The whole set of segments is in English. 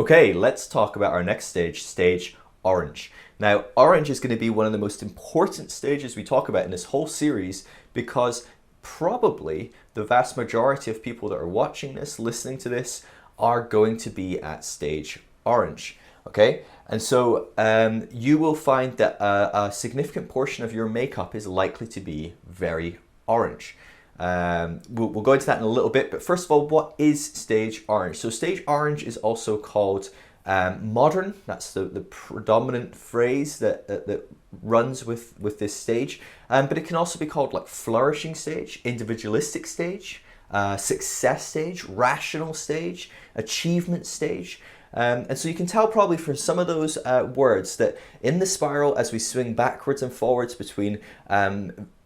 Okay, let's talk about our next stage, stage orange. Now, orange is going to be one of the most important stages we talk about in this whole series because probably the vast majority of people that are watching this, listening to this, are going to be at stage orange. Okay, and so you will find that a significant portion of your makeup is likely to be very orange. We'll go into that in a little bit, but first of all, what is stage orange? So stage orange is also called modern. That's the predominant phrase that runs with this stage, but it can also be called like flourishing stage, individualistic stage, success stage, rational stage, achievement stage. And so you can tell probably from some of those words that in the spiral, as we swing backwards and forwards between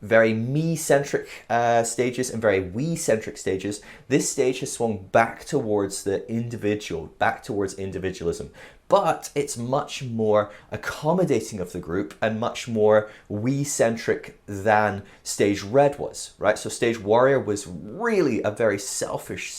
very me-centric stages and very we-centric stages, this stage has swung back towards the individual, back towards individualism. But it's much more accommodating of the group and much more we-centric than stage red was, right? So stage warrior was really a very selfish,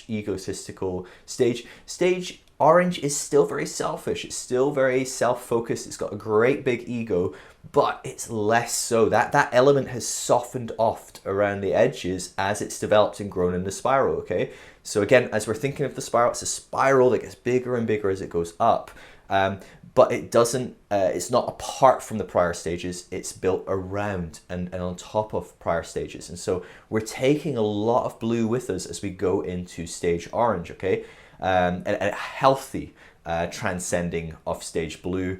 egotistical stage. Stage orange is still very selfish. It's still very self-focused. It's got a great big ego, but it's less so. That element has softened off around the edges as it's developed and grown in the spiral, okay? So again, as we're thinking of the spiral, it's a spiral that gets bigger and bigger as it goes up. But it doesn't, it's not apart from the prior stages, it's built around and on top of prior stages. And so we're taking a lot of blue with us as we go into stage orange, okay? And a healthy transcending of stage blue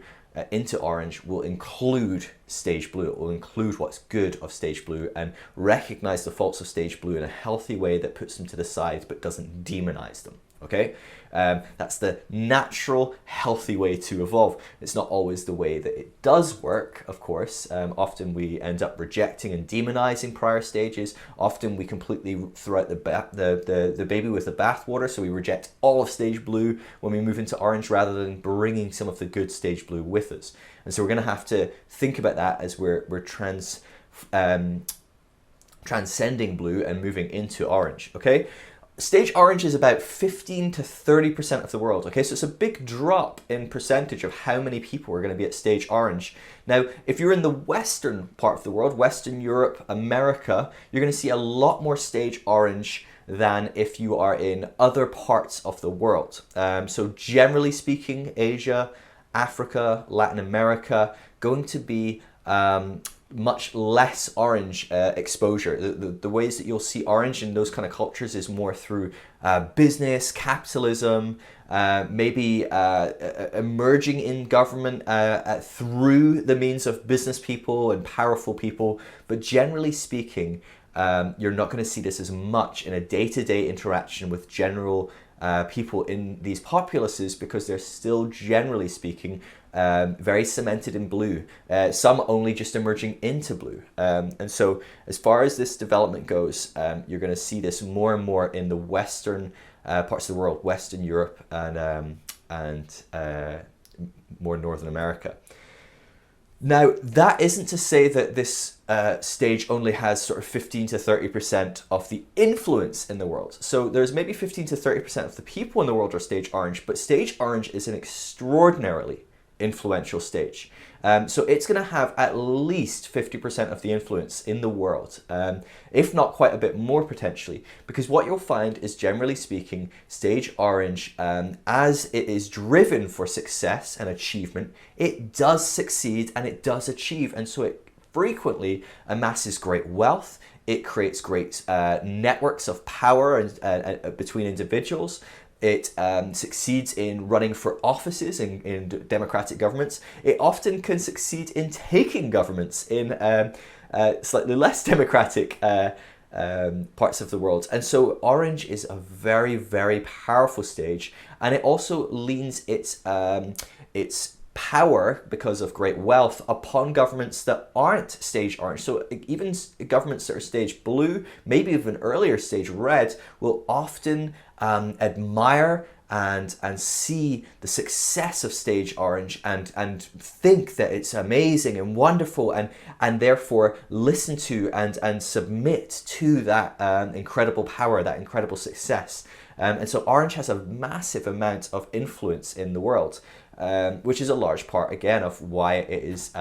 into orange will include stage blue. It will include what's good of stage blue and recognize the faults of stage blue in a healthy way that puts them to the side but doesn't demonize them. Okay, that's the natural, healthy way to evolve. It's not always the way that it does work, of course. Often we end up rejecting and demonizing prior stages. Often we completely throw out the baby with the bathwater, so we reject all of stage blue when we move into orange rather than bringing some of the good stage blue with us. And so we're going to have to think about that as we're transcending blue and moving into orange, okay? Stage orange is about 15 to 30% of the world, okay? So it's a big drop in percentage of how many people are going to be at stage orange. Now, if you're in the western part of the world, Western Europe, America, you're going to see a lot more stage orange than if you are in other parts of the world. So generally speaking, Asia, Africa, Latin America, going to be much less orange exposure. The ways that you'll see orange in those kind of cultures is more through business, capitalism, maybe emerging in government through the means of business people and powerful people. But generally speaking, you're not going to see this as much in a day-to-day interaction with general people in these populaces because they're still, generally speaking, very cemented in blue, some only just emerging into blue. And so as far as this development goes, you're going to see this more and more in the western parts of the world, Western Europe and more Northern America. Now, that isn't to say that this stage only has sort of 15 to 30% of the influence in the world. So there's maybe 15 to 30% of the people in the world are stage orange, but stage orange is an extraordinarily influential stage. So it's going to have at least 50% of the influence in the world, if not quite a bit more potentially, because what you'll find is, generally speaking, stage orange, as it is driven for success and achievement, it does succeed and it does achieve, and so it frequently amasses great wealth. It creates great networks of power and between individuals. It succeeds in running for offices in democratic governments. It often can succeed in taking governments in slightly less democratic parts of the world. And so orange is a very, very powerful stage, and it also leans its power, because of great wealth, upon governments that aren't stage orange. So even governments that are stage blue, maybe even earlier stage red, will often admire and see the success of stage orange and think that it's amazing and wonderful, and therefore listen to and submit to that incredible power, that incredible success. And so orange has a massive amount of influence in the world, which is a large part, again, of why it is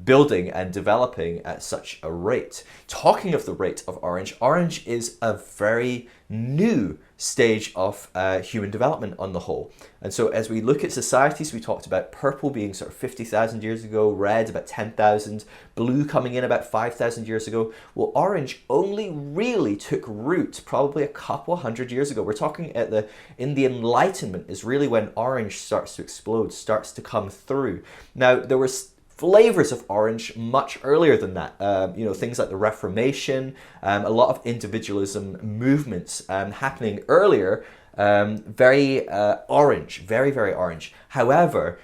building and developing at such a rate. Talking of the rate of orange, orange is a very new stage of human development on the whole. And so as we look at societies, we talked about purple being sort of 50,000 years ago, red about 10,000, blue coming in about 5,000 years ago. Well, orange only really took root probably a couple hundred years ago. We're talking in the Enlightenment is really when orange starts to explode, starts to come through. Now, there was flavors of orange much earlier than that. Things like the Reformation, a lot of individualism movements happening earlier, very orange, very, very orange. However,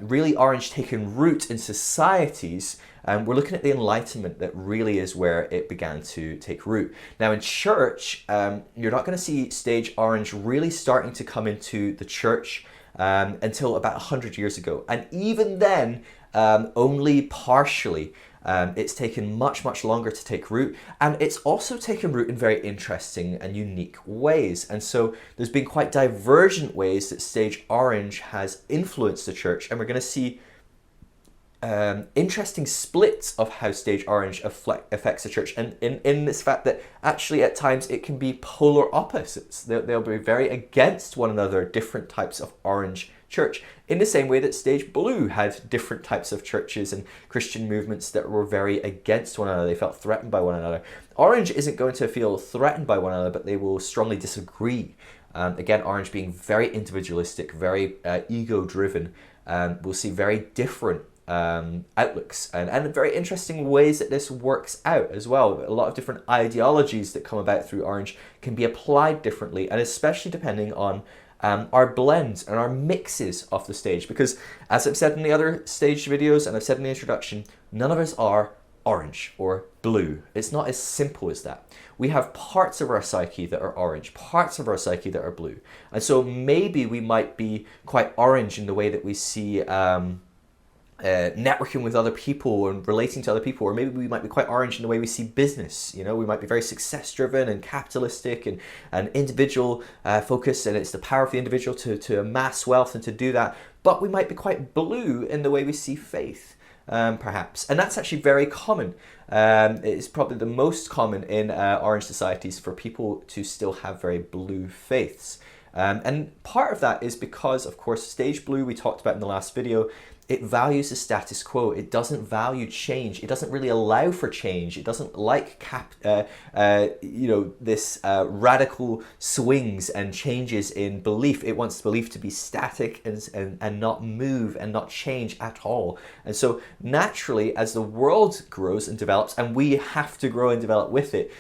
really orange taking root in societies, we're looking at the Enlightenment that really is where it began to take root. Now in church, you're not going to see stage orange really starting to come into the church until about 100 years ago. And even then, only partially. It's taken much, much longer to take root, and it's also taken root in very interesting and unique ways. And so there's been quite divergent ways that stage orange has influenced the church, and we're going to see interesting splits of how stage orange affects the church, and in this fact that actually at times it can be polar opposites. They'll be very against one another, different types of orange church, in the same way that stage blue had different types of churches and Christian movements that were very against one another. They felt threatened by one another. Orange isn't going to feel threatened by one another, but they will strongly disagree. Again, orange being very individualistic, very ego-driven. We'll see very different outlooks and very interesting ways that this works out as well. A lot of different ideologies that come about through orange can be applied differently, and especially depending on our blends and our mixes of the stage, because as I've said in the other stage videos and I've said in the introduction, none of us are orange or blue. It's not as simple as that. We have parts of our psyche that are orange, parts of our psyche that are blue. And so maybe we might be quite orange in the way that we see networking with other people and relating to other people, or maybe we might be quite orange in the way we see business. We might be very success driven and capitalistic and individual focused, and it's the power of the individual to amass wealth and to do that. But we might be quite blue in the way we see faith, perhaps, and that's actually very common. It's probably the most common in orange societies for people to still have very blue faiths. And part of that is because, of course, stage blue we talked about in the last video, it values the status quo. It doesn't value change. It doesn't really allow for change. It doesn't like this radical swings and changes in belief. It wants belief to be static and not move and not change at all. And so naturally, as the world grows and develops, and we have to grow and develop with it,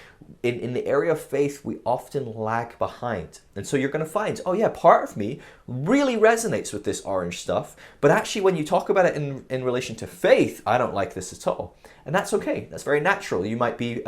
in the area of faith, we often lag behind. And so you're going to find, oh yeah, part of me really resonates with this orange stuff, but actually when you talk about it in relation to faith, I don't like this at all. And that's okay. That's very natural. You might be,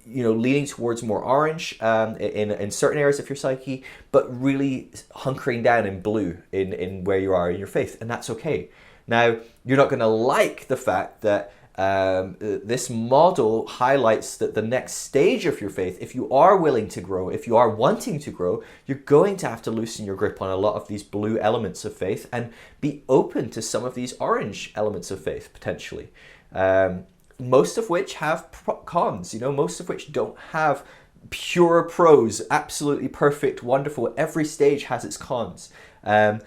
leaning towards more orange in certain areas of your psyche, but really hunkering down in blue in where you are in your faith, and that's okay. Now, you're not going to like the fact that this model highlights that the next stage of your faith, if you are willing to grow, if you are wanting to grow, you're going to have to loosen your grip on a lot of these blue elements of faith and be open to some of these orange elements of faith, potentially. Most of which have cons, most of which don't have pure pros, absolutely perfect, wonderful. Every stage has its cons. And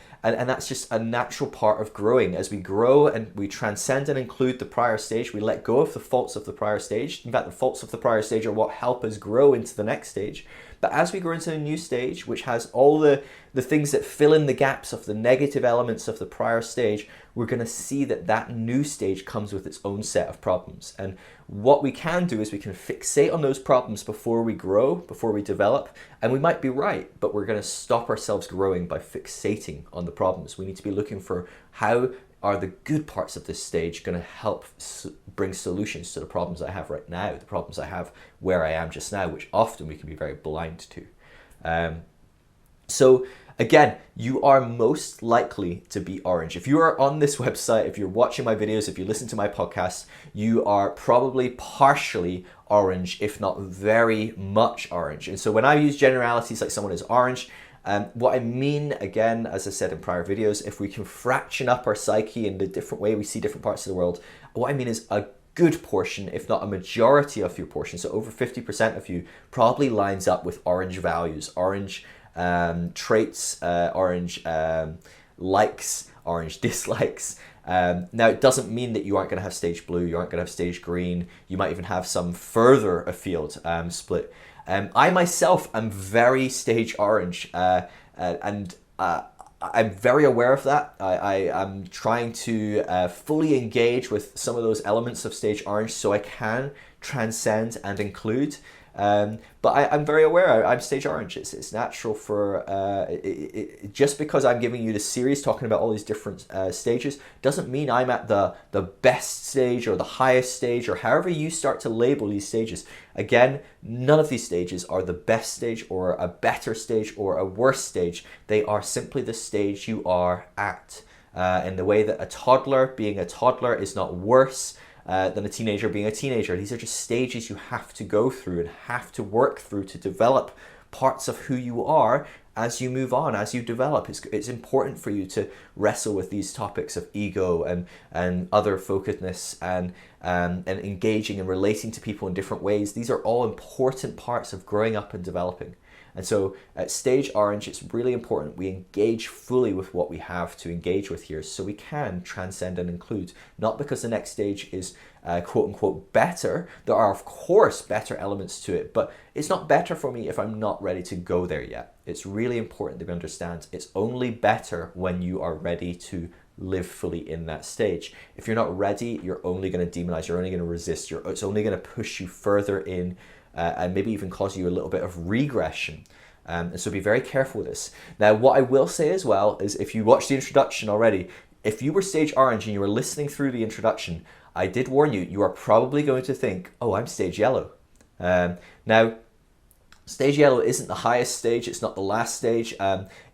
that's just a natural part of growing. As we grow and we transcend and include the prior stage, we let go of the faults of the prior stage. In fact, the faults of the prior stage are what help us grow into the next stage. But as we grow into a new stage, which has all the things that fill in the gaps of the negative elements of the prior stage, we're going to see that new stage comes with its own set of problems. And what we can do is we can fixate on those problems before we grow, before we develop. And we might be right, but we're going to stop ourselves growing by fixating on the problems. We need to be looking for how are the good parts of this stage going to help bring solutions to the problems I have right now, the problems I have where I am just now, which often we can be very blind to. So again, you are most likely to be orange. If you are on this website, if you're watching my videos, if you listen to my podcast, you are probably partially orange, if not very much orange. And so when I use generalities like someone is orange, what I mean, again, as I said in prior videos, if we can fraction up our psyche in the different way we see different parts of the world, what I mean is a good portion, if not a majority of your portion, so over 50% of you probably lines up with orange values, orange traits, orange likes, orange dislikes. Now, it doesn't mean that you aren't going to have stage blue, you aren't going to have stage green, you might even have some further afield split. I myself am very stage orange, and I'm very aware of that. I am trying to fully engage with some of those elements of stage orange so I can transcend and include. But I'm very aware I'm stage orange. It's natural for just because I'm giving you this series talking about all these different stages doesn't mean I'm at the best stage or the highest stage or however you start to label these stages. Again, none of these stages are the best stage or a better stage or a worse stage. They are simply the stage you are at. In the way that a toddler being a toddler is not worse than a teenager being a teenager. These are just stages you have to go through and have to work through to develop parts of who you are as you move on, as you develop. It's important for you to wrestle with these topics of ego and other focusedness and engaging and relating to people in different ways. These are all important parts of growing up and developing. And so at stage orange, it's really important we engage fully with what we have to engage with here so we can transcend and include. Not because the next stage is quote unquote better. There are of course better elements to it, but it's not better for me if I'm not ready to go there yet. It's really important that we understand it's only better when you are ready to live fully in that stage. If you're not ready, you're only going to demonize, you're only going to resist, it's only going to push you further in and maybe even cause you a little bit of regression. And so be very careful with this. Now, what I will say as well is if you watched the introduction already, if you were stage orange and you were listening through the introduction, I did warn you, you are probably going to think, oh, I'm stage yellow. Now, stage yellow isn't the highest stage, it's not the last stage.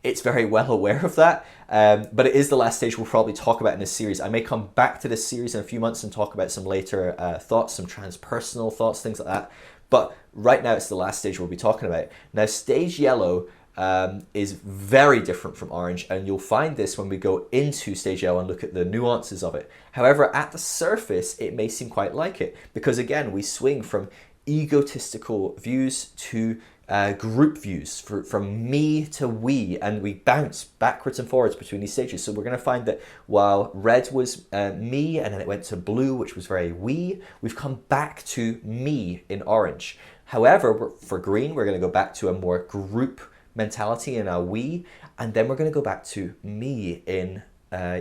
It's very well aware of that, but it is the last stage we'll probably talk about in this series. I may come back to this series in a few months and talk about some later thoughts, some transpersonal thoughts, things like that. But right now it's the last stage we'll be talking about. Now, stage yellow is very different from orange, and you'll find this when we go into stage yellow and look at the nuances of it. However, at the surface, it may seem quite like it, because again, we swing from egotistical views to group views, from me to we, and we bounce backwards and forwards between these stages. So we're going to find that while red was me, and then it went to blue, which was very we, we've come back to me in orange. However, for green, we're going to go back to a more group mentality in a we, and then we're going to go back to me in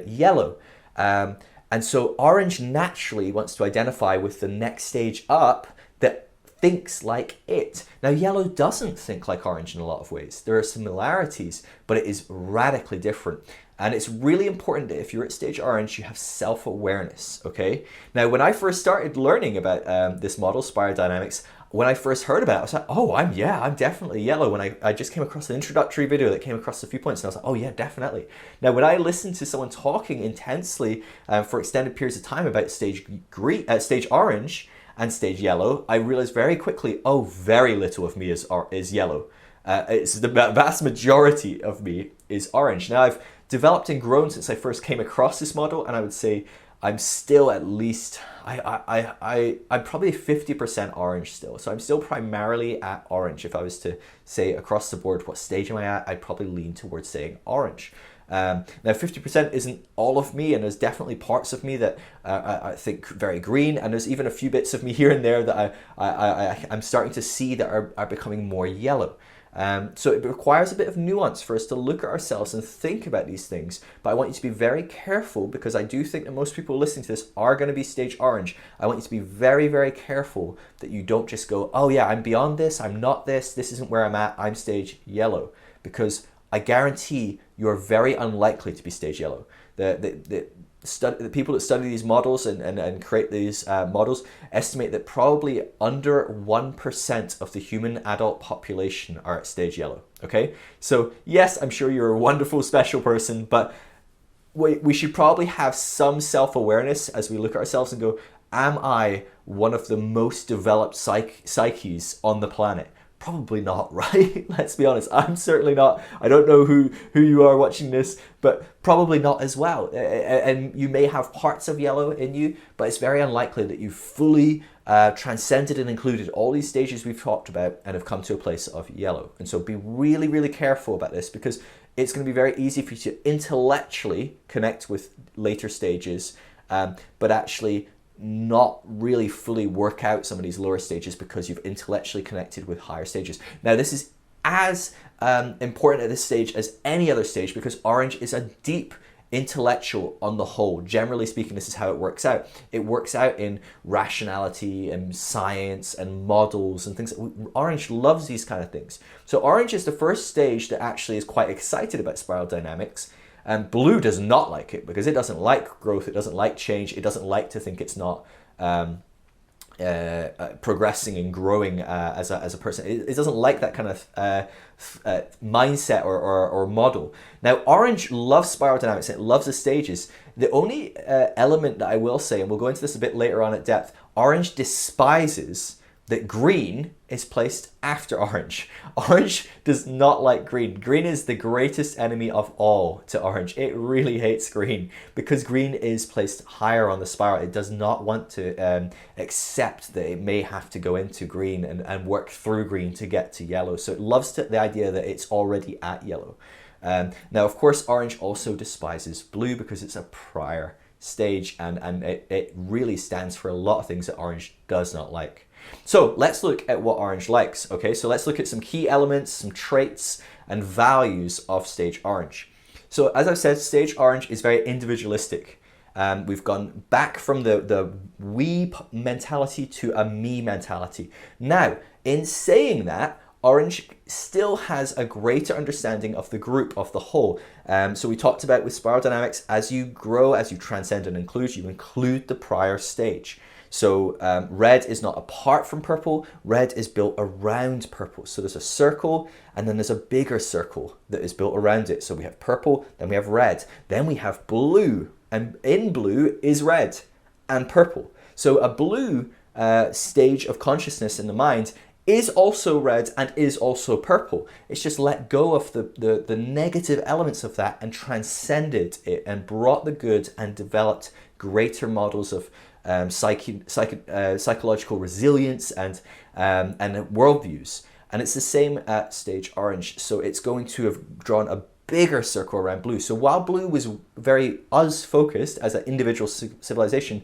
yellow. And so orange naturally wants to identify with the next stage up that thinks like it. Now, yellow doesn't think like orange in a lot of ways. There are similarities, but it is radically different. And it's really important that if you're at stage orange, you have self-awareness, okay? Now, when I first started learning about this model, Spire Dynamics, when I first heard about it, I was like, oh, I'm definitely yellow. When I just came across an introductory video that came across a few points, and I was like, oh yeah, definitely. Now, when I listened to someone talking intensely for extended periods of time about stage orange and stage yellow, I realized very quickly, oh, very little of me is yellow. It's the vast majority of me is orange. Now, I've developed and grown since I first came across this model, and I would say I'm still at least, I'm probably 50% orange still. So I'm still primarily at orange. If I was to say across the board, what stage am I at? I'd probably lean towards saying orange. Now, 50% isn't all of me, and there's definitely parts of me that I think very green, and there's even a few bits of me here and there that I'm starting to see that are becoming more yellow. So it requires a bit of nuance for us to look at ourselves and think about these things. But I want you to be very careful, because I do think that most people listening to this are going to be stage orange. I want you to be very, very careful that you don't just go, oh yeah, I'm beyond this, I'm not this isn't where I'm at, I'm stage yellow. Because I guarantee you're very unlikely to be stage yellow. The people that study these models and create these models estimate that probably under 1% of the human adult population are at stage yellow. Okay, so yes, I'm sure you're a wonderful, special person, but we should probably have some self-awareness as we look at ourselves and go, am I one of the most developed psyches on the planet? Probably not, right? Let's be honest. I'm certainly not. I don't know who you are watching this, but probably not as well. And you may have parts of yellow in you, but it's very unlikely that you've fully transcended and included all these stages we've talked about and have come to a place of yellow. And so be really, really careful about this, because it's going to be very easy for you to intellectually connect with later stages, but actually not really fully work out some of these lower stages because you've intellectually connected with higher stages. Now, this is as important at this stage as any other stage, because orange is a deep intellectual on the whole. Generally speaking, this is how it works out. It works out in rationality and science and models and things. Orange loves these kind of things. So orange is the first stage that actually is quite excited about spiral dynamics. And blue does not like it, because it doesn't like growth, it doesn't like change, it doesn't like to think it's not progressing and growing as a person. It doesn't like that kind of mindset or model. Now, orange loves spiral dynamics, it loves the stages. The only element that I will say, and we'll go into this a bit later on at depth, orange despises that green is placed after orange. Orange does not like green. Green is the greatest enemy of all to orange. It really hates green because green is placed higher on the spiral. It does not want to accept that it may have to go into green and work through green to get to yellow. So it loves the idea that it's already at yellow. Now, of course, orange also despises blue because it's a prior stage, and it really stands for a lot of things that orange does not like. So let's look at what orange likes. Okay, so let's look at some key elements, some traits and values of stage orange. So as I've said, stage orange is very individualistic. We've gone back from the we mentality to a me mentality. Now, in saying that, orange still has a greater understanding of the group, of the whole. So we talked about with spiral dynamics, as you grow, as you transcend and include, you include the prior stage. So red is not apart from purple, red is built around purple. So there's a circle and then there's a bigger circle that is built around it. So we have purple, then we have red, then we have blue, and in blue is red and purple. So a blue stage of consciousness in the mind is also red and is also purple. It's just let go of the negative elements of that and transcended it and brought the good and developed greater models of psychological resilience and worldviews. And it's the same at stage orange. So it's going to have drawn a bigger circle around blue. So while blue was very us focused as an individual civilization,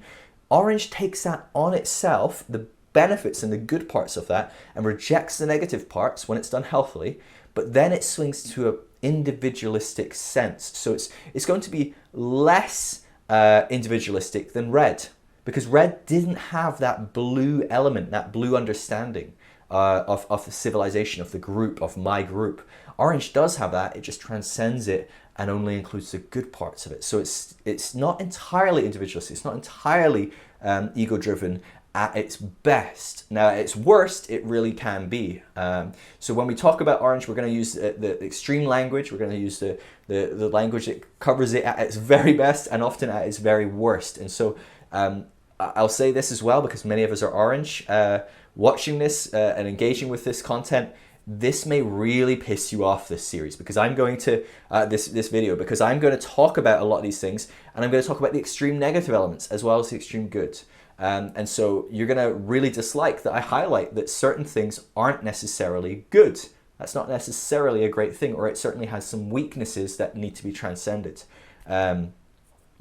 orange takes that on itself, the benefits and the good parts of that, and rejects the negative parts when it's done healthily, but then it swings to an individualistic sense. So it's going to be less individualistic than red, because red didn't have that blue element, that blue understanding of the civilization, of the group, of my group. Orange does have that, it just transcends it and only includes the good parts of it. So it's not entirely individualistic, it's not entirely ego-driven at its best. Now, at its worst, it really can be. So when we talk about orange, we're going to use the extreme language, we're going to use the language that covers it at its very best and often at its very worst. And so I'll say this as well, because many of us are orange, watching this and engaging with this content, this may really piss you off, this series, because I'm going to, this video, because I'm going to talk about a lot of these things, and I'm going to talk about the extreme negative elements as well as the extreme good. And so you're going to really dislike that I highlight that certain things aren't necessarily good. That's not necessarily a great thing, or it certainly has some weaknesses that need to be transcended.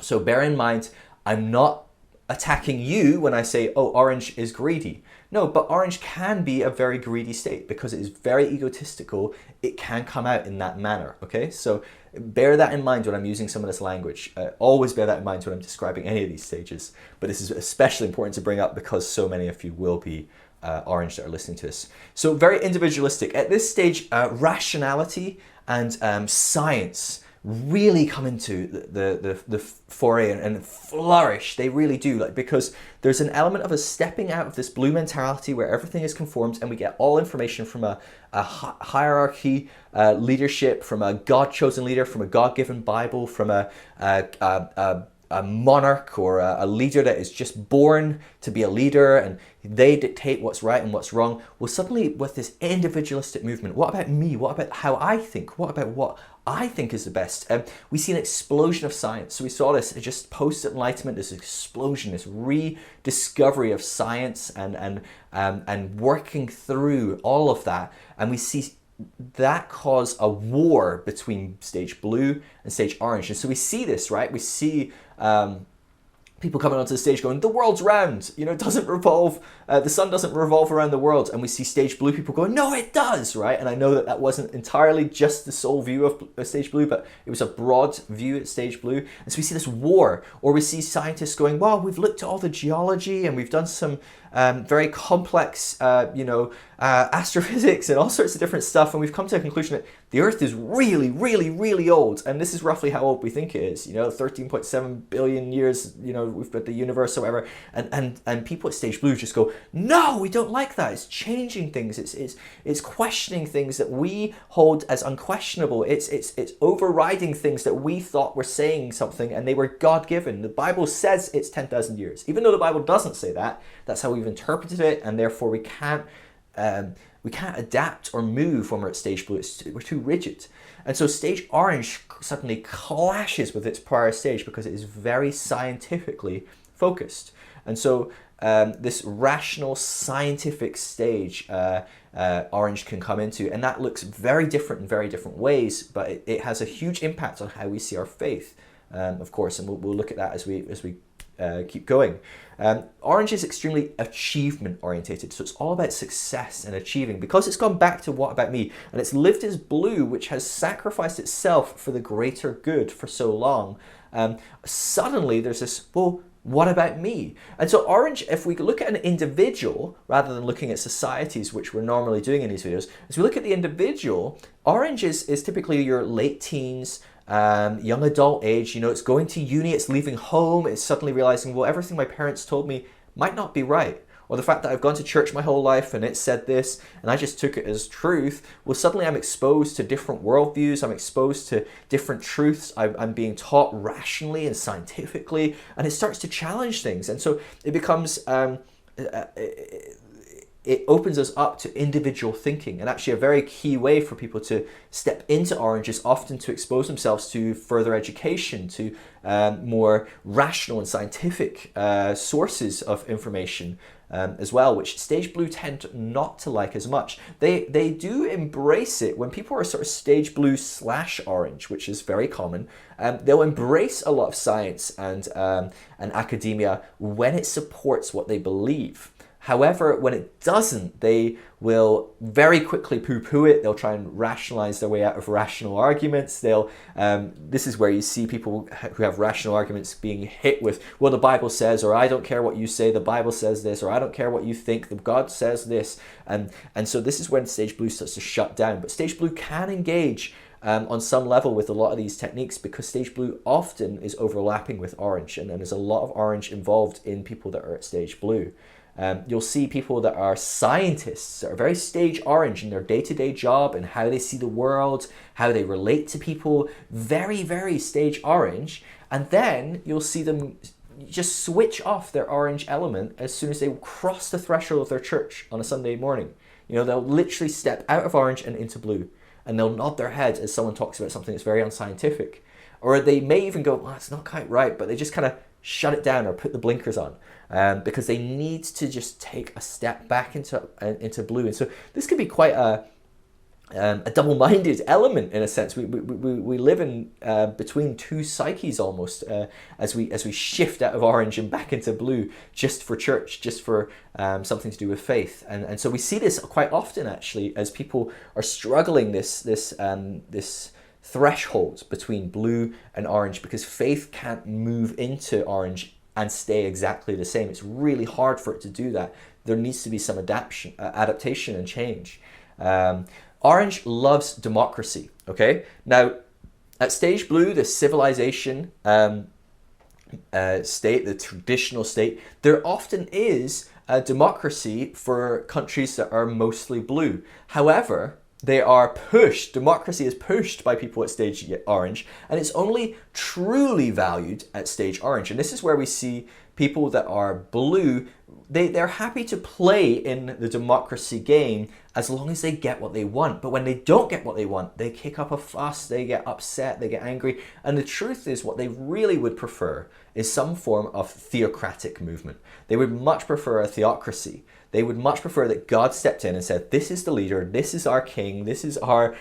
So bear in mind, I'm not attacking you when I say, oh, orange is greedy. No, but orange can be a very greedy state because it is very egotistical. It can come out in that manner, okay? So bear that in mind when I'm using some of this language. Always bear that in mind when I'm describing any of these stages. But this is especially important to bring up because so many of you will be orange that are listening to this. So very individualistic. At this stage, rationality and science really come into the foray and flourish. They really do, like, because there's an element of us stepping out of this blue mentality where everything is conformed and we get all information from a hierarchy, leadership, from a God-chosen leader, from a God-given Bible, from a monarch or a leader that is just born to be a leader and they dictate what's right and what's wrong. Well, suddenly with this individualistic movement, what about me? What about how I think? What about what I think is the best? We see an explosion of science. So we saw this just post-Enlightenment, this explosion, this rediscovery of science and working through all of that. And we see that cause a war between stage blue and stage orange. And so we see this, right? We see people coming onto the stage going, the world's round, it doesn't revolve, the sun doesn't revolve around the world. And we see stage blue people going, no, it does, right? And I know that wasn't entirely just the sole view of stage blue, but it was a broad view at stage blue. And so we see this war, or we see scientists going, well, we've looked at all the geology and we've done some very complex, astrophysics and all sorts of different stuff. And we've come to a conclusion that the Earth is really, really, really old. And this is roughly how old we think it is, 13.7 billion years, we've got the universe or whatever. And people at stage blue just go, no, we don't like that. It's changing things. It's questioning things that we hold as unquestionable. It's overriding things that we thought were saying something and they were God-given. The Bible says it's 10,000 years. Even though the Bible doesn't say that, that's how we've interpreted it, and therefore we can't adapt or move when we're at stage blue. We're too rigid. And so stage orange suddenly clashes with its prior stage because it is very scientifically focused. And so this rational scientific stage orange can come into, and that looks very different in very different ways, but it has a huge impact on how we see our faith, of course, and we'll look at that as we keep going. Orange is extremely achievement orientated, so it's all about success and achieving because it's gone back to what about me, and it's lived as blue, which has sacrificed itself for the greater good for so long. Suddenly there's this, well, what about me? And so orange, if we look at an individual rather than looking at societies, which we're normally doing in these videos, as we look at the individual, orange is typically your late teens, young adult age. It's going to uni, it's leaving home, it's suddenly realizing, well, everything my parents told me might not be right. Or the fact that I've gone to church my whole life and it said this and I just took it as truth. Well, suddenly I'm exposed to different worldviews, I'm exposed to different truths, I'm being taught rationally and scientifically, and it starts to challenge things. And so it becomes it opens us up to individual thinking. And actually a very key way for people to step into orange is often to expose themselves to further education, to more rational and scientific sources of information as well, which stage blue tend not to like as much. They do embrace it when people are sort of stage blue / orange, which is very common. They'll embrace a lot of science and academia when it supports what they believe. However, when it doesn't, they will very quickly poo-poo it. They'll try and rationalize their way out of rational arguments. This is where you see people who have rational arguments being hit with, well, the Bible says, or I don't care what you say, the Bible says this, or I don't care what you think, the God says this. And so this is when stage blue starts to shut down. But stage blue can engage on some level with a lot of these techniques because stage blue often is overlapping with orange, and there's a lot of orange involved in people that are at stage blue. You'll see people that are scientists that are very stage orange in their day-to-day job and how they see the world, how they relate to people, very, very stage orange. And then you'll see them just switch off their orange element as soon as they cross the threshold of their church on a Sunday morning. They'll literally step out of orange and into blue, and they'll nod their head as someone talks about something that's very unscientific. Or they may even go, well, it's not quite right, but they just kind of shut it down or put the blinkers on because they need to just take a step back into blue. And so this could be quite a double-minded element in a sense. We live in between two psyches almost as we shift out of orange and back into blue just for church, just for something to do with faith. And so we see this quite often actually as people are struggling this threshold between blue and orange because faith can't move into orange and stay exactly the same. It's really hard for it to do that. There needs to be some adaptation and change. Orange loves democracy, okay? Now, at stage blue, the civilization state, the traditional state, there often is a democracy for countries that are mostly blue. However, they are pushed, democracy is pushed by people at stage orange, and it's only truly valued at stage orange. And this is where we see people that are blue, they're happy to play in the democracy game as long as they get what they want. But when they don't get what they want, they kick up a fuss, they get upset, they get angry. And the truth is, what they really would prefer is some form of theocratic movement. They would much prefer a theocracy. They would much prefer that God stepped in and said, this is the leader, this is our king, this is our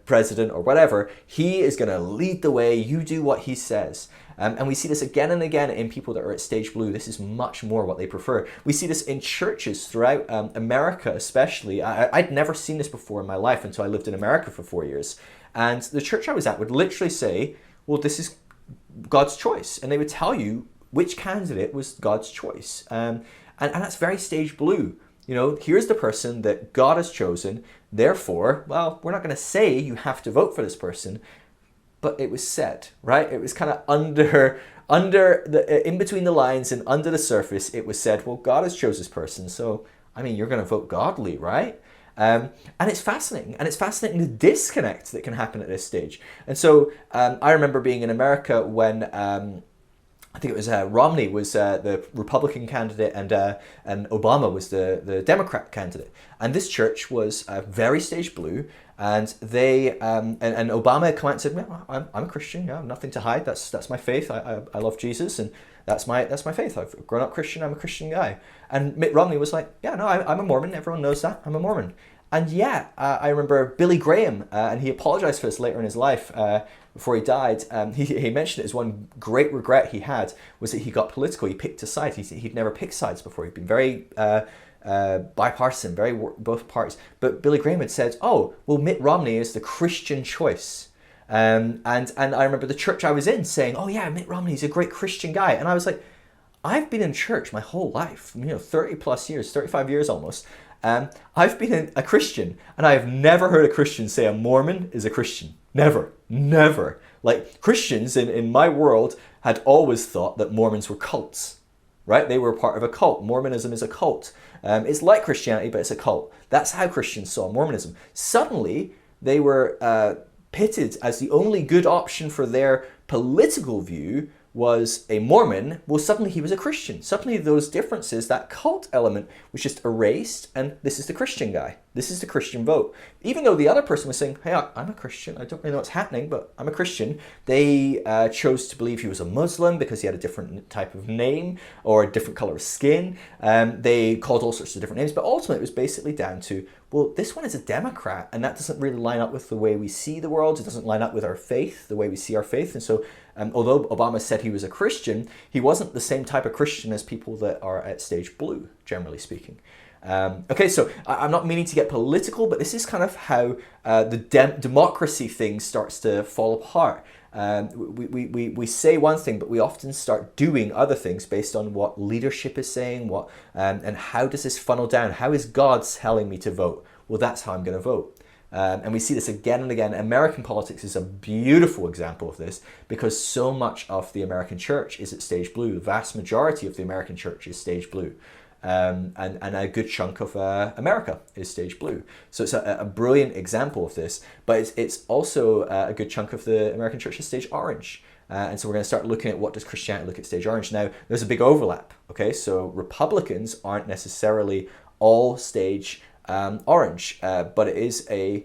president or whatever. He is going to lead the way, you do what he says. And we see this again and again in people that are at stage blue. This is much more what they prefer. We see this in churches throughout America especially. I'd never seen this before in my life until I lived in America for 4 years. And the church I was at would literally say, well, this is God's choice. And they would tell you which candidate was God's choice. And that's very stage blue. You know, here's the person that God has chosen. Therefore, well, we're not going to say you have to vote for this person, but it was said, right? It was kind of in between the lines and under the surface, it was said, well, God has chosen this person. So, I mean, you're going to vote godly, right? And it's fascinating. And it's fascinating the disconnect that can happen at this stage. And so I remember being in America when I think it was Romney was the Republican candidate and Obama was the Democrat candidate. And this church was very stage blue. And they and Obama came out and said, well, I'm a Christian. Yeah, nothing to hide. That's my faith. I love Jesus, and that's my faith. I've grown up Christian. I'm a Christian guy. And Mitt Romney was like, yeah, no, I'm a Mormon. Everyone knows that. I'm a Mormon. And yeah, I remember Billy Graham, and he apologized for this later in his life before he died. He mentioned it as one great regret he had was that he got political. He picked a side. He'd never picked sides before. He'd been very bipartisan, very both parties. But Billy Graham had said, oh, well, Mitt Romney is the Christian choice. And I remember the church I was in saying, oh yeah, Mitt Romney's a great Christian guy. And I was like, I've been in church my whole life, 30 plus years, 35 years almost. I've been a Christian, and I have never heard a Christian say a Mormon is a Christian. Never. Like, Christians in my world had always thought that Mormons were cults, right? They were part of a cult. Mormonism is a cult. It's like Christianity, but it's a cult. That's how Christians saw Mormonism. Suddenly, they were pitted as the only good option for their political view was a Mormon. Well, suddenly he was a Christian. Suddenly those differences, that cult element, was just erased, and this is the Christian guy. This is the Christian vote. Even though the other person was saying, hey, I'm a Christian, I don't really know what's happening, but I'm a Christian, they chose to believe he was a Muslim because he had a different type of name or a different color of skin. They called all sorts of different names, but ultimately it was basically down to, well, this one is a Democrat, and that doesn't really line up with the way we see the world. It doesn't line up with our faith, the way we see our faith. And so although Obama said he was a Christian, he wasn't the same type of Christian as people that are at stage blue, generally speaking. Okay, so I'm not meaning to get political, but this is kind of how the democracy thing starts to fall apart. We say one thing, but we often start doing other things based on what leadership is saying, and how does this funnel down? How is God telling me to vote? Well, that's how I'm going to vote. And we see this again and again. American politics is a beautiful example of this because so much of the American church is at stage blue. The vast majority of the American church is stage blue. And a good chunk of America is stage blue. So it's a brilliant example of this, but it's also a good chunk of the American church is stage orange. And so we're going to start looking at what does Christianity look at stage orange. Now, there's a big overlap, okay? So Republicans aren't necessarily all stage orange, but it is a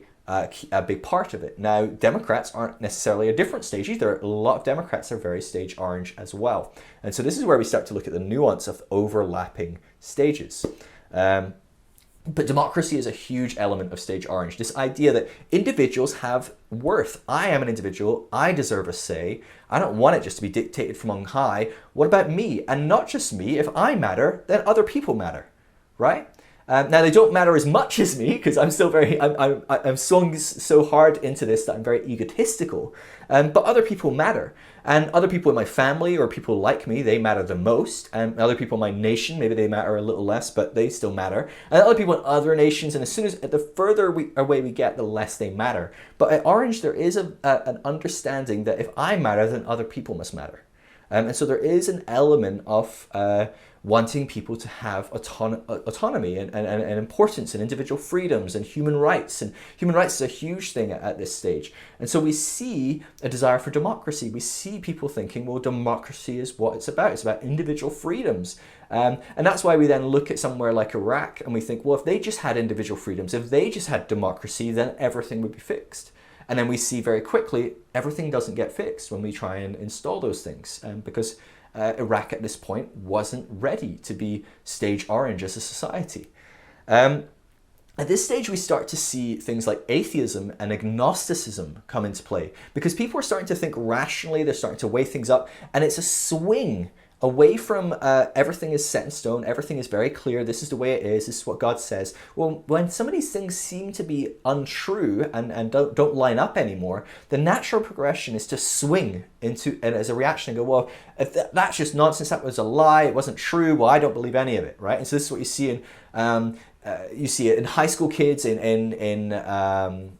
big part of it. Now, Democrats aren't necessarily a different stage either. A lot of Democrats are very stage orange as well. And so this is where we start to look at the nuance of overlapping stages. But democracy is a huge element of stage orange. This idea that individuals have worth. I am an individual. I deserve a say. I don't want it just to be dictated from on high. What about me? And not just me. If I matter, then other people matter, right? Now they don't matter as much as me because I'm still I'm swung so hard into this that I'm very egotistical. But other people matter, and other people in my family or people like me, they matter the most. And other people in my nation, maybe they matter a little less, but they still matter. And other people in other nations, and as soon as the further away we get, the less they matter. But at Orange, there is an understanding that if I matter, then other people must matter. And so there is an element of wanting people to have autonomy and importance and individual freedoms and human rights. And human rights is a huge thing at this stage. And so we see a desire for democracy. We see people thinking, well, democracy is what it's about. It's about individual freedoms. And that's why we then look at somewhere like Iraq and we think, well, if they just had individual freedoms, if they just had democracy, then everything would be fixed. And then we see very quickly everything doesn't get fixed when we try and install those things, because Iraq at this point wasn't ready to be stage orange as a society. At this stage, we start to see things like atheism and agnosticism come into play, because people are starting to think rationally, they're starting to weigh things up, and it's a swing away from everything is set in stone, everything is very clear, this is the way it is, this is what God says. Well, when some of these things seem to be untrue and don't line up anymore, the natural progression is to swing into, and as a reaction, and go, well, if that's just nonsense, that was a lie, it wasn't true, well, I don't believe any of it, right? And so this is what you see in high school kids, in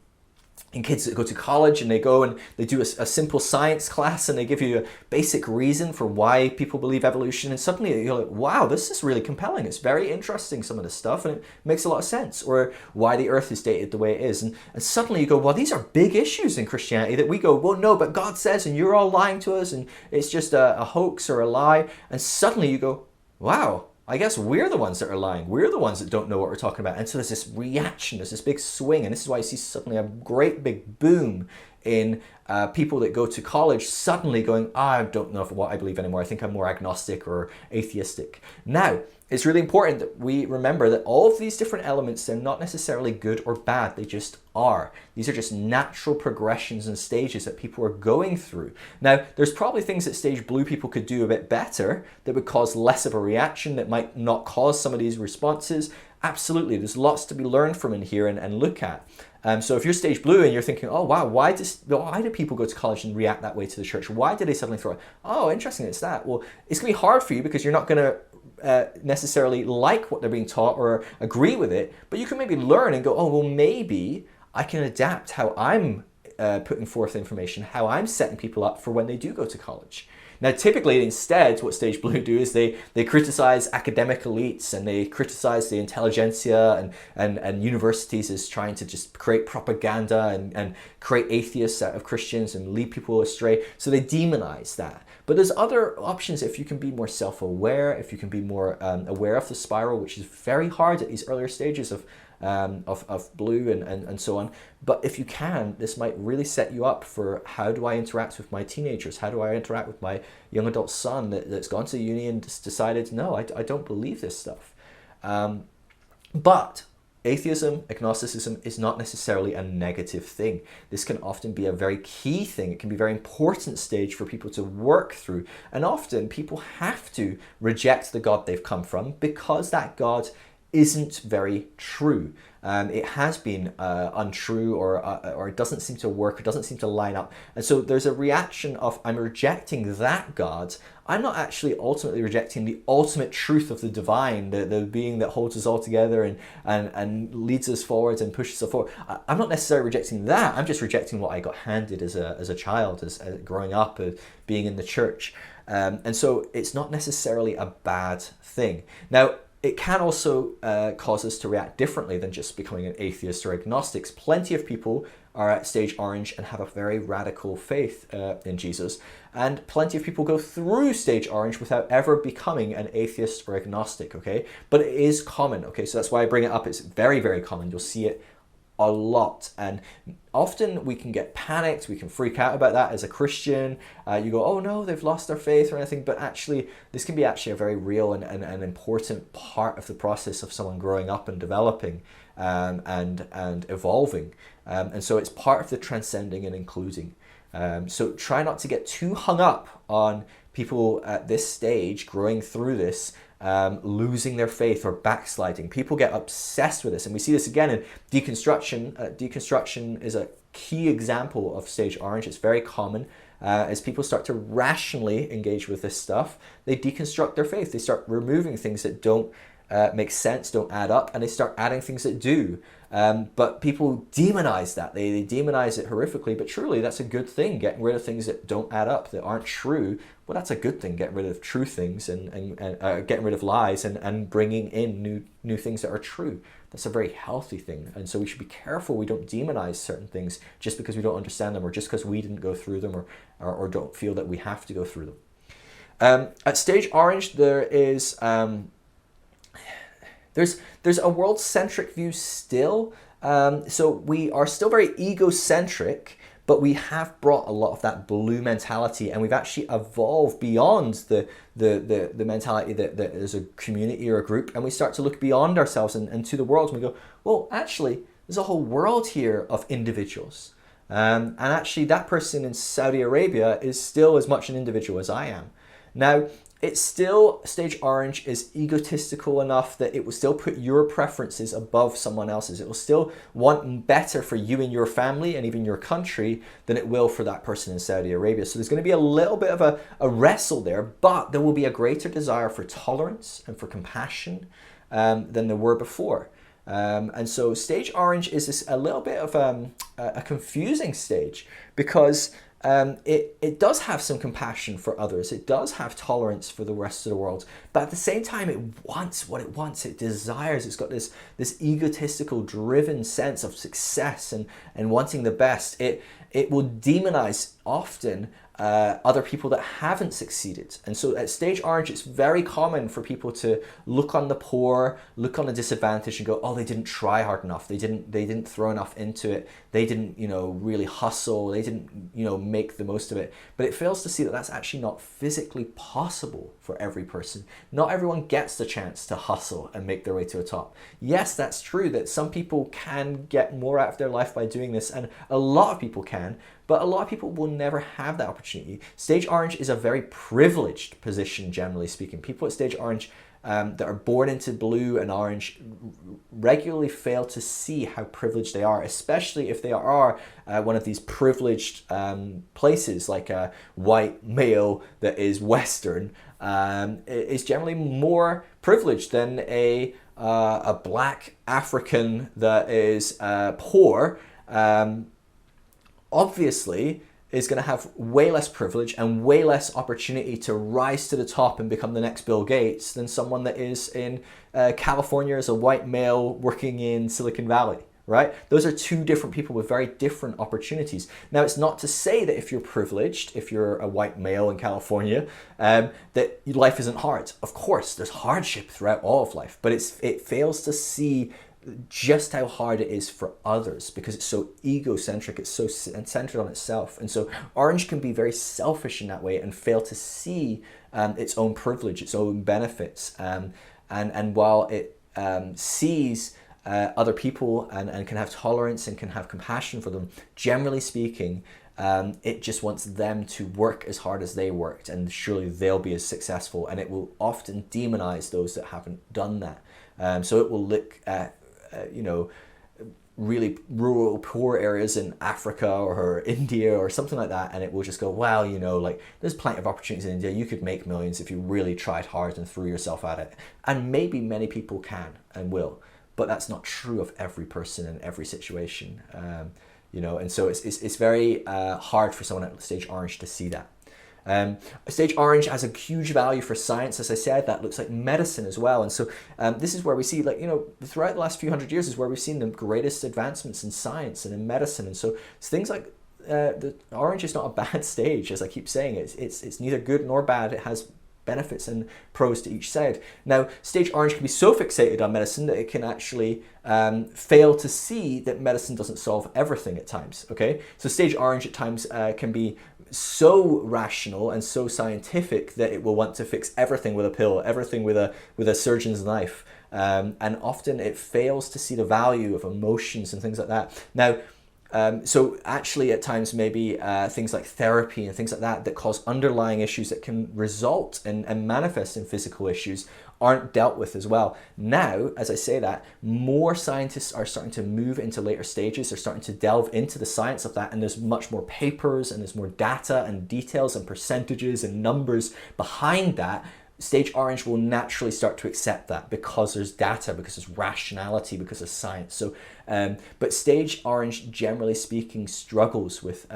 kids that go to college, and they go and they do a simple science class and they give you a basic reason for why people believe evolution, and suddenly you're like, wow, this is really compelling, it's very interesting, some of this stuff, and it makes a lot of sense. Or why the earth is dated the way it is, and suddenly you go, well, these are big issues in Christianity that we go, well, no, but God says, and you're all lying to us, and it's just a hoax or a lie. And suddenly you go, wow, I guess we're the ones that are lying. We're the ones that don't know what we're talking about. And so there's this reaction, there's this big swing. And this is why you see suddenly a great big boom in people that go to college suddenly going, I don't know what I believe anymore. I think I'm more agnostic or atheistic. Now, it's really important that we remember that all of these different elements, they're not necessarily good or bad. They just are. These are just natural progressions and stages that people are going through. Now, there's probably things that stage blue people could do a bit better that would cause less of a reaction, that might not cause some of these responses. Absolutely, there's lots to be learned from in here and look at. So if you're stage blue and you're thinking, oh wow, why do people go to college and react that way to the church? Why do they suddenly throw it? Oh, interesting, it's that. Well, it's going to be hard for you because you're not going to necessarily like what they're being taught or agree with it, but you can maybe learn and go, oh, well, maybe I can adapt how I'm putting forth information, how I'm setting people up for when they do go to college. Now, typically, instead, what Stage Blue do is they criticize academic elites and they criticize the intelligentsia and universities as trying to just create propaganda and create atheists out of Christians and lead people astray. So they demonize that. But there's other options if you can be more self-aware, if you can be more aware of the spiral, which is very hard at these earlier stages of blue and so on. But if you can, this might really set you up for how do I interact with my teenagers? How do I interact with my young adult son that's gone to uni and just decided, no, I don't believe this stuff. But atheism, agnosticism is not necessarily a negative thing. This can often be a very key thing. It can be a very important stage for people to work through. And often people have to reject the God they've come from because that God isn't very true. It has been untrue or it doesn't seem to work, it doesn't seem to line up. And so there's a reaction of, I'm rejecting that God. I'm not actually ultimately rejecting the ultimate truth of the divine, the being that holds us all together and leads us forward and pushes us forward. I'm not necessarily rejecting that. I'm just rejecting what I got handed as a child, as growing up, being in the church. And so it's not necessarily a bad thing. Now, it can also cause us to react differently than just becoming an atheist or agnostics. Plenty of people are at stage orange and have a very radical faith in Jesus. And plenty of people go through stage orange without ever becoming an atheist or agnostic, okay? But it is common, okay? So that's why I bring it up. It's very, very common. You'll see it a lot, and often we can get panicked, we can freak out about that as a Christian. You go, oh no, they've lost their faith or anything, but actually this can be actually a very real and important part of the process of someone growing up and developing and evolving, and so it's part of the transcending and including. So try not to get too hung up on people at this stage growing through this losing their faith or backsliding. People get obsessed with this, and we see this again in deconstruction. Deconstruction is a key example of stage orange. It's very common. As people start to rationally engage with this stuff, they deconstruct their faith. They start removing things that don't make sense, don't add up, and they start adding things that do. But people demonize that. They demonize it horrifically, but truly that's a good thing. Getting rid of things that don't add up, that aren't true, well, that's a good thing. Getting rid of true things and getting rid of lies and bringing in new things that are true. That's a very healthy thing. And so we should be careful we don't demonize certain things just because we don't understand them, or just because we didn't go through them, or don't feel that we have to go through them. At stage orange, there is there's a world-centric view still. So we are still very egocentric, but we have brought a lot of that blue mentality, and we've actually evolved beyond the mentality that there's a community or a group, and we start to look beyond ourselves and to the world, and we go, well, actually, there's a whole world here of individuals. And actually, that person in Saudi Arabia is still as much an individual as I am. Now, it's still, stage orange is egotistical enough that it will still put your preferences above someone else's. It will still want better for you and your family and even your country than it will for that person in Saudi Arabia. So there's going to be a little bit of a wrestle there, but there will be a greater desire for tolerance and for compassion than there were before. And so stage orange is a little bit of a confusing stage, because it does have some compassion for others. It does have tolerance for the rest of the world. But at the same time, it wants what it wants. It desires. It's got this egotistical, driven sense of success and wanting the best. It will demonize often other people that haven't succeeded. And so at stage orange, it's very common for people to look on the poor, look on the disadvantaged, and go, oh, they didn't try hard enough. They didn't throw enough into it. They didn't, really hustle. They didn't, make the most of it. But it fails to see that that's actually not physically possible for every person. Not everyone gets the chance to hustle and make their way to the top. Yes, that's true that some people can get more out of their life by doing this, and a lot of people can, but a lot of people will never have that opportunity. Stage orange is a very privileged position, generally speaking. People at stage orange that are born into blue and orange regularly fail to see how privileged they are, especially if they are one of these privileged places, like a white male that is Western, is generally more privileged than a black African that is poor. Obviously is going to have way less privilege and way less opportunity to rise to the top and become the next Bill Gates than someone that is in California as a white male working in Silicon Valley, right? Those are two different people with very different opportunities. Now, it's not to say that if you're privileged, if you're a white male in California, that life isn't hard. Of course, there's hardship throughout all of life, but it fails to see just how hard it is for others, because it's so egocentric, it's so centered on itself. And so orange can be very selfish in that way and fail to see its own privilege, its own benefits. And while it sees other people and can have tolerance and can have compassion for them, generally speaking, it just wants them to work as hard as they worked, and surely they'll be as successful. And it will often demonize those that haven't done that. So it will look at really rural, poor areas in Africa or India or something like that, and it will just go, well, there's plenty of opportunities in India. You could make millions if you really tried hard and threw yourself at it. And maybe many people can and will, but that's not true of every person in every situation. And so it's very hard for someone at stage orange to see that. Stage orange has a huge value for science, as I said. That looks like medicine as well. And so this is where we see, throughout the last few hundred years is where we've seen the greatest advancements in science and in medicine. And so it's things like the orange is not a bad stage, as I keep saying. It's neither good nor bad. It has benefits and pros to each side. Now, stage orange can be so fixated on medicine that it can actually fail to see that medicine doesn't solve everything at times, okay? So stage orange at times can be so rational and so scientific that it will want to fix everything with a pill, everything with a surgeon's knife. And often it fails to see the value of emotions and things like that. Now, So actually at times maybe things like therapy and things like that cause underlying issues that can result and manifest in physical issues aren't dealt with as well. Now, as I say that, more scientists are starting to move into later stages. They're starting to delve into the science of that, and there's much more papers and there's more data and details and percentages and numbers behind that. Stage Orange will naturally start to accept that because there's data, because there's rationality, because there's science. So, but Stage Orange, generally speaking, struggles with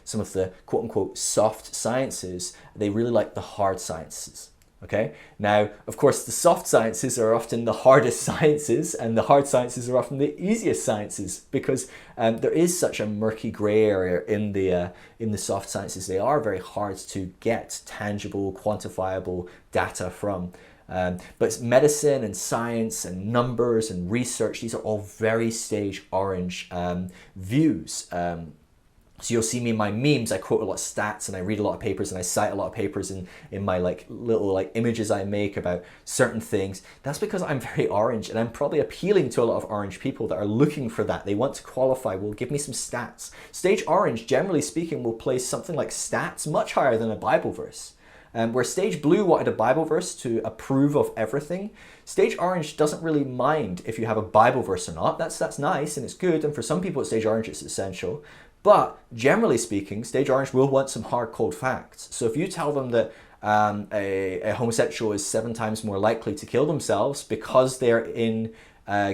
some of the quote-unquote soft sciences. They really like the hard sciences. Okay. Now, of course, the soft sciences are often the hardest sciences, and the hard sciences are often the easiest sciences because there is such a murky grey area in the soft sciences. They are very hard to get tangible, quantifiable data from. But medicine and science and numbers and research, these are all very Stage Orange views. So you'll see me in my memes, I quote a lot of stats and I read a lot of papers and I cite a lot of papers in my little images I make about certain things. That's because I'm very orange, and I'm probably appealing to a lot of orange people that are looking for that. They want to qualify. Well, give me some stats. Stage Orange, generally speaking, will place something like stats much higher than a Bible verse. Where Stage Blue wanted a Bible verse to approve of everything, Stage Orange doesn't really mind if you have a Bible verse or not. That's nice and it's good, and for some people at Stage Orange it's essential. But generally speaking, Stage Orange will want some hard cold facts. So if you tell them that a homosexual is 7 times more likely to kill themselves because they're in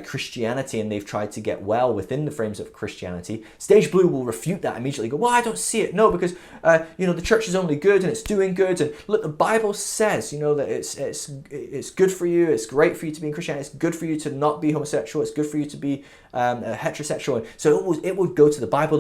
Christianity and they've tried to get well within the frames of Christianity, Stage Blue will refute that immediately. Go, well, I don't see it. No, because the church is only good and it's doing good, and look, the Bible says that it's good for you. It's great for you to be in Christianity. It's good for you to not be homosexual. It's good for you to be heterosexual. And so it would go to the Bible,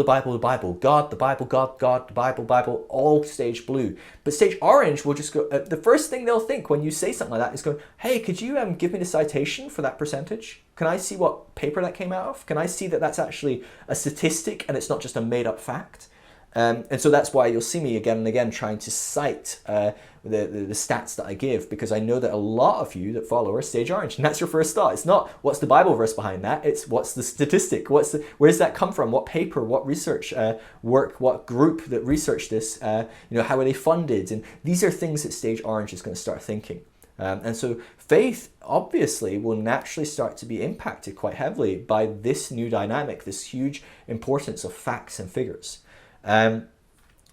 God, the Bible, God, the Bible, all Stage Blue. But Stage Orange will just go. The first thing they'll think when you say something like that is going, hey, could you give me the citation for that percentage? Can I see what paper that came out of? Can I see that that's actually a statistic and it's not just a made-up fact? And so that's why you'll see me again and again trying to cite the stats that I give, because I know that a lot of you that follow are Stage Orange, and that's your first thought. It's not what's the Bible verse behind that, it's what's the statistic, where does that come from, what paper, what research work, what group that researched this, how are they funded? And these are things that Stage Orange is going to start thinking. And so faith obviously will naturally start to be impacted quite heavily by this new dynamic, this huge importance of facts and figures.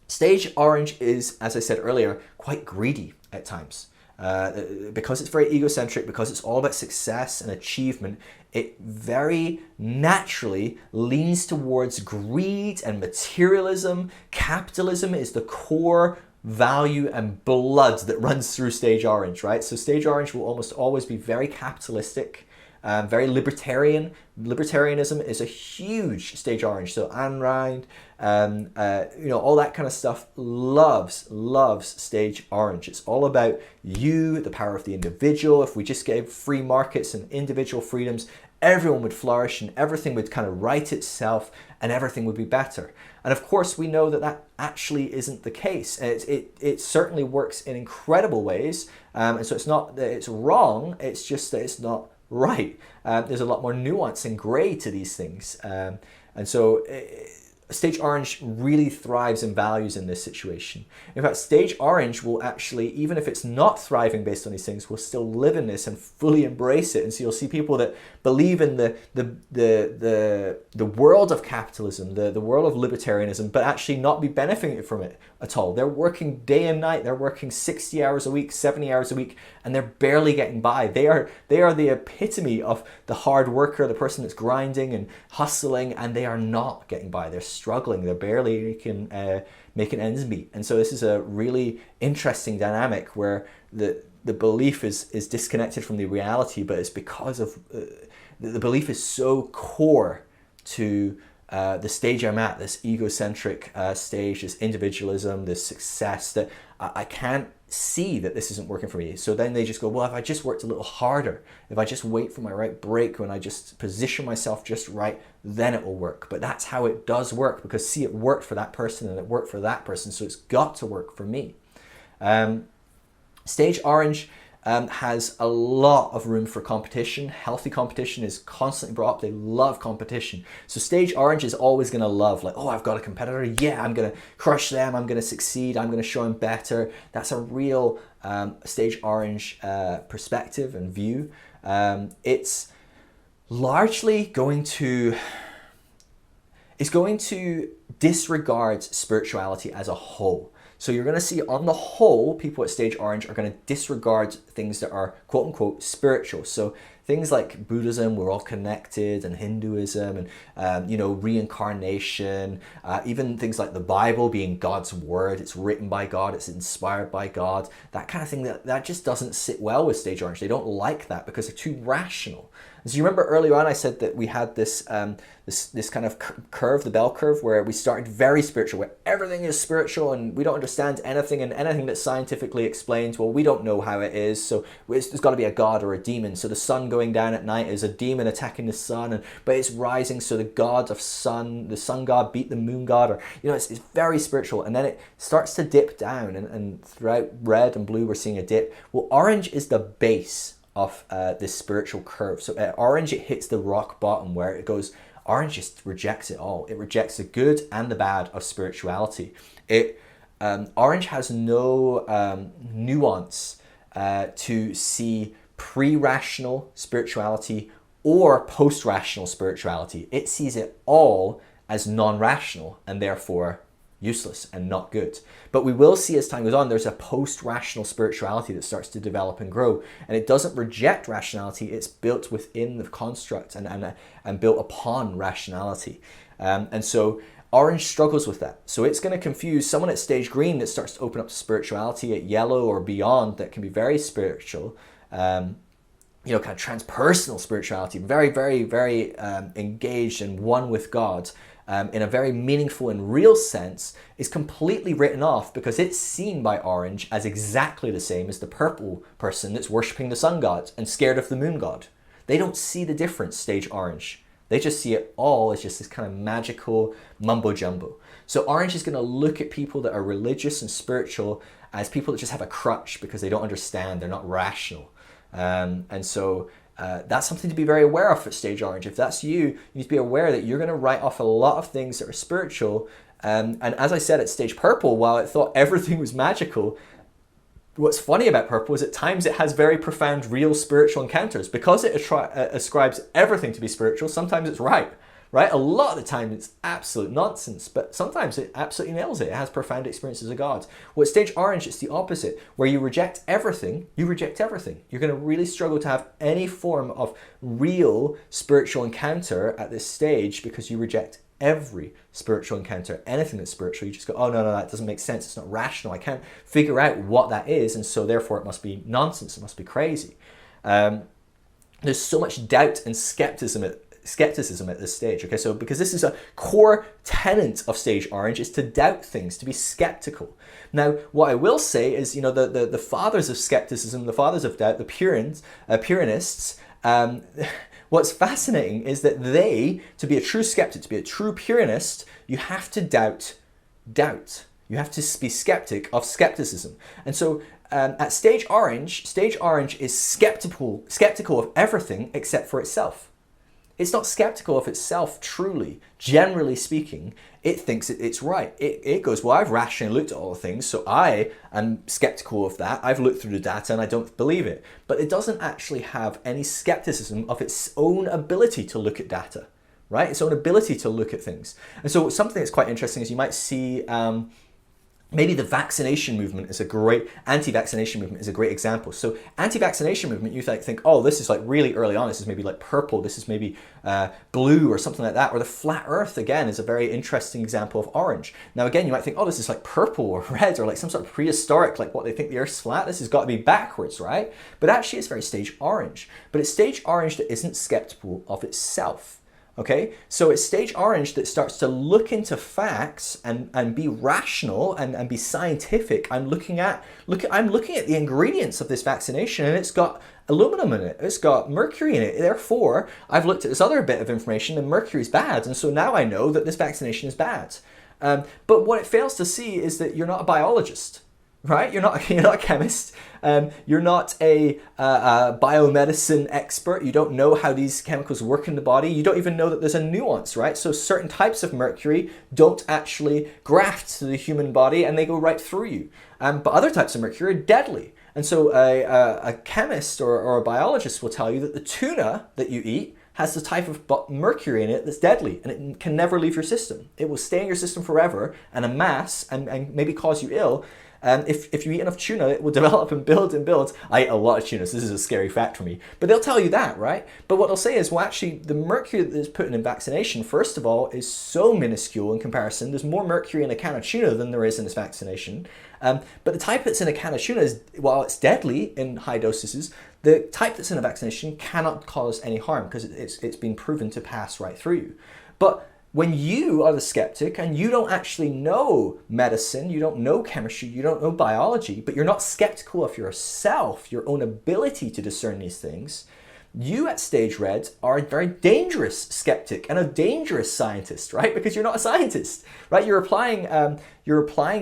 Stage Orange is, as I said earlier, quite greedy at times. Because it's very egocentric, because it's all about success and achievement, it very naturally leans towards greed and materialism. Capitalism is the core value and blood that runs through Stage Orange, right? So Stage Orange will almost always be very capitalistic, very libertarian. Libertarianism is a huge Stage Orange. So Ayn Rand, all that kind of stuff loves Stage Orange. It's all about you, the power of the individual. If we just gave free markets and individual freedoms, everyone would flourish and everything would kind of right itself and everything would be better. And of course, we know that that actually isn't the case. It certainly works in incredible ways. And so it's not that it's wrong, it's just that it's not right. There's a lot more nuance and grey to these things. And so Stage Orange really thrives and values in this situation. In fact, Stage Orange will actually, even if it's not thriving based on these things, will still live in this and fully embrace it. And so you'll see people that believe in the world of capitalism, the world of libertarianism, but actually not be benefiting from it at all. They're working day and night. They're working 60 hours a week, 70 hours a week, and they're barely getting by. They are the epitome of the hard worker, the person that's grinding and hustling, and they are not getting by. They're struggling. They're barely making ends meet. And so this is a really interesting dynamic where the belief is disconnected from the reality, but it's because of the belief is so core to the stage I'm at, this egocentric stage, this individualism, this success, that I can't see that this isn't working for me. So then they just go, well, if I just worked a little harder, if I just wait for my right break, when I just position myself just right, then it will work. But that's how it does work, because see, it worked for that person and it worked for that person, so it's got to work for me. Stage Orange has a lot of room for competition. Healthy competition is constantly brought up. They love competition. So stage orange is always going to love, like, oh, I've got a competitor. Yeah, I'm going to crush them. I'm going to succeed. I'm going to show them better. That's a real stage orange perspective and view. It's largely going to disregard spirituality as a whole. So you're going to see on the whole, people at stage orange are going to disregard things that are quote unquote spiritual. So things like Buddhism, we're all connected, and Hinduism, and reincarnation, even things like the Bible being God's word, it's written by God, it's inspired by God, that kind of thing, that just doesn't sit well with stage orange. They don't like that because they're too rational. So you remember earlier on I said that we had this this kind of curve, the bell curve, where we started very spiritual, where everything is spiritual and we don't understand anything, and anything that's scientifically explained, well, we don't know how it is, so there's got to be a god or a demon. So the sun going down at night is a demon attacking the sun, but it's rising, so the god of sun, the sun god beat the moon god, or it's very spiritual. And then it starts to dip down, and throughout red and blue we're seeing a dip. Well, orange is the base of this spiritual curve. So at orange, it hits the rock bottom where it goes. Orange just rejects it all. It rejects the good and the bad of spirituality. Orange has no nuance to see pre-rational spirituality or post-rational spirituality. It sees it all as non-rational and therefore useless and not good. But we will see as time goes on, there's a post-rational spirituality that starts to develop and grow, and it doesn't reject rationality. It's built within the construct and built upon rationality. And so orange struggles with that. So it's going to confuse someone at stage green that starts to open up to spirituality at yellow or beyond, that can be very spiritual, kind of transpersonal spirituality, very, very, very engaged and one with God, in a very meaningful and real sense, is completely written off because it's seen by orange as exactly the same as the purple person that's worshipping the sun god and scared of the moon god. They don't see the difference, stage orange. They just see it all as just this kind of magical mumbo jumbo. So orange is going to look at people that are religious and spiritual as people that just have a crutch because they don't understand, they're not rational. And so that's something to be very aware of at stage orange. If that's you, you need to be aware that you're going to write off a lot of things that are spiritual. And as I said, at stage purple, while it thought everything was magical, what's funny about purple is at times it has very profound, real spiritual encounters. Because it ascribes everything to be spiritual, sometimes it's right? A lot of the time it's absolute nonsense, but sometimes it absolutely nails it. It has profound experiences of God. Well, at stage orange, it's the opposite. Where you reject everything, you reject everything. You're going to really struggle to have any form of real spiritual encounter at this stage because you reject every spiritual encounter. Anything that's spiritual, you just go, oh, no, that doesn't make sense. It's not rational. I can't figure out what that is, and so therefore it must be nonsense. It must be crazy. There's so much doubt and skepticism at this stage. Okay, so because this is a core tenet of stage orange, is to doubt things, to be skeptical. Now, what I will say is, the fathers of skepticism, the fathers of doubt, the Puranists, what's fascinating is that to be a true skeptic, to be a true Purianist, you have to doubt. You have to be skeptic of skepticism. And so at stage orange is skeptical of everything except for itself. It's not skeptical of itself truly. Generally speaking, it thinks it's right. It goes, well, I've rationally looked at all the things, so I am skeptical of that. I've looked through the data and I don't believe it. But it doesn't actually have any skepticism of its own ability to look at data, right? Its own ability to look at things. And so something that's quite interesting is you might see maybe the vaccination movement is anti-vaccination movement is a great example. So anti-vaccination movement, you think, oh, this is like really early on. This is maybe like purple. This is maybe blue or something like that. Or the flat earth, again, is a very interesting example of orange. Now, again, you might think, oh, this is like purple or red or like some sort of prehistoric, like what they think the earth's flat. This has got to be backwards, right? But actually it's very stage orange. But it's stage orange that isn't skeptical of itself. Okay, so it's stage orange that starts to look into facts and be rational and be scientific. I'm looking at the ingredients of this vaccination, and it's got aluminum in it, it's got mercury in it. Therefore, I've looked at this other bit of information, and mercury is bad, and so now I know that this vaccination is bad. But what it fails to see is that you're not a biologist. right? You're not a chemist. You're not a biomedicine expert. You don't know how these chemicals work in the body. You don't even know that there's a nuance, right? So certain types of mercury don't actually graft to the human body and they go right through you. But other types of mercury are deadly. And so a chemist or a biologist will tell you that the tuna that you eat has the type of mercury in it that's deadly and it can never leave your system. It will stay in your system forever and amass and maybe cause you ill. If you eat enough tuna, it will develop and build and build. I eat a lot of tuna, so this is a scary fact for me. But they'll tell you that, right? But what they'll say is, well, actually, the mercury that is put in vaccination, first of all, is so minuscule in comparison. There's more mercury in a can of tuna than there is in this vaccination. But the type that's in a can of tuna is, while it's deadly in high dosages, the type that's in a vaccination cannot cause any harm because it's been proven to pass right through you. But when you are the skeptic and you don't actually know medicine, you don't know chemistry, you don't know biology, but you're not skeptical of yourself, your own ability to discern these things, you at Stage Red are a very dangerous skeptic and a dangerous scientist, right? Because you're not a scientist, right? You're applying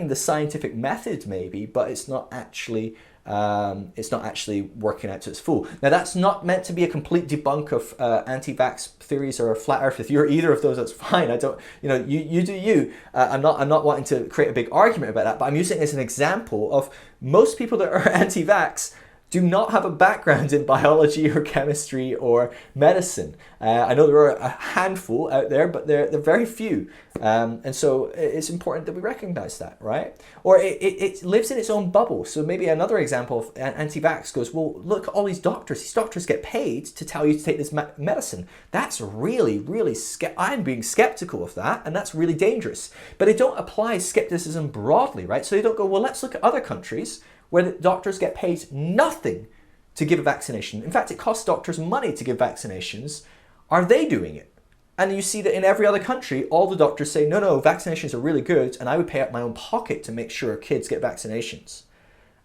the scientific method maybe, but it's not actually working out to its full. Now, that's not meant to be a complete debunk of anti-vax theories or flat Earth. If you're either of those, that's fine. I don't, you do you. I'm not wanting to create a big argument about that, but I'm using it as an example of most people that are anti-vax do not have a background in biology or chemistry or medicine. I know there are a handful out there, but they're very few. And so it's important that we recognize that, right? Or it lives in its own bubble. So maybe another example of anti-vax goes, well, look, all these doctors get paid to tell you to take this medicine. That's really, really, I'm being skeptical of that, and that's really dangerous. But they don't apply skepticism broadly, right? So they don't go, well, let's look at other countries where the doctors get paid nothing to give a vaccination. In fact, it costs doctors money to give vaccinations. Are they doing it? And you see that in every other country, all the doctors say, no, vaccinations are really good, and I would pay out my own pocket to make sure kids get vaccinations.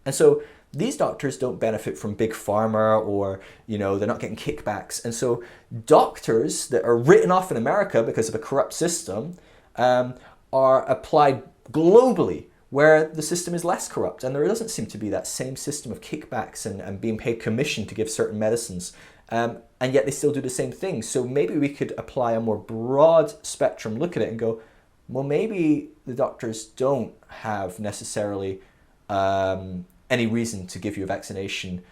And so these doctors don't benefit from big pharma or, they're not getting kickbacks. And so doctors that are written off in America because of a corrupt system are applied globally, where the system is less corrupt. And there doesn't seem to be that same system of kickbacks and being paid commission to give certain medicines. And yet they still do the same thing. So maybe we could apply a more broad spectrum look at it and go, well, maybe the doctors don't have necessarily any reason to give you a vaccination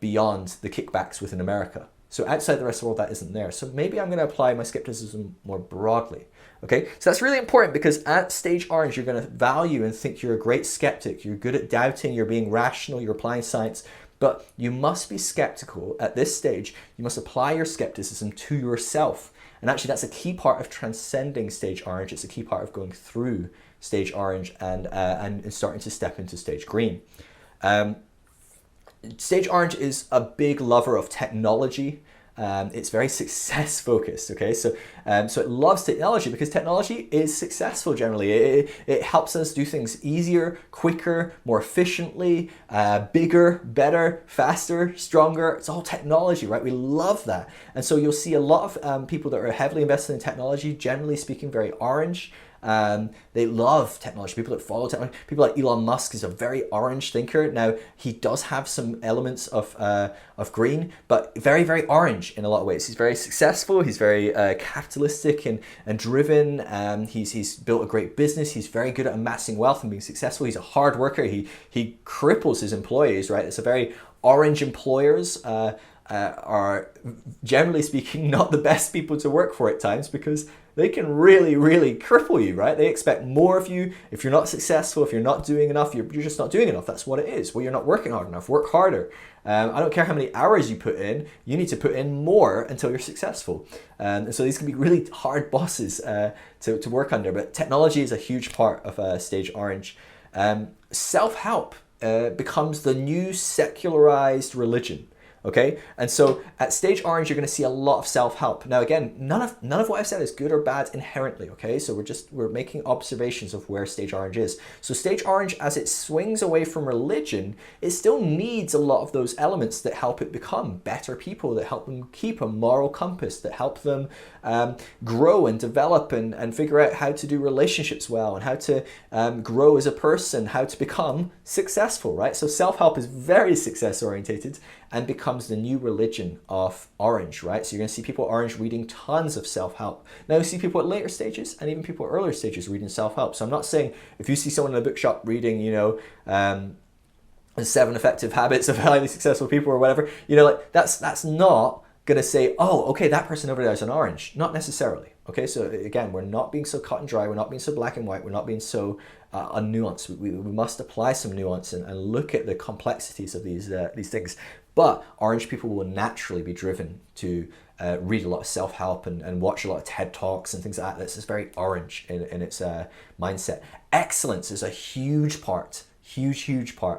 beyond the kickbacks within America. So outside the rest of the world, that isn't there. So maybe I'm going to apply my skepticism more broadly. Okay, so that's really important because at Stage Orange, you're going to value and think you're a great skeptic. You're good at doubting, you're being rational, you're applying science, but you must be skeptical at this stage. You must apply your skepticism to yourself. And actually, that's a key part of transcending Stage Orange. It's a key part of going through Stage Orange and starting to step into Stage Green. Stage Orange is a big lover of technology. It's very success focused, okay? So it loves technology because technology is successful generally. It helps us do things easier, quicker, more efficiently, bigger, better, faster, stronger. It's all technology, right? We love that. And so you'll see a lot of people that are heavily invested in technology, generally speaking, very orange. They love technology. People that follow technology, people like Elon Musk is a very orange thinker. Now he does have some elements of green, but very, very orange in a lot of ways. He's very successful. He's very capitalistic and driven. He's built a great business. He's very good at amassing wealth and being successful. He's a hard worker. He cripples his employees, right? It's a very orange employers. Are generally speaking not the best people to work for at times because they can really, really cripple you, right? They expect more of you. If you're not successful, if you're not doing enough, you're just not doing enough. That's what it is. Well, you're not working hard enough. Work harder. I don't care how many hours you put in. You need to put in more until you're successful. And so these can be really hard bosses to work under. But technology is a huge part of Stage Orange. Self-help becomes the new secularized religion. Okay, and so at stage orange, you're going to see a lot of self-help. Now, again, none of what I've said is good or bad inherently. Okay, so we're making observations of where stage orange is. So stage orange, as it swings away from religion, it still needs a lot of those elements that help it become better people, that help them keep a moral compass, that help them grow and develop and figure out how to do relationships well and how to grow as a person, how to become successful. Right. So self-help is very success orientated and becomes the new religion of orange, right? So you're going to see people at orange reading tons of self-help. Now you see people at later stages and even people at earlier stages reading self-help. So I'm not saying if you see someone in a bookshop reading, the 7 Effective Habits of Highly Successful People or whatever, like that's not going to say, oh, okay, that person over there is an orange. Not necessarily. Okay, so again, we're not being so cut and dry. We're not being so black and white. We're not being so unnuanced. We must apply some nuance and look at the complexities of these things. But orange people will naturally be driven to read a lot of self-help and watch a lot of TED Talks and things like that. This is very orange in its mindset. Excellence is a huge part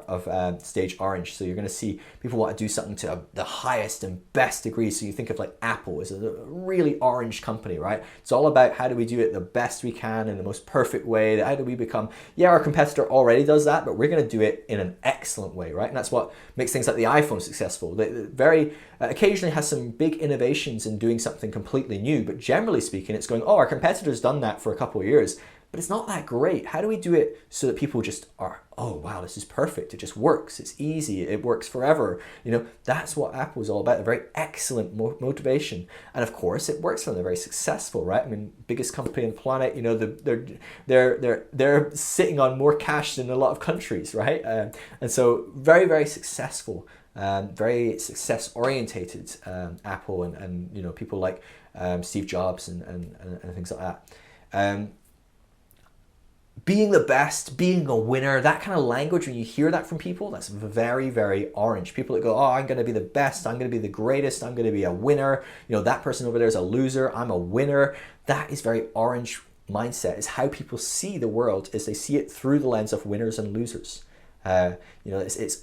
of stage orange. So you're going to see people want to do something to the highest and best degree. So you think of like Apple as a really orange company, right? It's all about how do we do it the best we can in the most perfect way. How do we become, our competitor already does that, but we're going to do it in an excellent way, right? And that's what makes things like the iPhone successful. They very occasionally has some big innovations in doing something completely new, but generally speaking, it's going, our competitor's done that for a couple of years, but it's not that great. How do we do it so that people just are, oh, wow, this is perfect. It just works. It's easy. It works forever. That's what Apple is all about. A very excellent motivation. And of course, it works for them. They're very successful, right? I mean, biggest company on the planet, they're sitting on more cash than a lot of countries, right? And so very, very successful, very success orientated Apple and people like Steve Jobs and things like that. Being the best, being a winner, that kind of language, when you hear that from people, that's very, very orange. People that go, I'm going to be the best, I'm going to be the greatest, I'm going to be a winner. That person over there is a loser, I'm a winner. That is very orange mindset. Is how people see the world, is they see it through the lens of winners and losers. It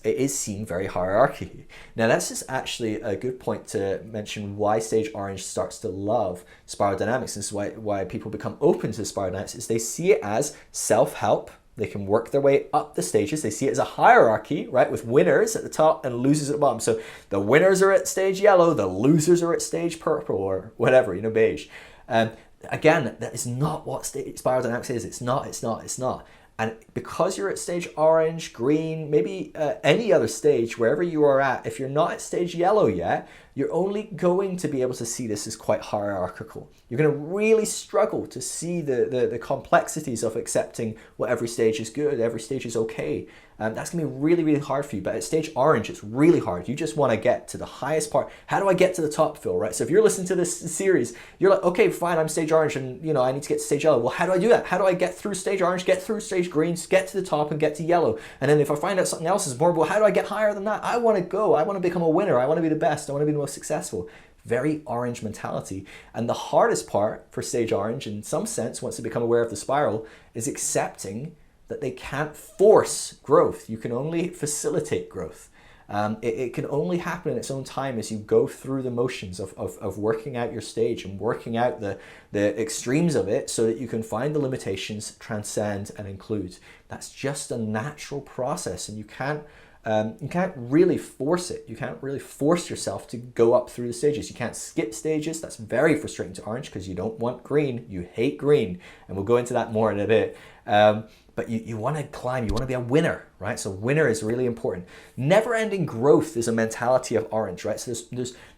is seen very hierarchy. Now that's just actually a good point to mention why stage orange starts to love spiral dynamics. This is why people become open to spiral dynamics, is they see it as self-help. They can work their way up the stages. They see it as a hierarchy, right, with winners at the top and losers at the bottom. So the winners are at stage yellow, the losers are at stage purple or whatever, beige. Again, that is not what spiral dynamics is. It's not. And because you're at stage orange, green, maybe any other stage, wherever you are at, if you're not at stage yellow yet, you're only going to be able to see this as quite hierarchical. You're going to really struggle to see the complexities of accepting what every stage is good, every stage is okay. That's going to be really, really hard for you. But at stage orange, it's really hard. You just want to get to the highest part. How do I get to the top, Phil, right? So if you're listening to this series, you're like, okay, fine, I'm stage orange and, I need to get to stage yellow. Well, how do I do that? How do I get through stage orange, get through stage green, get to the top and get to yellow? And then if I find out something else is more, well, how do I get higher than that? I want to become a winner. I want to be the best. I want to be the most successful. Very orange mentality. And the hardest part for stage orange, in some sense, once they become aware of the spiral, is accepting that they can't force growth. You can only facilitate growth. It can only happen in its own time as you go through the motions of working out your stage and working out the extremes of it so that you can find the limitations, transcend, and include. That's just a natural process, and you can't really force it. You can't really force yourself to go up through the stages. You can't skip stages. That's very frustrating to orange because you don't want green. You hate green. And we'll go into that more in a bit. But you want to climb. You want to be a winner, right? So winner is really important. Never-ending growth is a mentality of orange, right? So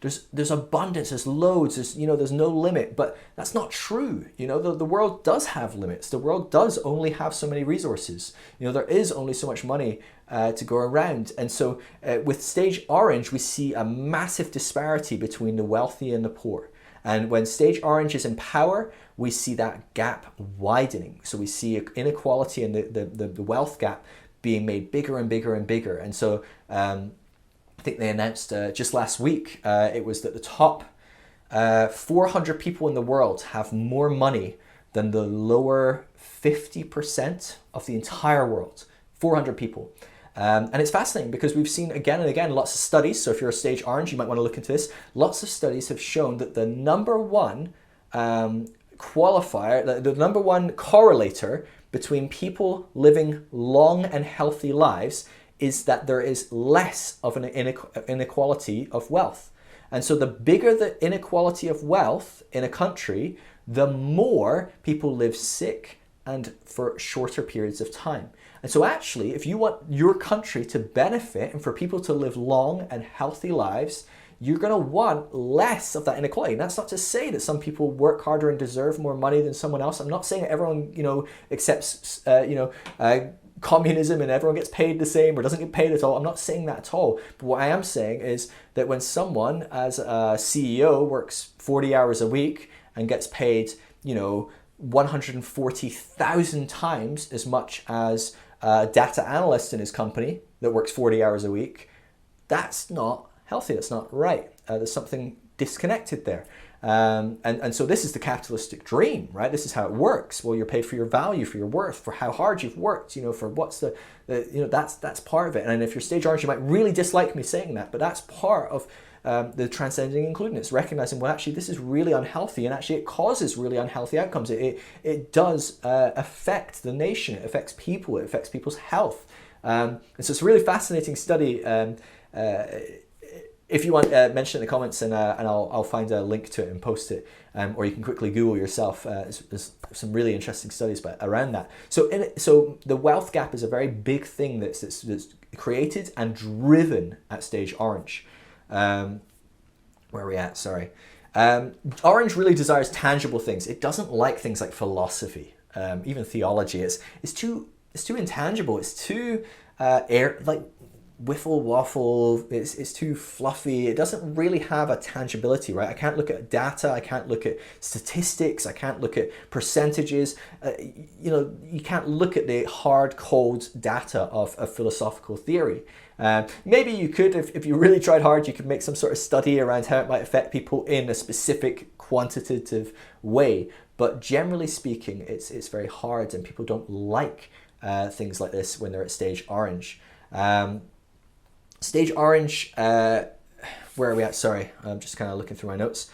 there's abundance, there's loads, there's no limit. But that's not true. The world does have limits. The world does only have so many resources. There is only so much money to go around. And so with stage orange, we see a massive disparity between the wealthy and the poor. And when stage orange is in power, we see that gap widening. So we see inequality and the wealth gap being made bigger and bigger and bigger. And so I think they announced just last week, it was that the top 400 people in the world have more money than the lower 50% of the entire world. 400 people. And it's fascinating because we've seen again and again lots of studies. So if you're a stage orange, you might want to look into this. Lots of studies have shown that the number one qualifier, the number one correlator between people living long and healthy lives is that there is less of an inequality of wealth. And so the bigger the inequality of wealth in a country, the more people live sick and for shorter periods of time. And so actually, if you want your country to benefit and for people to live long and healthy lives, you're going to want less of that inequality. And that's not to say that some people work harder and deserve more money than someone else. I'm not saying that everyone, accepts, communism and everyone gets paid the same or doesn't get paid at all. I'm not saying that at all. But what I am saying is that when someone as a CEO works 40 hours a week and gets paid, 140,000 times as much as a data analyst in his company that works 40 hours a week, that's not healthy. That's not right. There's something disconnected there. And so this is the capitalistic dream, right? This is how it works. Well, you're paid for your value, for your worth, for how hard you've worked, for what's that's part of it. And if you're stage orange, you might really dislike me saying that, but that's part of the transcending inclusiveness, recognizing, well, actually, this is really unhealthy, and actually it causes really unhealthy outcomes. It does affect the nation, it affects people, it affects people's health. And so it's a really fascinating study. If you want, mention it in the comments, and I'll find a link to it and post it, or you can quickly Google yourself. There's some really interesting studies around that. So the wealth gap is a very big thing that's created and driven at stage orange. Where are we at? Sorry. Orange really desires tangible things. It doesn't like things like philosophy, even theology. It's too intangible. It's too wiffle waffle. It's too fluffy. It doesn't really have a tangibility, right? I can't look at data. I can't look at statistics. I can't look at percentages. You can't look at the hard, cold data of a philosophical theory. Maybe you could, if you really tried hard, you could make some sort of study around how it might affect people in a specific quantitative way. But generally speaking, it's very hard, and people don't like things like this when they're at stage orange. Stage orange, where are we at? Sorry, I'm just kind of looking through my notes.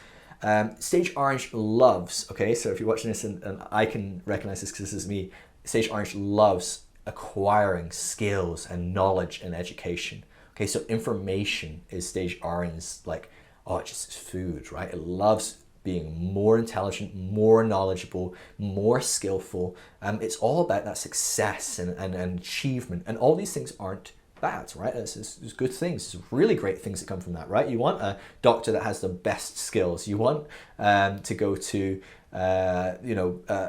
Stage orange loves, okay, so if you're watching this and I can recognize this because this is me, stage orange loves acquiring skills and knowledge and education. Okay, so information is stage orange, like, it's just food, right? It loves being more intelligent, more knowledgeable, more skillful. It's all about that success and achievement, and all these things aren't bad, right? There's good things. There's really great things that come from that, right? You want a doctor that has the best skills. You want to go to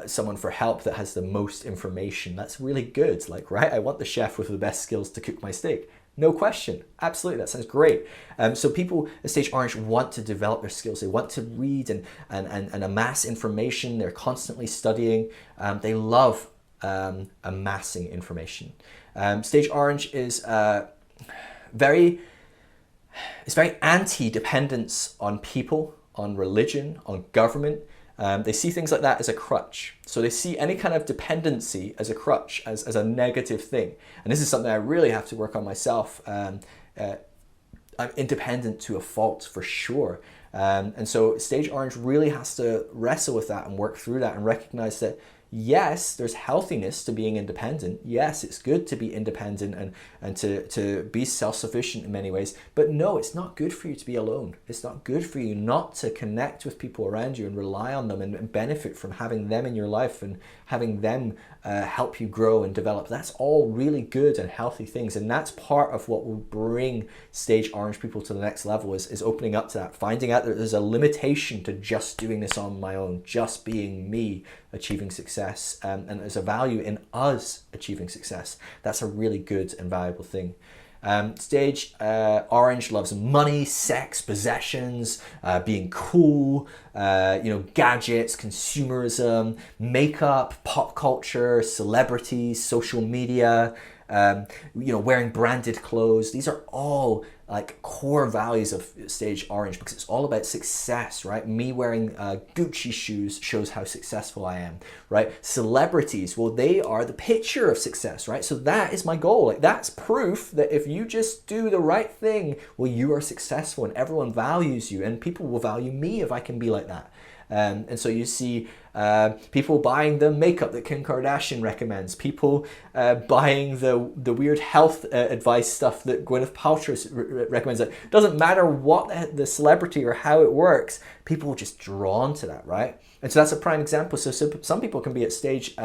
someone for help that has the most information. That's really good, right? I want the chef with the best skills to cook my steak. No question. Absolutely, that sounds great. So people at stage orange want to develop their skills. They want to read and amass information. They're constantly studying. They love amassing information. Stage orange is very anti-dependence on people, on religion, on government. They see things like that as a crutch. So they see any kind of dependency as a crutch, as a negative thing. And this is something I really have to work on myself. I'm independent to a fault, for sure. And so stage orange really has to wrestle with that and work through that and recognize that, yes, there's healthiness to being independent. Yes, it's good to be independent and to be self-sufficient in many ways. But no, it's not good for you to be alone. It's not good for you not to connect with people around you and rely on them and benefit from having them in your life and having them help you grow and develop. That's all really good and healthy things. And that's part of what will bring stage orange people to the next level is opening up to that, finding out that there's a limitation to just doing this on my own, just being me, achieving success, and there's a value in us achieving success. That's a really good and valuable thing. Stage orange loves money, sex, possessions, being cool, gadgets, consumerism, makeup, pop culture, celebrities, social media. wearing branded clothes. These are all like core values of Stage Orange, because it's all about success, right? Me wearing Gucci shoes shows how successful I am, right? Celebrities, well, they are the picture of success, right? So that is my goal. Like, that's proof that if you just do the right thing, well, you are successful and everyone values you, and people will value me if I can be like that. And so you see people buying the makeup that Kim Kardashian recommends, people buying the weird health advice stuff that Gwyneth Paltrow recommends. It doesn't matter what the celebrity or how it works, people are just drawn to that, right? And so that's a prime example. So some people can be at Stage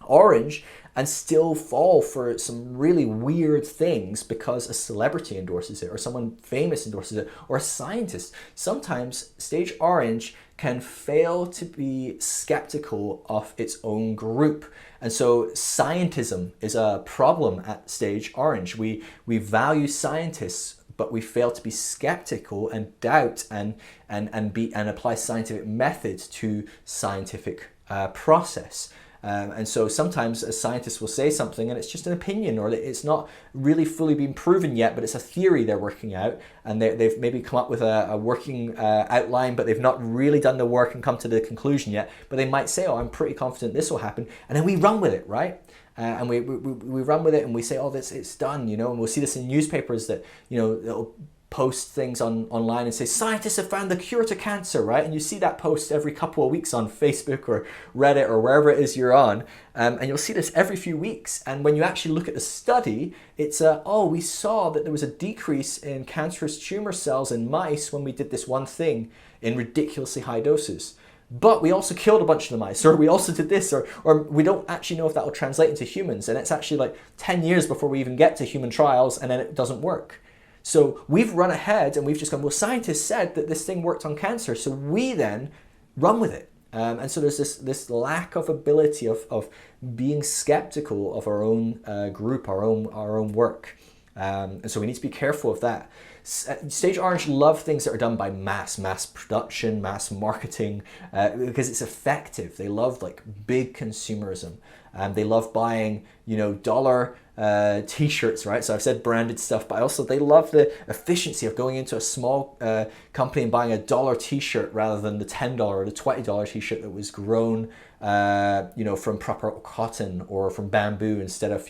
Orange and still fall for some really weird things because a celebrity endorses it, or someone famous endorses it, or a scientist. Sometimes Stage Orange can fail to be skeptical of its own group. And so scientism is a problem at Stage Orange. We value scientists, but we fail to be skeptical and doubt and apply scientific methods to scientific process. And so sometimes a scientist will say something and it's just an opinion, or it's not really fully been proven yet, but it's a theory they're working out, and they've maybe come up with a working outline, but they've not really done the work and come to the conclusion yet. But they might say, oh, I'm pretty confident this will happen. And then we run with it, right? And we run with it and we say, oh, it's done, and we'll see this in newspapers that, it'll post things online and say scientists have found the cure to cancer, right? And you see that post every couple of weeks on Facebook or Reddit or wherever it is you're on, and you'll see this every few weeks. And when you actually look at the study, it's we saw that there was a decrease in cancerous tumor cells in mice when we did this one thing in ridiculously high doses. But we also killed a bunch of the mice, or we also did this, or we don't actually know if that will translate into humans. And it's actually like 10 years before we even get to human trials, and then it doesn't work. So we've run ahead and we've just gone, well, scientists said that this thing worked on cancer, so we then run with it. And so there's this lack of ability of being skeptical of our own group, our own work. And so we need to be careful of that. Stage Orange love things that are done by mass production, mass marketing, because it's effective. They love like big consumerism. They love buying, dollar t-shirts, right? So I've said branded stuff, but they love the efficiency of going into a small company and buying a $1 t-shirt rather than the $10 or the $20 t-shirt that was grown from proper cotton or from bamboo instead of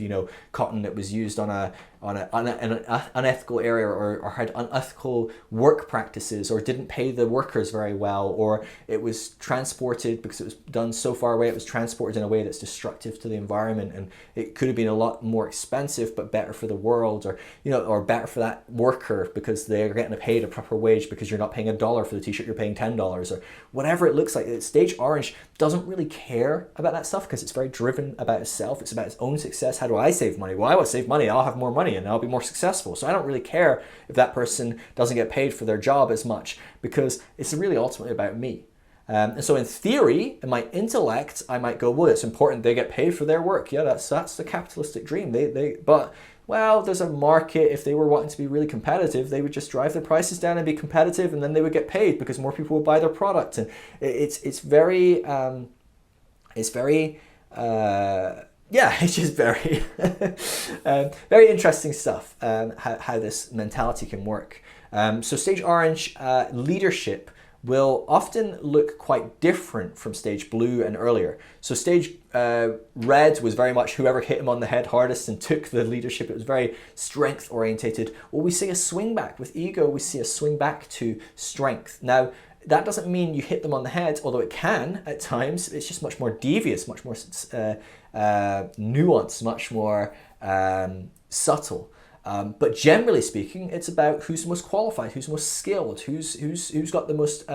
cotton that was used on an unethical area, or had unethical work practices, or didn't pay the workers very well, or it was transported because it was done so far away, it was transported in a way that's destructive to the environment, and it could have been a lot more expensive but better for the world, or better for that worker because they're getting paid a proper wage, because you're not paying $1 for the t-shirt, you're paying $10, or whatever it looks like. Stage Orange doesn't really care about that stuff because it's very driven about itself. It's about its own success. How do I save money? Well, I will save money, I'll have more money and I'll be more successful. So I don't really care if that person doesn't get paid for their job as much, because it's really ultimately about me. And so in theory, in my intellect, I might go, well, it's important they get paid for their work. Yeah, that's the capitalistic dream. But there's a market. If they were wanting to be really competitive, they would just drive their prices down and be competitive, and then they would get paid because more people would buy their product. And it's just very very interesting stuff, how this mentality can work. So Stage Orange leadership will often look quite different from Stage Blue and earlier. So Stage Red was very much whoever hit him on the head hardest and took the leadership. It was very strength orientated. Well, we see a swing back with ego. We see a swing back to strength. Now, that doesn't mean you hit them on the head, although it can at times. It's just much more devious, much more nuanced, much more subtle. But generally speaking, it's about who's the most qualified, who's most skilled, who's got the most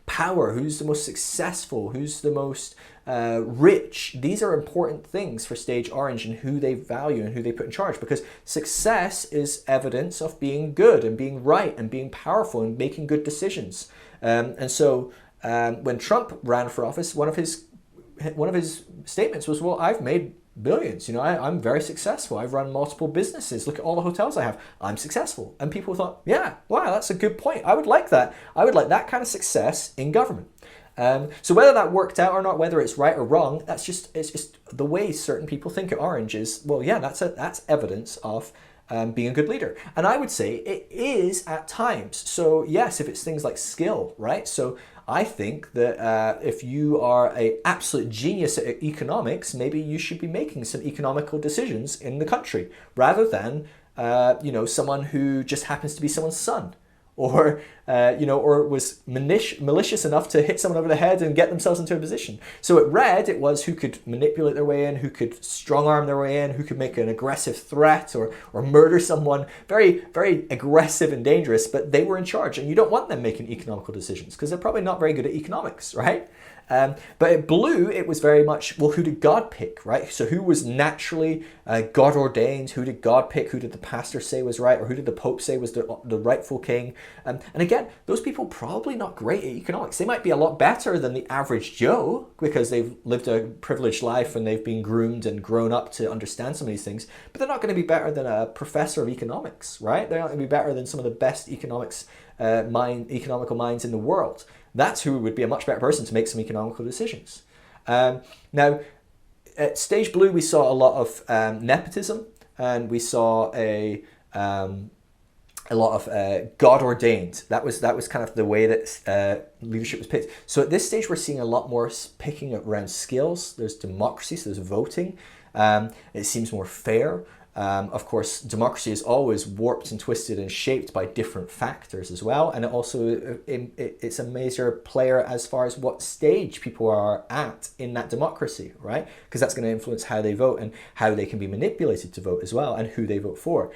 power, who's the most successful, who's the most rich. These are important things for Stage Orange and who they value and who they put in charge, because success is evidence of being good and being right and being powerful and making good decisions. And so when Trump ran for office, one of his statements was, well, I've made billions. I'm very successful. I've run multiple businesses. Look at all the hotels I have. I'm successful. And people thought, yeah, wow, that's a good point. I would like that. I would like that kind of success in government. So whether that worked out or not, whether it's right or wrong, it's just the way certain people think at Orange is, well, yeah, that's evidence of being a good leader. And I would say it is at times. So yes, if it's things like skill, right? So I think that if you are an absolute genius at economics, maybe you should be making some economical decisions in the country rather than someone who just happens to be someone's son, or or was malicious enough to hit someone over the head and get themselves into a position. So at Red, it was who could manipulate their way in, who could strong arm their way in, who could make an aggressive threat or murder someone. Very, very aggressive and dangerous, but they were in charge, and you don't want them making economical decisions because they're probably not very good at economics, right? But at Blue, it was very much, well, who did God pick, right? So who was naturally God ordained? Who did God pick? Who did the pastor say was right? Or who did the Pope say was the rightful king? And again, those people probably not great at economics. They might be a lot better than the average Joe because they've lived a privileged life and they've been groomed and grown up to understand some of these things. But they're not going to be better than a professor of economics, right? They're not going to be better than some of the best economical minds in the world. That's who would be a much better person to make some economical decisions. Now, at Stage Blue, we saw a lot of nepotism, and we saw a lot of God ordained. That was kind of the way that leadership was picked. So at this stage, we're seeing a lot more picking around skills. There's democracy, so there's voting. It seems more fair. Of course, democracy is always warped and twisted and shaped by different factors as well. And it's a major player as far as what stage people are at in that democracy, right? Because that's going to influence how they vote and how they can be manipulated to vote as well and who they vote for.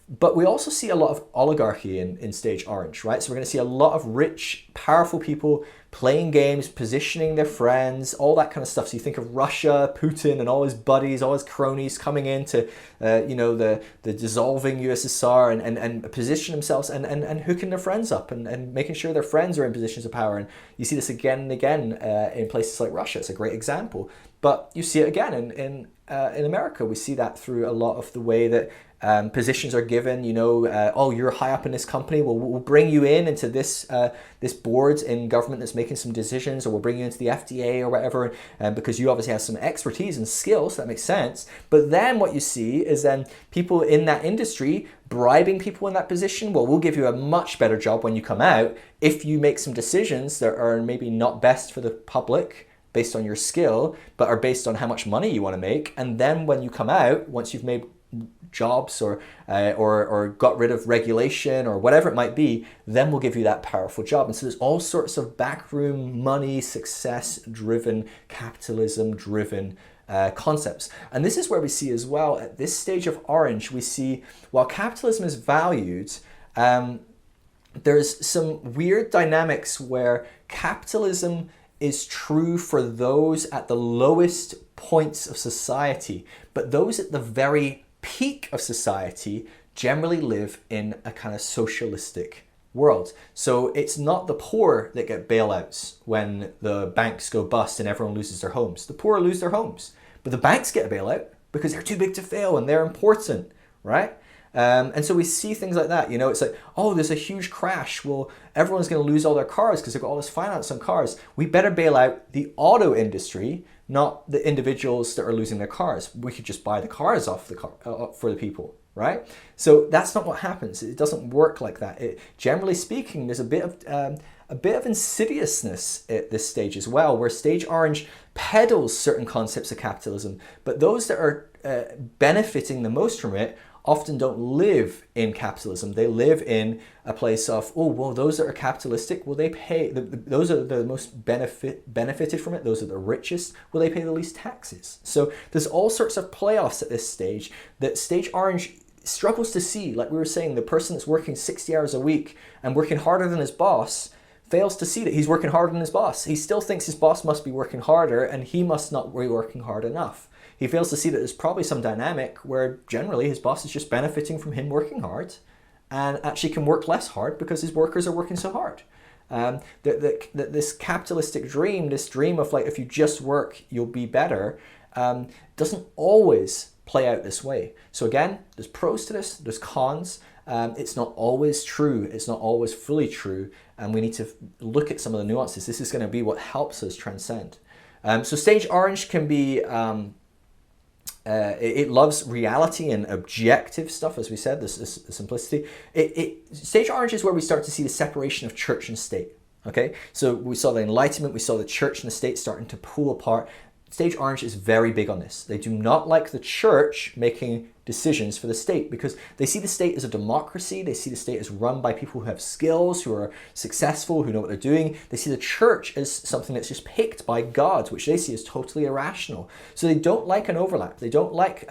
But we also see a lot of oligarchy in Stage Orange, right? So we're going to see a lot of rich, powerful people playing games, positioning their friends, all that kind of stuff. So you think of Russia, Putin and all his buddies, all his cronies coming into, the dissolving USSR and position themselves and hooking their friends up and making sure their friends are in positions of power. And you see this again and again in places like Russia. It's a great example. But you see it again in America. We see that through a lot of the way that positions are given. You're high up in this company. We'll bring you into this board in government that's making some decisions, or we'll bring you into the FDA or whatever, because you obviously have some expertise and skills. So that makes sense. But then what you see is then people in that industry bribing people in that position. Well, we'll give you a much better job when you come out if you make some decisions that are maybe not best for the public based on your skill, but are based on how much money you want to make. And then when you come out, once you've made jobs or got rid of regulation or whatever it might be, then we'll give you that powerful job. And so there's all sorts of backroom money, success-driven, capitalism-driven concepts. And this is where we see as well, at this stage of Orange, we see while capitalism is valued, there's some weird dynamics where capitalism is true for those at the lowest points of society, but those at the very peak of society generally live in a kind of socialistic world. So it's not the poor that get bailouts when the banks go bust and everyone loses their homes. The poor lose their homes, but the banks get a bailout because they're too big to fail and they're important, right? And so we see things like that. It's like, oh, there's a huge crash. Well, everyone's going to lose all their cars because they've got all this finance on cars. We better bail out the auto industry, not the individuals that are losing their cars. We could just buy the cars off for the people, right? So that's not what happens. It doesn't work like that. Generally speaking, there's a bit of insidiousness at this stage as well, where Stage Orange peddles certain concepts of capitalism, but those that are benefiting the most from it often don't live in capitalism. They live in a place of, oh, well, those that are capitalistic, will they pay, those are the most benefited from it, those are the richest, will they pay the least taxes? So there's all sorts of playoffs at this stage that Stage Orange struggles to see. Like we were saying, the person that's working 60 hours a week and working harder than his boss fails to see that he's working harder than his boss. He still thinks his boss must be working harder and he must not be working hard enough. He fails to see that there's probably some dynamic where generally his boss is just benefiting from him working hard and actually can work less hard because his workers are working so hard. This capitalistic dream, this dream of like, if you just work, you'll be better, doesn't always play out this way. So again, there's pros to this, there's cons. It's not always true, it's not always fully true, and we need to look at some of the nuances. This is going to be what helps us transcend. So stage orange can be, it loves reality and objective stuff, as we said, this simplicity. Stage orange is where we start to see the separation of church and state. Okay, so we saw the Enlightenment, we saw the church and the state starting to pull apart. Stage orange is very big on this. They do not like the church making decisions for the state because they see the state as a democracy. They see the state as run by people who have skills, who are successful, who know what they're doing. They see the church as something that's just picked by God, which they see as totally irrational. So they don't like an overlap. They don't like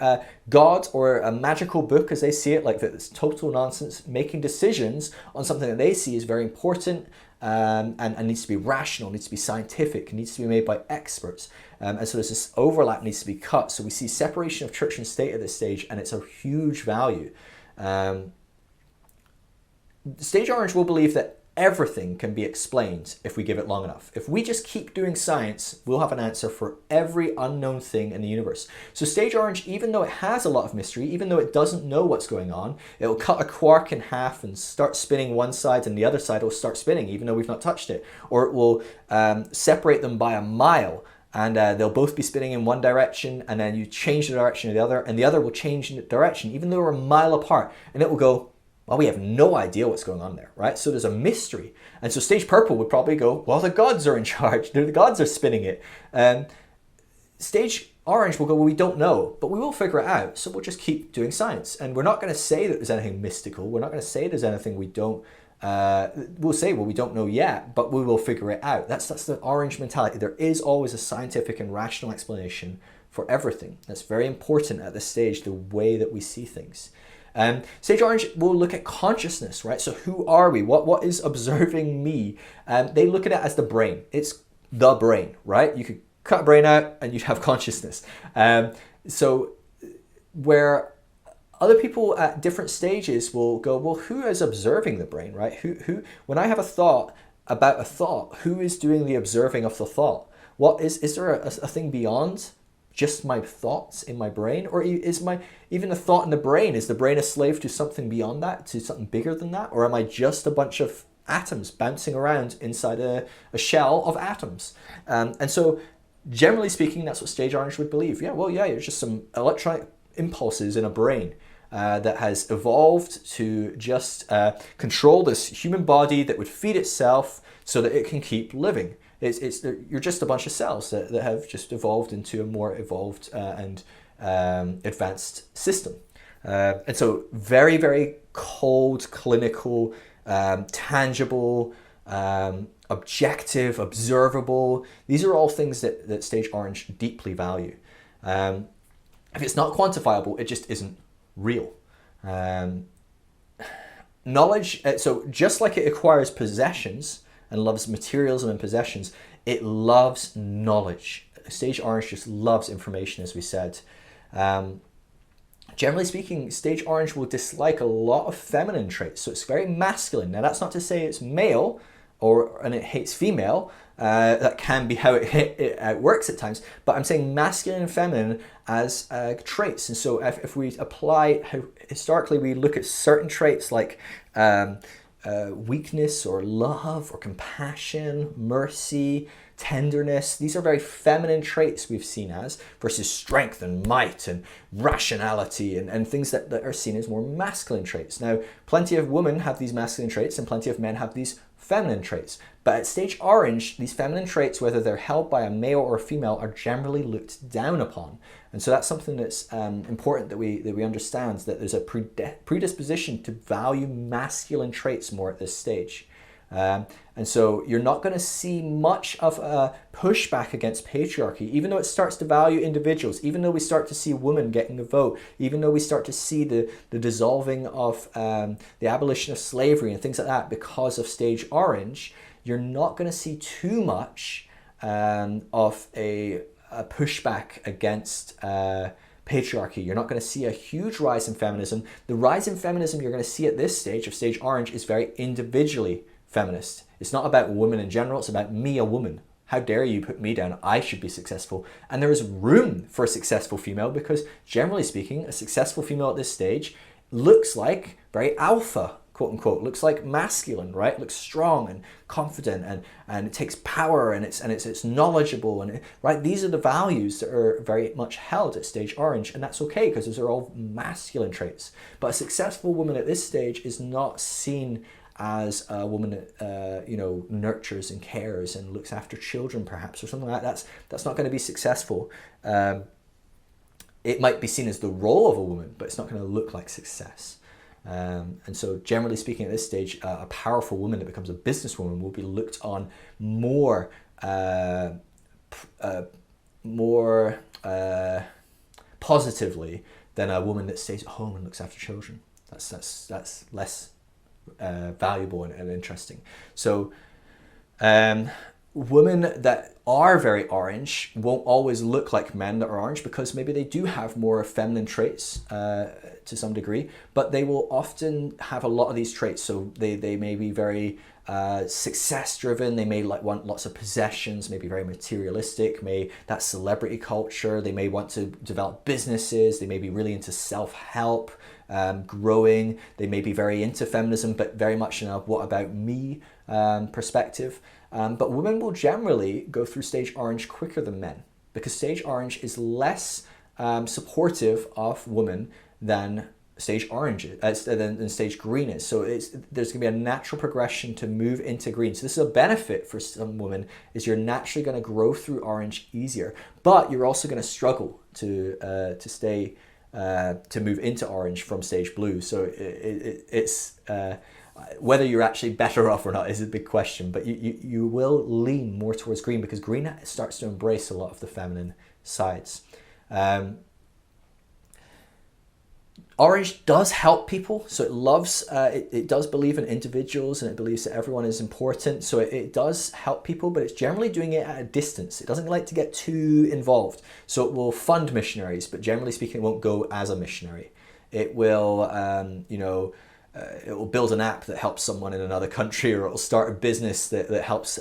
God or a magical book, as they see it, like that's total nonsense, making decisions on something that they see as very important and needs to be rational, needs to be scientific, needs to be made by experts. And so there's this overlap needs to be cut. So we see separation of church and state at this stage, and it's a huge value. Stage orange will believe that everything can be explained if we give it long enough. If we just keep doing science, we'll have an answer for every unknown thing in the universe. So stage orange, even though it has a lot of mystery, even though it doesn't know what's going on, it will cut a quark in half and start spinning one side, and the other side will start spinning even though we've not touched it. Or it will separate them by a mile, and they'll both be spinning in one direction, and then you change the direction of the other, and the other will change the direction even though we're a mile apart, and it will go, well, we have no idea what's going on there, right? So there's a mystery. And so stage purple would probably go, well, the gods are in charge. The gods are spinning it. Stage orange will go, well, we don't know, but we will figure it out. So we'll just keep doing science. And we're not going to say that there's anything mystical. We're not going to say there's anything we don't, we'll say, well, we don't know yet, but we will figure it out. That's the orange mentality. There is always a scientific and rational explanation for everything. That's very important at this stage, the way that we see things. Stage orange will look at consciousness, right? So who are we? What is observing me? They look at it as the brain. It's the brain, right? You could cut a brain out and you'd have consciousness. So where other people at different stages will go, well, who is observing the brain, right? Who? When I have a thought about a thought, who is doing the observing of the thought? What is there a thing beyond just my thoughts in my brain? Or is even a thought in the brain, is the brain a slave to something beyond that, to something bigger than that? Or am I just a bunch of atoms bouncing around inside a shell of atoms? And so generally speaking, that's what stage orange would believe. Yeah, well, yeah, it's just some electronic impulses in a brain that has evolved to just control this human body that would feed itself so that it can keep living. You're just a bunch of cells that have just evolved into a more evolved and advanced system. And so very, very cold, clinical, tangible, objective, observable. These are all things that stage orange deeply value. If it's not quantifiable, it just isn't real. Knowledge, so just like it acquires possessions and loves materialism and possessions, it loves knowledge. Stage orange just loves information, as we said. Generally speaking, stage orange will dislike a lot of feminine traits, so it's very masculine. Now that's not to say it's male and it hates female. That can be how it works at times, but I'm saying masculine and feminine as traits. And so if we apply how historically we look at certain traits like weakness or love or compassion, mercy, tenderness, these are very feminine traits we've seen as, versus strength and might and rationality and things that are seen as more masculine traits. Now, plenty of women have these masculine traits and plenty of men have these feminine traits. But at stage orange, these feminine traits, whether they're held by a male or a female, are generally looked down upon. And so that's something that's important that we understand, that there's a predisposition to value masculine traits more at this stage. And so you're not going to see much of a pushback against patriarchy, even though it starts to value individuals, even though we start to see women getting the vote, even though we start to see the dissolving of the abolition of slavery and things like that because of stage orange. You're not going to see too much of a pushback against patriarchy. You're not going to see a huge rise in feminism. The rise in feminism you're going to see at this stage of stage orange is very individually feminist. It's not about women in general, it's about me, a woman. How dare you put me down? I should be successful. And there is room for a successful female because, generally speaking, a successful female at this stage looks like very alpha, quote unquote, looks like masculine, right? Looks strong and confident, and it takes power, and it's knowledgeable, and right. These are the values that are very much held at stage orange, and that's okay because those are all masculine traits. But a successful woman at this stage is not seen as a woman that nurtures and cares and looks after children, perhaps, or something like that. That's not going to be successful. It might be seen as the role of a woman, but it's not going to look like success. And so, generally speaking, at this stage, a powerful woman that becomes a businesswoman will be looked on more positively than a woman that stays at home and looks after children. That's less valuable and interesting. So, women that are very orange won't always look like men that are orange because maybe they do have more feminine traits to some degree, but they will often have a lot of these traits. So they may be very success driven, they may want lots of possessions, maybe very materialistic, that celebrity culture, they may want to develop businesses, they may be really into self-help, growing, they may be very into feminism, but very much in a what about me perspective. But women will generally go through stage orange quicker than men because stage orange is less supportive of women than stage orange than stage green is. So there's going to be a natural progression to move into green. So this is a benefit for some women, is you're naturally going to grow through orange easier, but you're also going to struggle to move into orange from stage blue. So it's whether you're actually better off or not is a big question, but you will lean more towards green because green starts to embrace a lot of the feminine sides. Orange does help people, so it loves, it does believe in individuals, and it believes that everyone is important, so it does help people, but it's generally doing it at a distance. It doesn't like to get too involved, so it will fund missionaries, but generally speaking, it won't go as a missionary. It will, it will build an app that helps someone in another country, or it will start a business that helps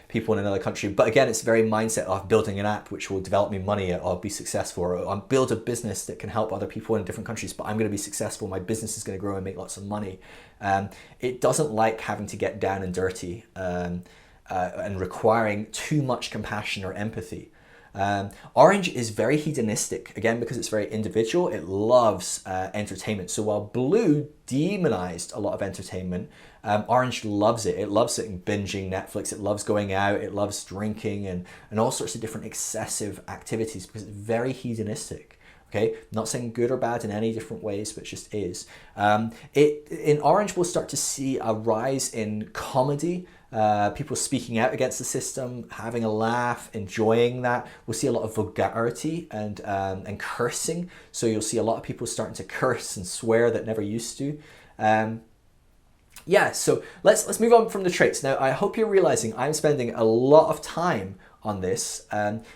people in another country. But again, it's very mindset of building an app which will develop me money, or be successful, or I'll build a business that can help other people in different countries, but I'm going to be successful. My business is going to grow and make lots of money. It doesn't like having to get down and dirty and requiring too much compassion or empathy. Orange is very hedonistic, again, because it's very individual. It loves entertainment. So while blue demonized a lot of entertainment, orange loves it. It loves it in binging Netflix. It loves going out. It loves drinking and all sorts of different excessive activities because it's very hedonistic. Okay, not saying good or bad in any different ways, but it just is. In orange, we'll start to see a rise in comedy. People speaking out against the system, having a laugh, enjoying that. We'll see a lot of vulgarity and cursing. So you'll see a lot of people starting to curse and swear that never used to. So let's move on from the traits. Now, I hope you're realizing I'm spending a lot of time on this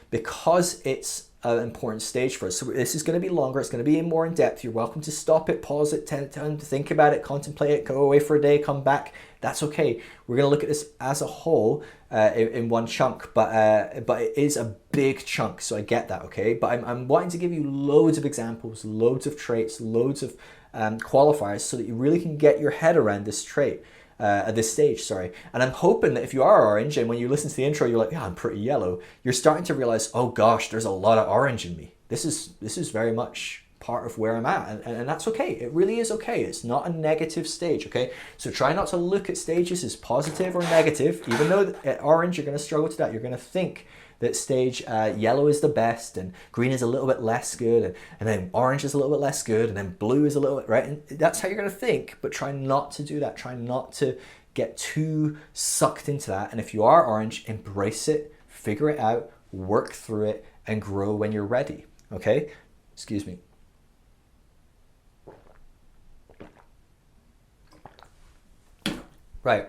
because it's an important stage for us. So this is going to be longer. It's going to be more in depth. You're welcome to stop it, pause it, think about it, contemplate it, go away for a day, come back. That's okay. We're going to look at this as a whole in one chunk, but it is a big chunk, so I get that, okay? But I'm wanting to give you loads of examples, loads of traits, loads of qualifiers, so that you really can get your head around this trait. At this stage, sorry. And I'm hoping that if you are orange and when you listen to the intro, you're like, yeah, I'm pretty yellow, you're starting to realize, oh gosh, there's a lot of orange in me. This is very much part of where I'm at, and that's okay. It really is okay. It's not a negative stage, okay? So try not to look at stages as positive or negative. Even though at orange, you're going to struggle to that. You're going to think that stage yellow is the best and green is a little bit less good, and then orange is a little bit less good, and then blue is a little bit, right? And that's how you're going to think, but try not to do that. Try not to get too sucked into that. And if you are orange, embrace it, figure it out, work through it, and grow when you're ready, okay? Excuse me. Right,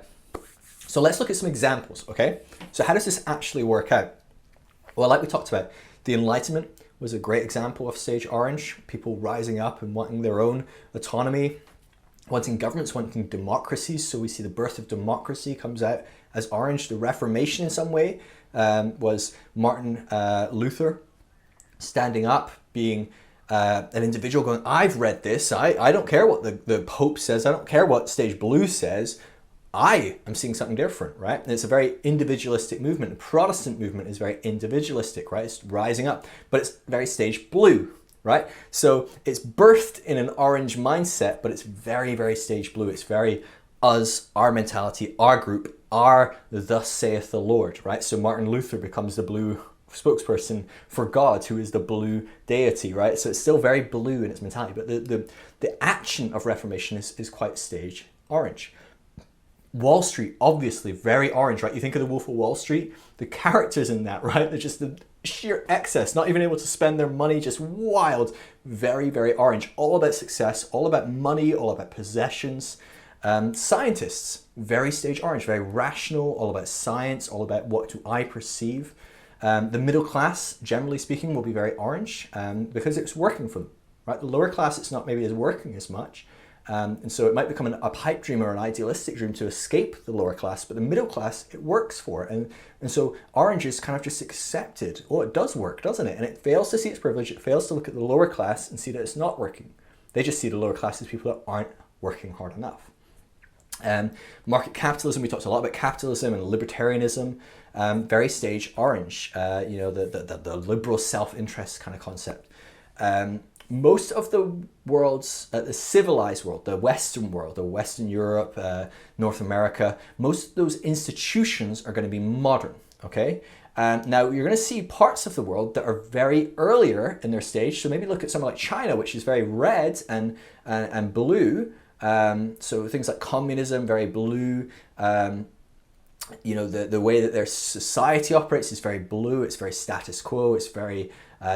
so let's look at some examples, okay? So how does this actually work out? Well, like we talked about, the Enlightenment was a great example of stage orange, people rising up and wanting their own autonomy, wanting governments, wanting democracies. So we see the birth of democracy comes out as orange. The Reformation in some way was Martin Luther standing up, being an individual going, I've read this, I don't care what the Pope says, I don't care what Stage Blue says, I am seeing something different, right? And it's a very individualistic movement. The Protestant movement is very individualistic, right? It's rising up, but it's very Stage Blue, right? So it's birthed in an orange mindset, but it's very, very Stage Blue. It's very us, our mentality, our group, our thus saith the Lord, right? So Martin Luther becomes the blue spokesperson for God, who is the blue deity, right? So it's still very blue in its mentality, but the action of Reformation is quite Stage orange. Wall Street, obviously very orange, right? You think of the Wolf of Wall Street, the characters in that, right? They're just the sheer excess, not even able to spend their money, just wild, very, very orange. All about success, all about money, all about possessions. Scientists, very Stage orange, very rational, all about science, all about what do I perceive. The middle class, generally speaking, will be very orange because it's working for them, right? The lower class, it's not maybe as working as much. And so it might become a pipe dream or an idealistic dream to escape the lower class, but the middle class, it works for. And so orange is kind of just accepted. Oh, it does work, doesn't it? And it fails to see its privilege. It fails to look at the lower class and see that it's not working. They just see the lower class as people that aren't working hard enough. Market capitalism, we talked a lot about capitalism and libertarianism, very Stage orange, the liberal self-interest kind of concept. Most of the world's, the civilized world, the Western world, the Western Europe, North America, most of those institutions are going to be modern, okay? Now, you're going to see parts of the world that are very earlier in their stage. So maybe look at somewhere like China, which is very red and blue. So things like communism, very blue. The way that their society operates is very blue. It's very status quo. It's very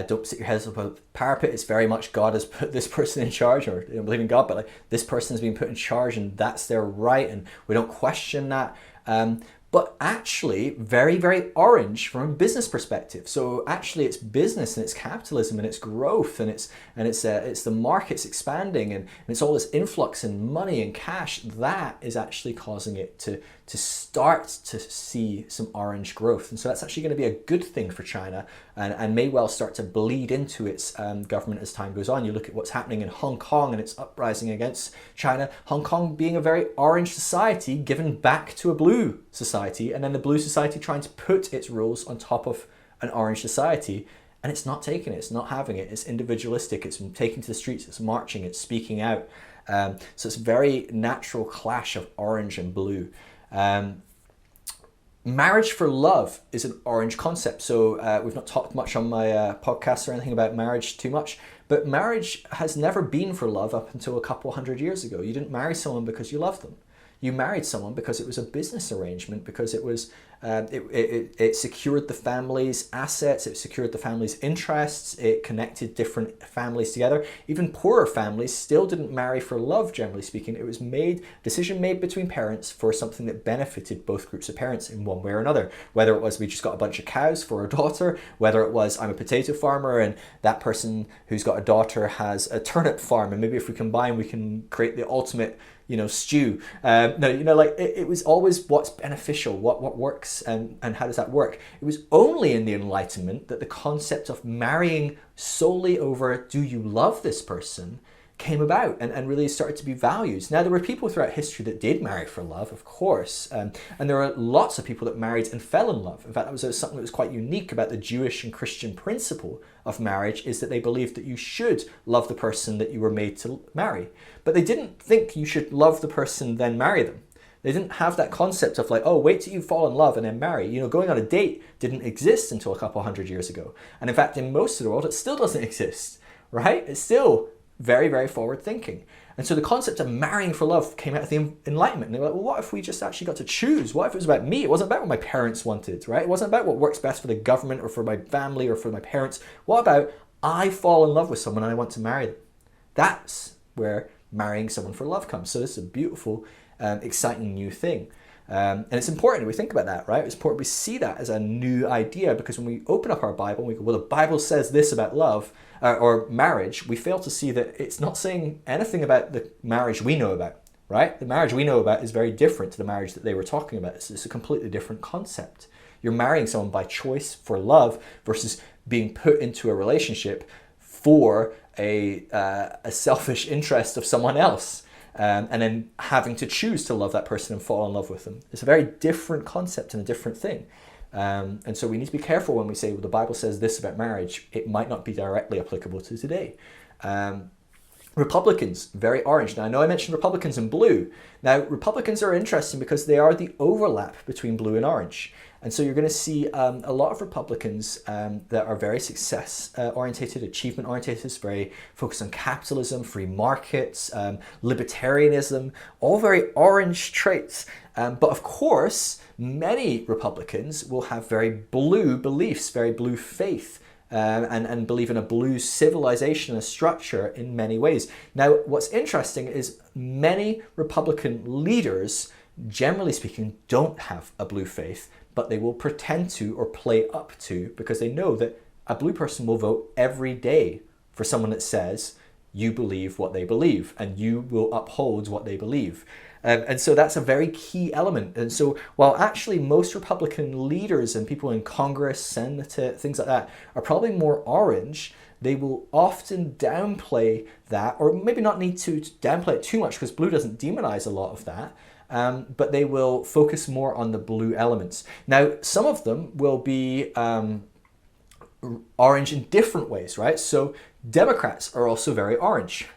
don't stick your heads up a parapet. It's very much God has put this person in charge, or you don't believe in God, but like this person has been put in charge and that's their right, and we don't question that. But actually very, very orange from a business perspective. So actually it's business and it's capitalism and it's growth and it's the markets expanding and it's all this influx in money and cash that is actually causing it to start to see some orange growth. And so that's actually going to be a good thing for China and may well start to bleed into its government as time goes on. You look at what's happening in Hong Kong and its uprising against China. Hong Kong being a very orange society given back to a blue society, and then the blue society trying to put its rules on top of an orange society, and it's not taking it, it's not having it, it's individualistic, it's taking to the streets, it's marching, it's speaking out. So it's a very natural clash of orange and blue. Marriage for love is an orange concept. So we've not talked much on my podcast or anything about marriage too much, but marriage has never been for love up until a couple hundred years ago. You didn't marry someone because you loved them. You married someone because it was a business arrangement, because it was it secured the family's assets, it secured the family's interests, it connected different families together. Even poorer families still didn't marry for love, generally speaking. It was decision made between parents for something that benefited both groups of parents in one way or another. Whether it was we just got a bunch of cows for a daughter, whether it was I'm a potato farmer and that person who's got a daughter has a turnip farm, and maybe if we combine we can create the ultimate stew. It was always what's beneficial, what works, and how does that work. It was only in the Enlightenment that the concept of marrying solely over do you love this person came about and really started to be valued. Now, there were people throughout history that did marry for love, of course, and there are lots of people that married and fell in love. In fact, that was something that was quite unique about the Jewish and Christian principle of marriage, is that they believed that you should love the person that you were made to marry. But they didn't think you should love the person then marry them. They didn't have that concept of like, oh, wait till you fall in love and then marry. Going on a date didn't exist until a couple hundred years ago. And in fact, in most of the world, it still doesn't exist, right? It's still very, very forward thinking. And so the concept of marrying for love came out of the Enlightenment. And they were like, well, what if we just actually got to choose? What if it was about me? It wasn't about what my parents wanted, right? It wasn't about what works best for the government or for my family or for my parents. What about I fall in love with someone and I want to marry them? That's where marrying someone for love comes. So this is a beautiful, exciting new thing. And it's important we think about that, right? It's important we see that as a new idea, because when we open up our Bible and we go, well, the Bible says this about love or marriage, we fail to see that it's not saying anything about the marriage we know about. right? The marriage we know about is very different to the marriage that they were talking about. It's a completely different concept. You're marrying someone by choice for love versus being put into a relationship for a selfish interest of someone else, and then having to choose to love that person and fall in love with them. It's a very different concept and a different thing. And so we need to be careful when we say, well, the Bible says this about marriage. It might not be directly applicable to today. Republicans, very orange. Now, I know I mentioned Republicans in blue. Now, Republicans are interesting because they are the overlap between blue and orange. And so you're going to see a lot of Republicans that are very success-orientated, achievement-orientated, very focused on capitalism, free markets, libertarianism, all very orange traits. But of course, many Republicans will have very blue beliefs, very blue faith. And believe in a blue civilization and a structure in many ways. Now, what's interesting is many Republican leaders, generally speaking, don't have a blue faith, but they will pretend to or play up to because they know that a blue person will vote every day for someone that says you believe what they believe and you will uphold what they believe. And so that's a very key element. And so while actually most Republican leaders and people in Congress, Senate, things like that are probably more orange, they will often downplay that, or maybe not need to downplay it too much because blue doesn't demonize a lot of that. But they will focus more on the blue elements. Now, some of them will be orange in different ways, right? So Democrats are also very orange.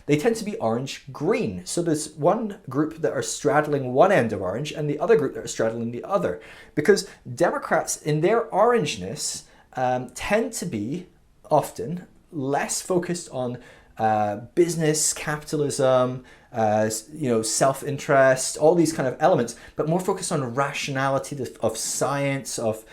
They tend to be orange-green. So there's one group that are straddling one end of orange and the other group that are straddling the other. Because Democrats, in their orangeness, tend to be often less focused on business, capitalism, self-interest, all these kind of elements, but more focused on rationality of science, of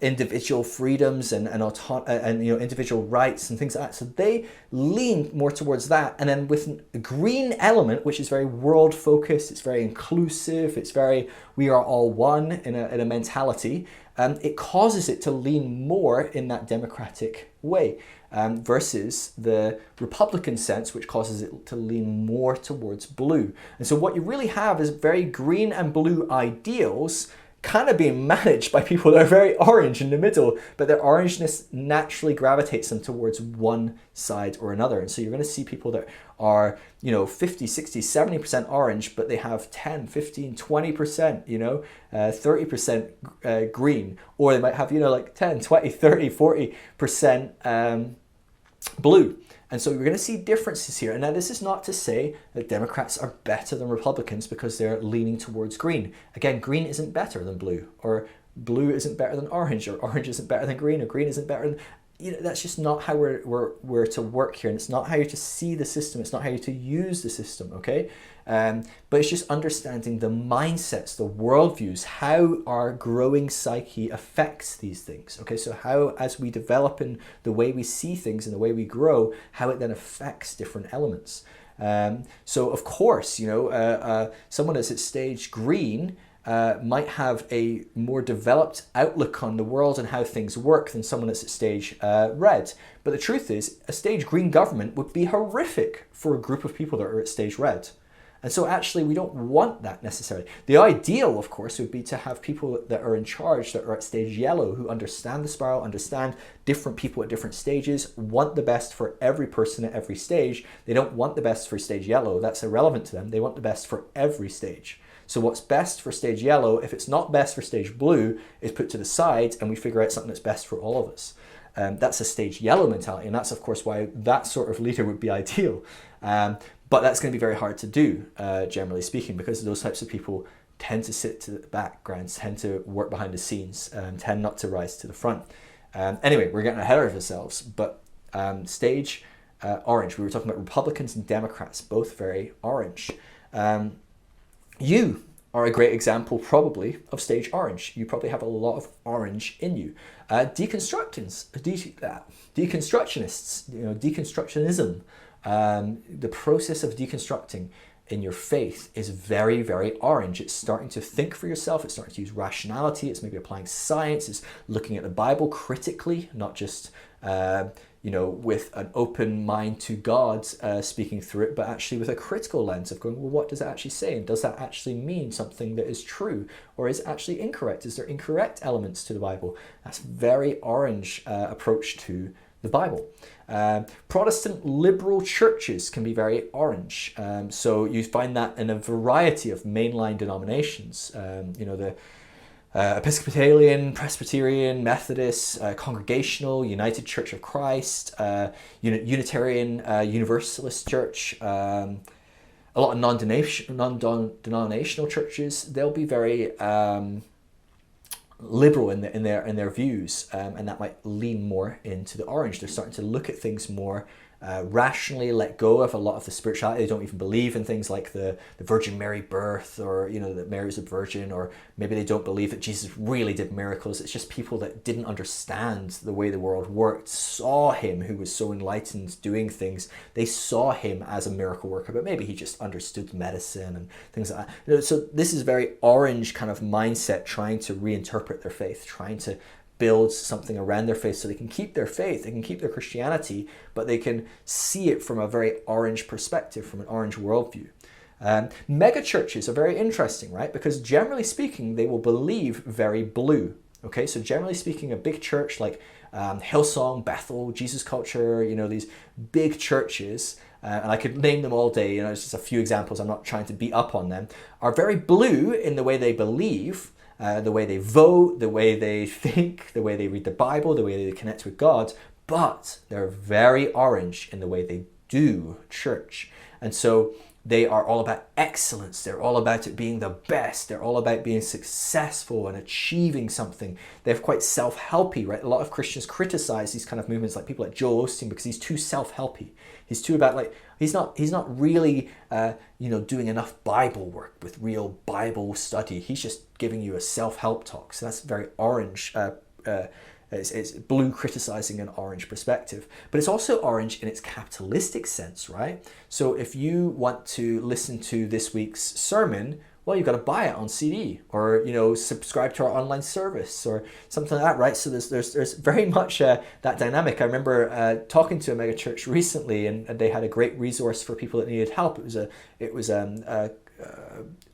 individual freedoms and individual rights and things like that. So they lean more towards that. And then with a green element, which is very world focused, it's very inclusive, it's very we are all one in a mentality. It causes it to lean more in that democratic way. Versus the Republican sense, which causes it to lean more towards blue. And so what you really have is very green and blue ideals kind of being managed by people that are very orange in the middle, but their orangeness naturally gravitates them towards one side or another. And so you're going to see people that are, 50, 60, 70% orange, but they have 10, 15, 20%, 30% green, or they might have, 10, 20, 30, 40% blue. And so we're going to see differences here. And now this is not to say that Democrats are better than Republicans because they're leaning towards green. Again, green isn't better than blue, or blue isn't better than orange, or orange isn't better than green, or green isn't better than... that's just not how we're to work here. And it's not how you're to see the system. It's not how you're to use the system, okay? But it's just understanding the mindsets, the worldviews, how our growing psyche affects these things, okay? So how, as we develop in the way we see things and the way we grow, how it then affects different elements. So of course, someone that's at stage green might have a more developed outlook on the world and how things work than someone that's at stage red. But the truth is, a stage green government would be horrific for a group of people that are at stage red. And so actually we don't want that necessarily. The ideal, of course, would be to have people that are in charge that are at stage yellow who understand the spiral, understand different people at different stages, want the best for every person at every stage. They don't want the best for stage yellow. That's irrelevant to them. They want the best for every stage. So what's best for stage yellow, if it's not best for stage blue, is put to the side and we figure out something that's best for all of us. That's a stage yellow mentality, and that's of course why that sort of leader would be ideal. But that's going to be very hard to do, generally speaking, because those types of people tend to sit to the background, tend to work behind the scenes, tend not to rise to the front. Anyway, we're getting ahead of ourselves, but stage orange. We were talking about Republicans and Democrats, both very orange. You are a great example, probably, of stage orange. You probably have a lot of orange in you. Deconstructionists, deconstructionism, the process of deconstructing in your faith is very, very orange. It's starting to think for yourself. It's starting to use rationality. It's maybe applying science. It's looking at the Bible critically, not just with an open mind to God speaking through it, but actually with a critical lens of going, well, what does it actually say? And does that actually mean something that is true? Or is it actually incorrect? Is there incorrect elements to the Bible? That's a very orange approach to the Bible. Protestant liberal churches can be very orange. So you find that in a variety of mainline denominations. The Episcopalian, Presbyterian, Methodist, Congregational, United Church of Christ, Unitarian, Universalist Church, a lot of non-denominational churches. They'll be very liberal in their views, and that might lean more into the orange. They're starting to look at things more rationally, let go of a lot of the spirituality. They don't even believe in things like the Virgin Mary birth, or that Mary's a virgin, or maybe they don't believe that Jesus really did miracles. It's just people that didn't understand the way the world worked, saw him, who was so enlightened, doing things. They saw him as a miracle worker, but maybe he just understood medicine and things like that. So this is very orange kind of mindset, trying to reinterpret their faith, trying to build something around their faith so they can keep their faith, they can keep their Christianity, but they can see it from a very orange perspective, from an orange worldview. Megachurches are very interesting, right? Because generally speaking, they will believe very blue. Okay, so generally speaking, a big church like Hillsong, Bethel, Jesus Culture, these big churches, and I could name them all day, it's just a few examples, I'm not trying to beat up on them, are very blue in the way they believe, the way they vote, the way they think, the way they read the Bible, the way they connect with God, but they're very orange in the way they do church. And so they are all about excellence. They're all about it being the best. They're all about being successful and achieving something. They're quite self-helpy, right? A lot of Christians criticize these kind of movements, like people like Joel Osteen, because he's too self-helpy. He's too about he's not really doing enough Bible work with real Bible study. He's just giving you a self-help talk. So that's very orange. It's blue criticizing an orange perspective, but it's also orange in its capitalistic sense, right? So if you want to listen to this week's sermon, well, you've got to buy it on CD, or subscribe to our online service or something like that, right? So there's very much that dynamic. I remember talking to a megachurch recently, and they had a great resource for people that needed help. It was a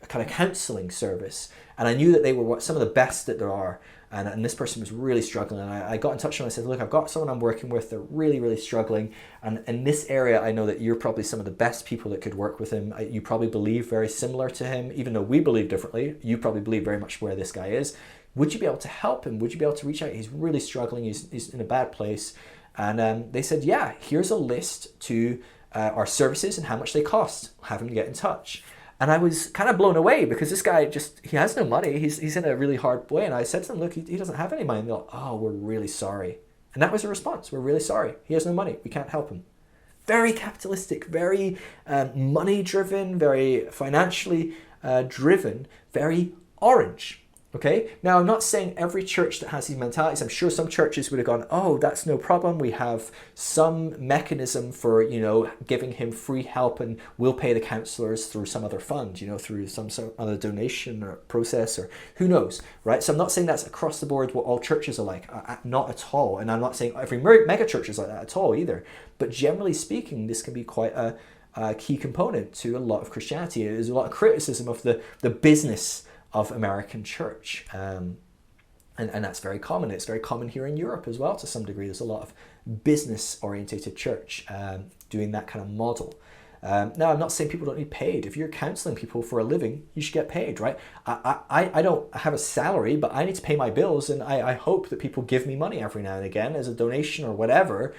kind of counseling service, and I knew that they were some of the best that there are. And this person was really struggling, and I got in touch with them. I said, look, I've got someone I'm working with. They're really, really struggling. And in this area, I know that you're probably some of the best people that could work with him. You probably believe very similar to him, even though we believe differently. You probably believe very much where this guy is. Would you be able to help him? Would you be able to reach out? He's really struggling. He's in a bad place. And they said, yeah, here's a list to our services and how much they cost. Have him get in touch. And I was kind of blown away, because this guy he has no money. He's in a really hard way. And I said to them, look, he doesn't have any money. And they're like, oh, we're really sorry. And that was the response. We're really sorry. He has no money. We can't help him. Very capitalistic, very money-driven, very financially driven, very orange. Okay, now I'm not saying every church that has these mentalities. I'm sure some churches would have gone, oh, that's no problem. We have some mechanism for, giving him free help, and we'll pay the counselors through some other fund, through some sort of other donation or process, or who knows, right? So I'm not saying that's across the board what all churches are like, not at all. And I'm not saying every mega church is like that at all either. But generally speaking, this can be quite a key component to a lot of Christianity. There's a lot of criticism of the business of American church, and that's very common. It's very common here in Europe as well to some degree. There's a lot of business-orientated church doing that kind of model. Now, I'm not saying people don't need paid. If you're counseling people for a living, you should get paid, right? I don't have a salary, but I need to pay my bills, and I hope that people give me money every now and again as a donation or whatever.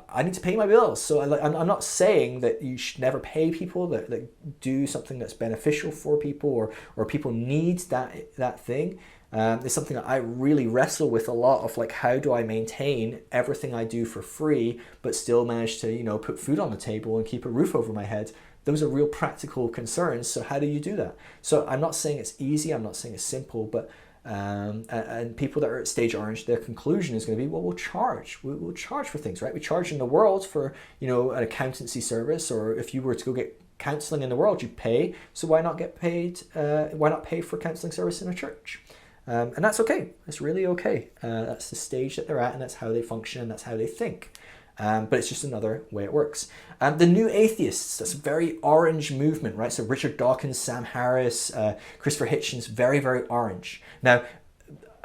I need to pay my bills. So I'm not saying that you should never pay people that do something that's beneficial for people, or people need that thing. It's something that I really wrestle with a lot of, how do I maintain everything I do for free, but still manage to, put food on the table and keep a roof over my head. Those are real practical concerns. So how do you do that? So I'm not saying it's easy. I'm not saying it's simple, but and people that are at stage orange, their conclusion is going to be, well, we'll charge for things, right? We charge in the world for, an accountancy service, or if you were to go get counseling in the world, you pay. So why not get paid? Why not pay for counseling service in a church? And that's okay. It's really okay. That's the stage that they're at, and that's how they function, and that's how they think. But it's just another way it works. The New Atheists, that's a very orange movement, right? So Richard Dawkins, Sam Harris, Christopher Hitchens, very, very orange. Now,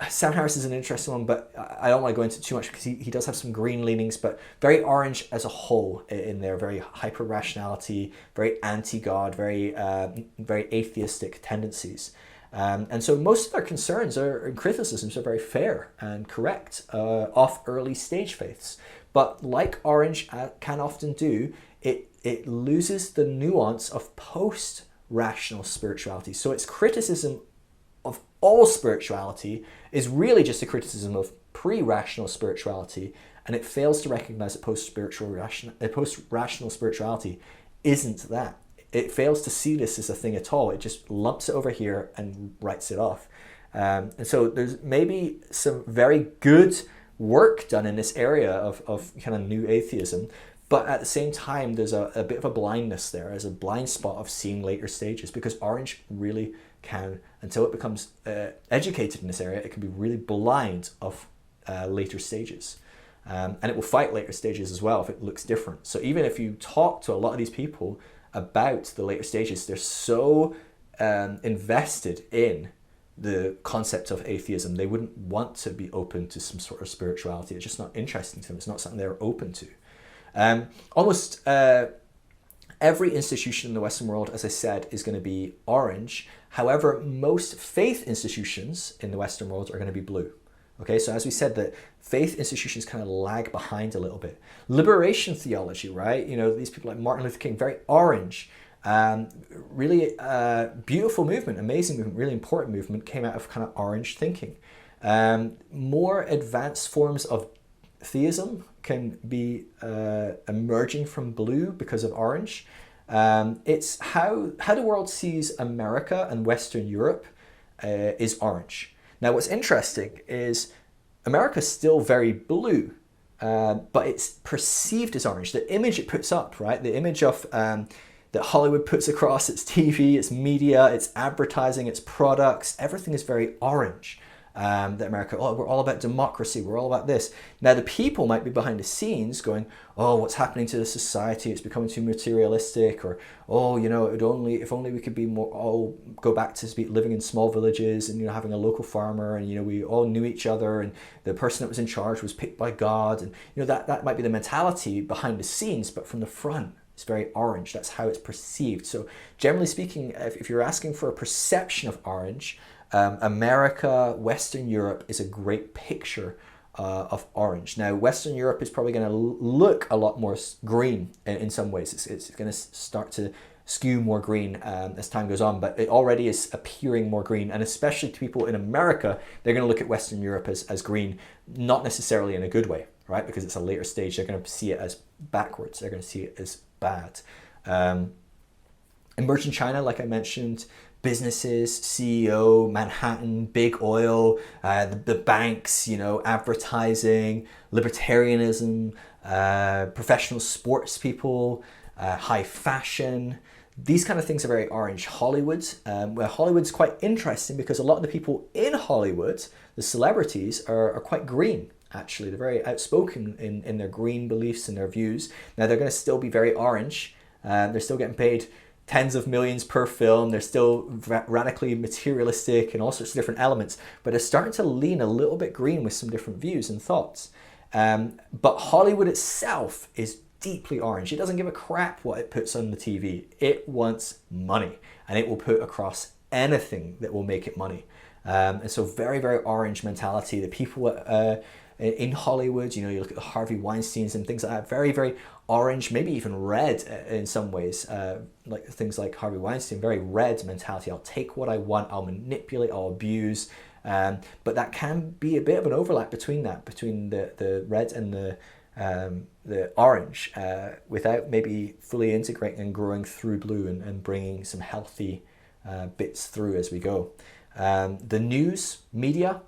Sam Harris is an interesting one, but I don't want to go into too much because he does have some green leanings, but very orange as a whole in there, very hyper-rationality, very anti-God, very atheistic tendencies. And so most of their concerns and criticisms are very fair and correct of early stage faiths. But like orange can often do, it loses the nuance of post-rational spirituality. So its criticism of all spirituality is really just a criticism of pre-rational spirituality, and it fails to recognize that post-rational spirituality isn't that. It fails to see this as a thing at all. It just lumps it over here and writes it off. And so there's maybe some very good work done in this area of kind of new atheism, but at the same time there's a bit of a blindness there, as a blind spot of seeing later stages, because orange really can, until it becomes educated in this area, it can be really blind of later stages. And it will fight later stages as well if it looks different. So even if you talk to a lot of these people about the later stages, they're so invested in the concept of atheism, they wouldn't want to be open to some sort of spirituality. It's just not interesting to them. It's not something they're open to. Almost every institution in the Western world, as I said, is going to be orange. However, most faith institutions in the Western world are going to be blue. Okay, so as we said, that faith institutions kind of lag behind a little bit. Liberation theology, right? You know, these people like Martin Luther King, very orange. Really beautiful movement, amazing movement, really important movement, came out of kind of orange thinking. More advanced forms of theism can be emerging from blue because of orange. It's how the world sees America and Western Europe is orange. Now, what's interesting is America's still very blue, but it's perceived as orange. The image it puts up, right? The image of that Hollywood puts across its TV, its media, its advertising, its products, everything is very orange. That America, oh, we're all about democracy, we're all about this. Now the people might be behind the scenes going, oh, what's happening to the society? It's becoming too materialistic, or oh, you know, if only we could be more, all go back to living in small villages and, you know, having a local farmer, and, you know, we all knew each other, and the person that was in charge was picked by God, and, you know, that might be the mentality behind the scenes, but from the front, it's very orange. That's how it's perceived. So generally speaking, if you're asking for a perception of orange, America, Western Europe is a great picture of orange. Now, Western Europe is probably going to look a lot more green in some ways. It's going to start to skew more green as time goes on, but it already is appearing more green. And especially to people in America, they're going to look at Western Europe as green, not necessarily in a good way, right? Because it's a later stage. They're going to see it as backwards. They're going to see it as bad. Emerging China, like I mentioned, businesses, CEO, Manhattan, big oil, the banks, you know, advertising, libertarianism, professional sports people, high fashion. These kind of things are very orange. Hollywood, where Hollywood's quite interesting because a lot of the people in Hollywood, the celebrities, are quite green. Actually, they're very outspoken in their green beliefs and their views. Now, they're going to still be very orange. They're still getting paid tens of millions per film. They're still radically materialistic and all sorts of different elements, but they're starting to lean a little bit green with some different views and thoughts. But Hollywood itself is deeply orange. It doesn't give a crap what it puts on the TV. It wants money, and it will put across anything that will make it money. And so very, very orange mentality. The people in Hollywood, you know, you look at the Harvey Weinsteins and things like that, very, very orange, maybe even red in some ways, like things like Harvey Weinstein, very red mentality. I'll take what I want, I'll manipulate, I'll abuse. But that can be a bit of an overlap between the red and the orange, without maybe fully integrating and growing through blue and bringing some healthy bits through as we go. The news media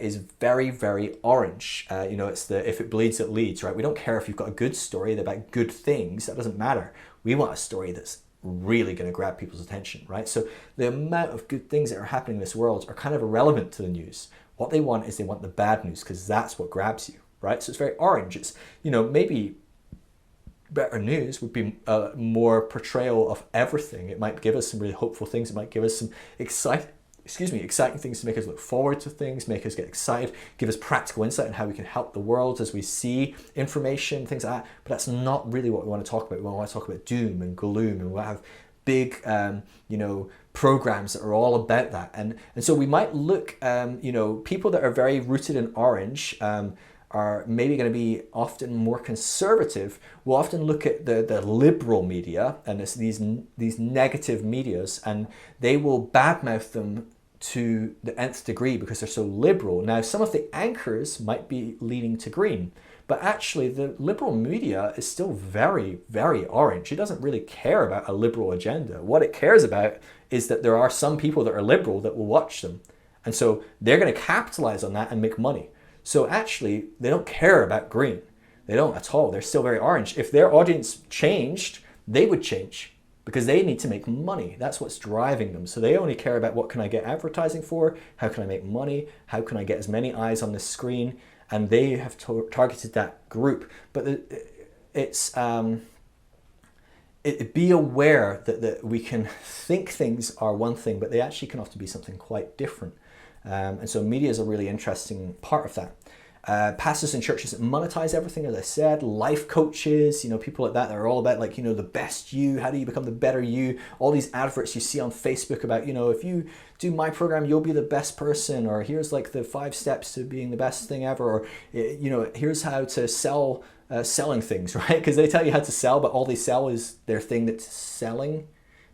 is very, very orange. You know, it's the if it bleeds, it leads, right? We don't care if you've got a good story about good things. That doesn't matter. We want a story that's really going to grab people's attention, right? So the amount of good things that are happening in this world are kind of irrelevant to the news. What they want is they want the bad news, because that's what grabs you, right? So it's very orange. It's, maybe better news would be more portrayal of everything. It might give us some really hopeful things. It might give us some exciting things to make us look forward to things, make us get excited, give us practical insight on how we can help the world as we see information, things like that. But that's not really what we want to talk about. We want to talk about doom and gloom, and we want to have big, programs that are all about that. And so we might look, people that are very rooted in orange, are maybe going to be often more conservative. We'll often look at the liberal media, and it's these negative medias, and they will badmouth them to the nth degree because they're so liberal. Now, some of the anchors might be leaning to green, but actually the liberal media is still very, very orange. It doesn't really care about a liberal agenda. What it cares about is that there are some people that are liberal that will watch them. And so they're going to capitalize on that and make money. So actually, they don't care about green. They don't at all. They're still very orange. If their audience changed, they would change because they need to make money. That's what's driving them. So they only care about what can I get advertising for? How can I make money? How can I get as many eyes on the screen? And they have targeted that group. But be aware that we can think things are one thing, but they actually can often be something quite different. And so media is a really interesting part of that. Pastors and churches that monetize everything, as I said, life coaches, people like that are all about the best you, how do you become the better you, all these adverts you see on Facebook about, if you do my program, you'll be the best person, or here's the 5 steps to being the best thing ever, or, here's how to sell, selling things, right? Because they tell you how to sell, but all they sell is their thing that's selling.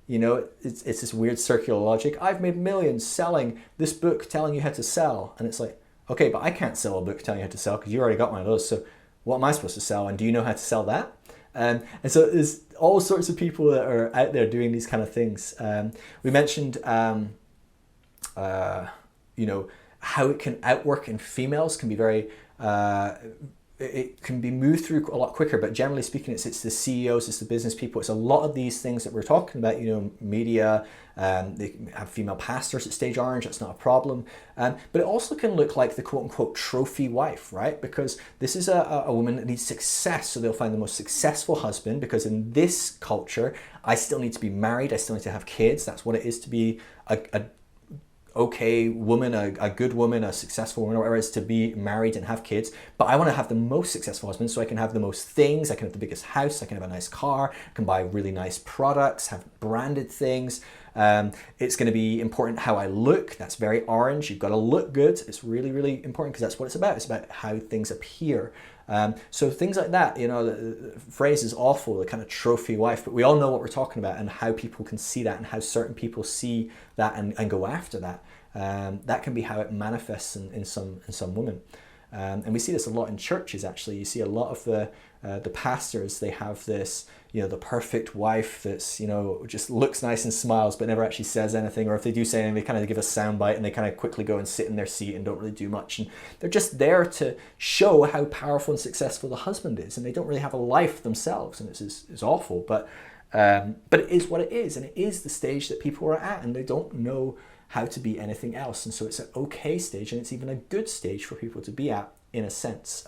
It's this weird circular logic. I've made millions selling this book telling you how to sell. And it's like, okay, but I can't sell a book telling you how to sell because you already got one of those. So what am I supposed to sell? And do you know how to sell that? And so there's all sorts of people that are out there doing these kind of things. We mentioned, how it can outwork in females can be very... it can be moved through a lot quicker, but generally speaking, it's the CEOs, it's the business people, it's a lot of these things that we're talking about, media, they have female pastors at stage orange, that's not a problem. But it also can look like the quote unquote trophy wife, right? Because this is a woman that needs success, so they'll find the most successful husband, because in this culture, I still need to be married, I still need to have kids, that's what it is to be a okay woman, a good woman, a successful woman, or whatever it is, to be married and have kids. But I want to have the most successful husband so I can have the most things, I can have the biggest house, I can have a nice car, I can buy really nice products, have branded things. It's going to be important how I look. That's very orange. You've got to look good. It's really, really important because that's what it's about. It's about how things appear. So things like that, the phrase is awful, the kind of trophy wife, but we all know what we're talking about and how people can see that and how certain people see that and go after that. That can be how it manifests in some women. And we see this a lot in churches, actually. You see a lot of the pastors, they have this, the perfect wife that's, just looks nice and smiles, but never actually says anything. Or if they do say anything, they kind of give a soundbite and they kind of quickly go and sit in their seat and don't really do much. And they're just there to show how powerful and successful the husband is. And they don't really have a life themselves. And it's awful, but it is what it is. And it is the stage that people are at, and they don't know how to be anything else. And so it's an okay stage, and it's even a good stage for people to be at, in a sense.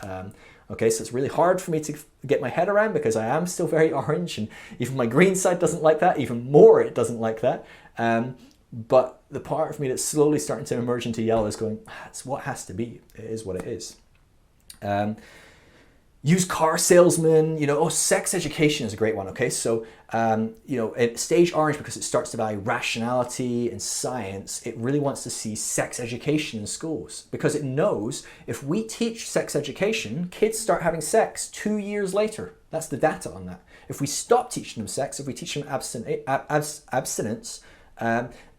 Okay, so it's really hard for me to get my head around because I am still very orange, and even my green side doesn't like that, even more it doesn't like that. But the part of me that's slowly starting to emerge into yellow is going, it's what has to be. It is what it is. Used car salesman, sex education is a great one, okay? So, at stage orange, because it starts to value rationality and science, it really wants to see sex education in schools because it knows if we teach sex education, kids start having sex 2 years later. That's the data on that. If we stop teaching them sex, if we teach them abstinence,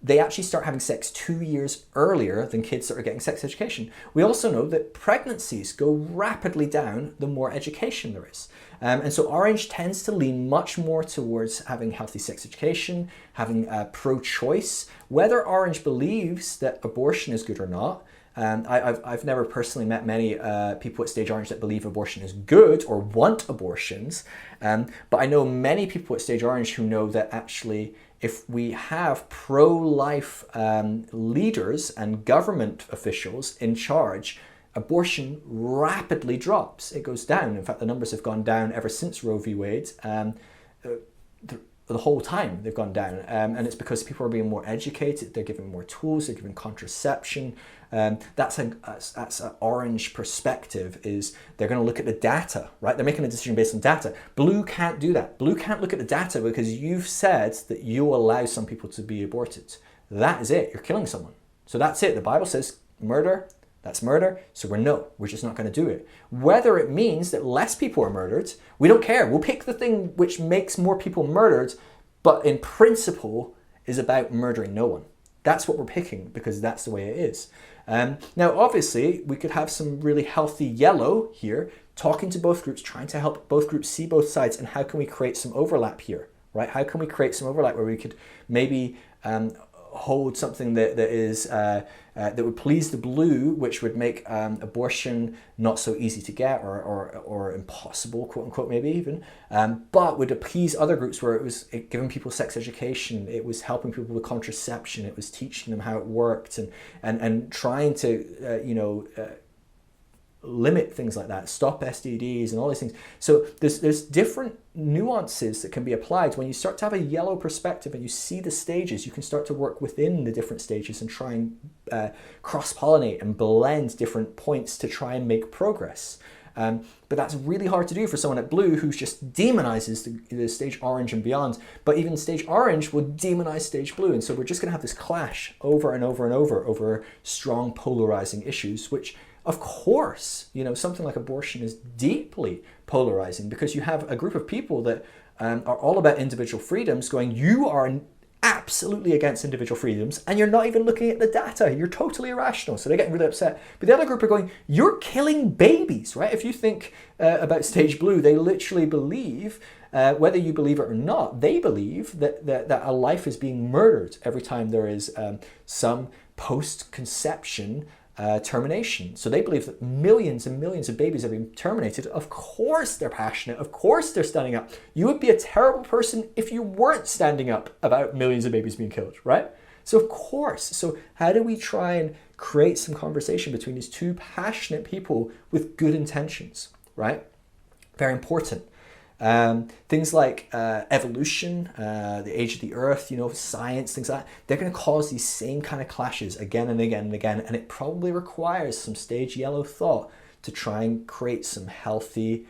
they actually start having sex 2 years earlier than kids that are getting sex education. We also know that pregnancies go rapidly down the more education there is. And so orange tends to lean much more towards having healthy sex education, having pro-choice. Whether orange believes that abortion is good or not, I've never personally met many people at Stage Orange that believe abortion is good or want abortions, but I know many people at Stage Orange who know that actually if we have pro-life leaders and government officials in charge, abortion rapidly drops. It goes down. In fact, the numbers have gone down ever since Roe v. Wade. The whole time they've gone down, and it's because people are being more educated. They're given more tools. They're given contraception. That's an orange perspective. Is they're going to look at the data, right? They're making a decision based on data. Blue can't do that. Blue can't look at the data because you've said that you allow some people to be aborted. That is it. You're killing someone. So that's it. The Bible says murder. That's murder, so we're just not going to do it. Whether it means that less people are murdered, we don't care. We'll pick the thing which makes more people murdered, but in principle is about murdering no one. That's what we're picking because that's the way it is. Now, obviously, we could have some really healthy yellow here, talking to both groups, trying to help both groups see both sides, and how can we create some overlap here, right? How can we create some overlap where we could maybe hold something that would please the blue, which would make abortion not so easy to get or impossible, quote unquote, maybe even, but would appease other groups where it was giving people sex education, it was helping people with contraception, it was teaching them how it worked, and trying to limit things like that, stop STDs and all these things. So there's different nuances that can be applied. When you start to have a yellow perspective and you see the stages, you can start to work within the different stages and try and cross-pollinate and blend different points to try and make progress. But that's really hard to do for someone at blue who just demonizes the stage orange and beyond. But even stage orange will demonize stage blue. And so we're just going to have this clash over and over and over strong polarizing issues, which of course, something like abortion is deeply polarizing because you have a group of people that are all about individual freedoms going, you are absolutely against individual freedoms and you're not even looking at the data. You're totally irrational. So they're getting really upset. But the other group are going, you're killing babies, right? If you think about stage blue, they literally believe, whether you believe it or not, they believe that a life is being murdered every time there is some post-conception termination. So they believe that millions and millions of babies are being terminated. Of course they're passionate. Of course they're standing up. You would be a terrible person if you weren't standing up about millions of babies being killed, right? So of course. So how do we try and create some conversation between these two passionate people with good intentions, right? Very important. Things like evolution, the age of the earth, science, things like that, they're going to cause these same kind of clashes again and again and again, and it probably requires some stage yellow thought to try and create some healthy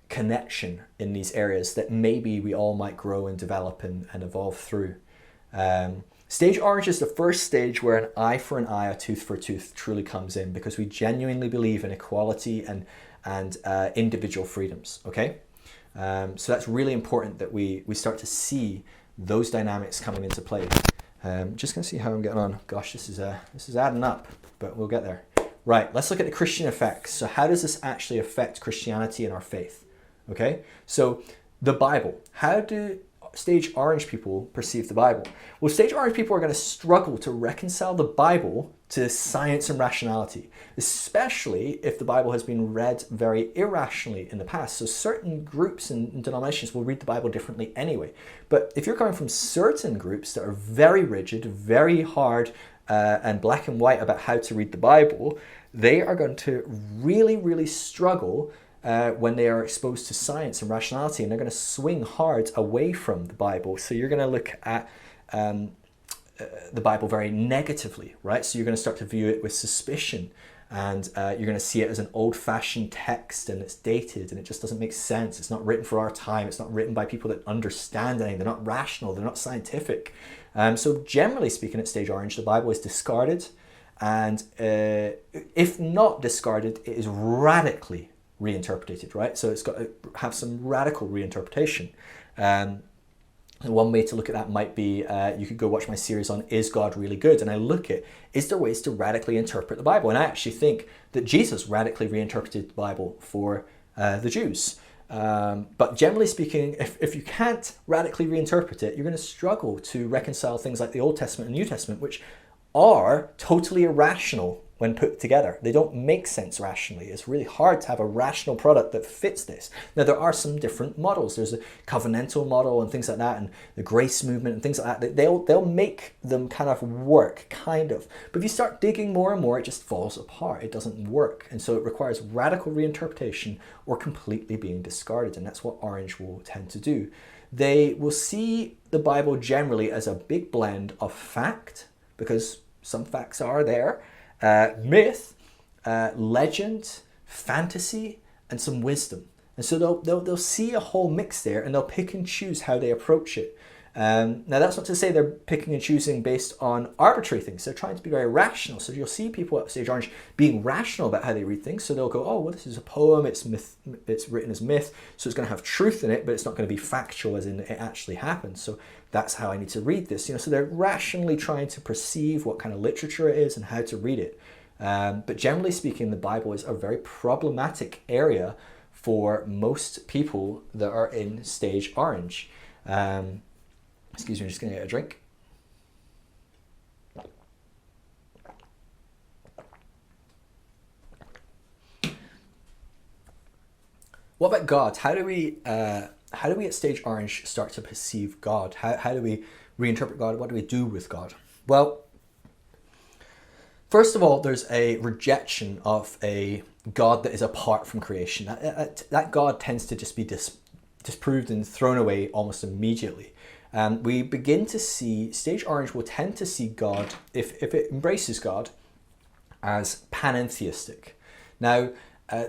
connection in these areas that maybe we all might grow and develop and evolve through. Stage orange is the first stage where an eye for an eye, a tooth for a tooth truly comes in because we genuinely believe in equality and individual freedoms, okay? So that's really important that we start to see those dynamics coming into play. Just gonna see how I'm getting on. Gosh, this is adding up, but we'll get there. Right, let's look at the Christian effects. So how does this actually affect Christianity and our faith? Okay, so the Bible. How do stage orange people perceive the Bible? Well, stage orange people are going to struggle to reconcile the Bible to science and rationality, especially if the Bible has been read very irrationally in the past. So certain groups and denominations will read the Bible differently anyway. But if you're coming from certain groups that are very rigid, very hard, and black and white about how to read the Bible, they are going to really, really struggle when they are exposed to science and rationality, and they're going to swing hard away from the Bible. So you're going to look at the Bible very negatively, right? So you're going to start to view it with suspicion, and you're going to see it as an old-fashioned text, and it's dated, and it just doesn't make sense. It's not written for our time. It's not written by people that understand anything. They're not rational. They're not scientific. So generally speaking, at Stage Orange, the Bible is discarded, and if not discarded, it is radically reinterpreted, right? So it's got to have some radical reinterpretation. And one way to look at that might be, you could go watch my series on Is God Really Good? And I look at, is there ways to radically interpret the Bible? And I actually think that Jesus radically reinterpreted the Bible for the Jews. But generally speaking, if you can't radically reinterpret it, you're going to struggle to reconcile things like the Old Testament and New Testament, which are totally irrational when put together. They don't make sense rationally. It's really hard to have a rational product that fits this. Now, there are some different models. There's a covenantal model and things like that, and the grace movement and things like that. They'll make them kind of work, kind of. But if you start digging more and more, it just falls apart. It doesn't work. And so it requires radical reinterpretation or completely being discarded. And that's what Orange will tend to do. They will see the Bible generally as a big blend of fact, because some facts are there, myth, legend, fantasy, and some wisdom. And so they'll see a whole mix there, and they'll pick and choose how they approach it. Now, that's not to say they're picking and choosing based on arbitrary things. They're trying to be very rational. So you'll see people at Stage Orange being rational about how they read things. So they'll go, oh, well, this is a poem. It's myth. It's written as myth. So it's going to have truth in it, but it's not going to be factual as in it actually happened. So that's how I need to read this. So they're rationally trying to perceive what kind of literature it is and how to read it. But generally speaking, the Bible is a very problematic area for most people that are in Stage Orange. Excuse me, I'm just going to get a drink. What about God? How do we at Stage Orange start to perceive God? How do we reinterpret God? What do we do with God? Well, first of all, there's a rejection of a God that is apart from creation. That God tends to just be disproved and thrown away almost immediately. We begin to see, Stage Orange will tend to see God, if it embraces God, as panentheistic. Now,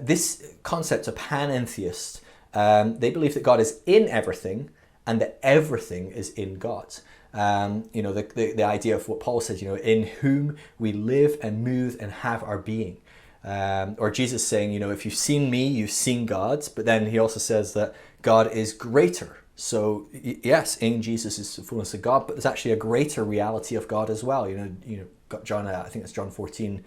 this concept of panentheist, they believe that God is in everything and that everything is in God. The idea of what Paul says, in whom we live and move and have our being. Or Jesus saying, if you've seen me, you've seen God. But then he also says that God is greater. So yes, in Jesus is the fullness of God, but there's actually a greater reality of God as well. Got John, I think it's John 14,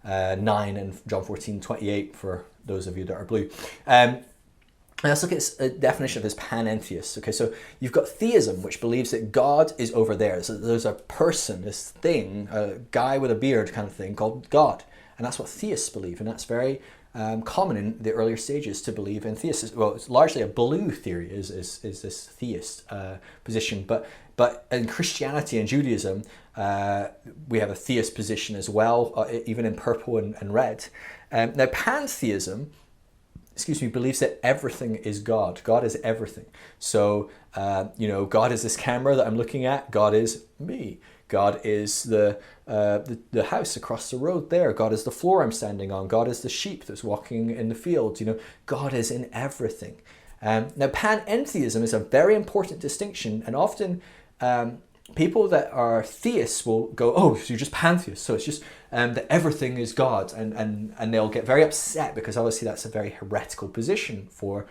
9 and John 14, 28 for those of you that are blue. Let's look at a definition of this panentheist. Okay, so you've got theism, which believes that God is over there. So there's a person, this thing, a guy with a beard kind of thing called God. And that's what theists believe, and that's very common in the earlier stages to believe in theists. Well, it's largely a blue theory, is this theist position. But in Christianity and Judaism, we have a theist position as well, even in purple and red. Now, pantheism, believes that everything is God. God is everything. So, God is this camera that I'm looking at. God is me. God is the house across the road there. God is the floor I'm standing on. God is the sheep that's walking in the field. God is in everything. Now, panentheism is a very important distinction, and often people that are theists will go, oh, so you're just pantheists, so it's just that everything is God, and they'll get very upset because obviously that's a very heretical position for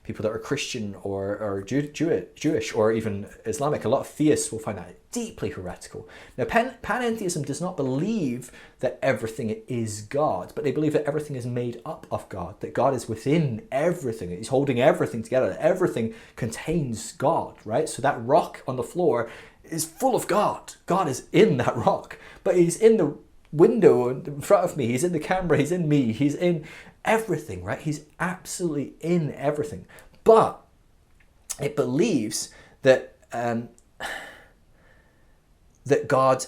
people that are Christian or Jewish or even Islamic. A lot of theists will find that deeply heretical. Now, panentheism does not believe that everything is God, but they believe that everything is made up of God, that God is within everything, that he's holding everything together, that everything contains God, right? So that rock on the floor is full of God. God is in that rock, but he's in the window in front of me, he's in the camera, he's in me, he's in everything, right? He's absolutely in everything. But it believes that that God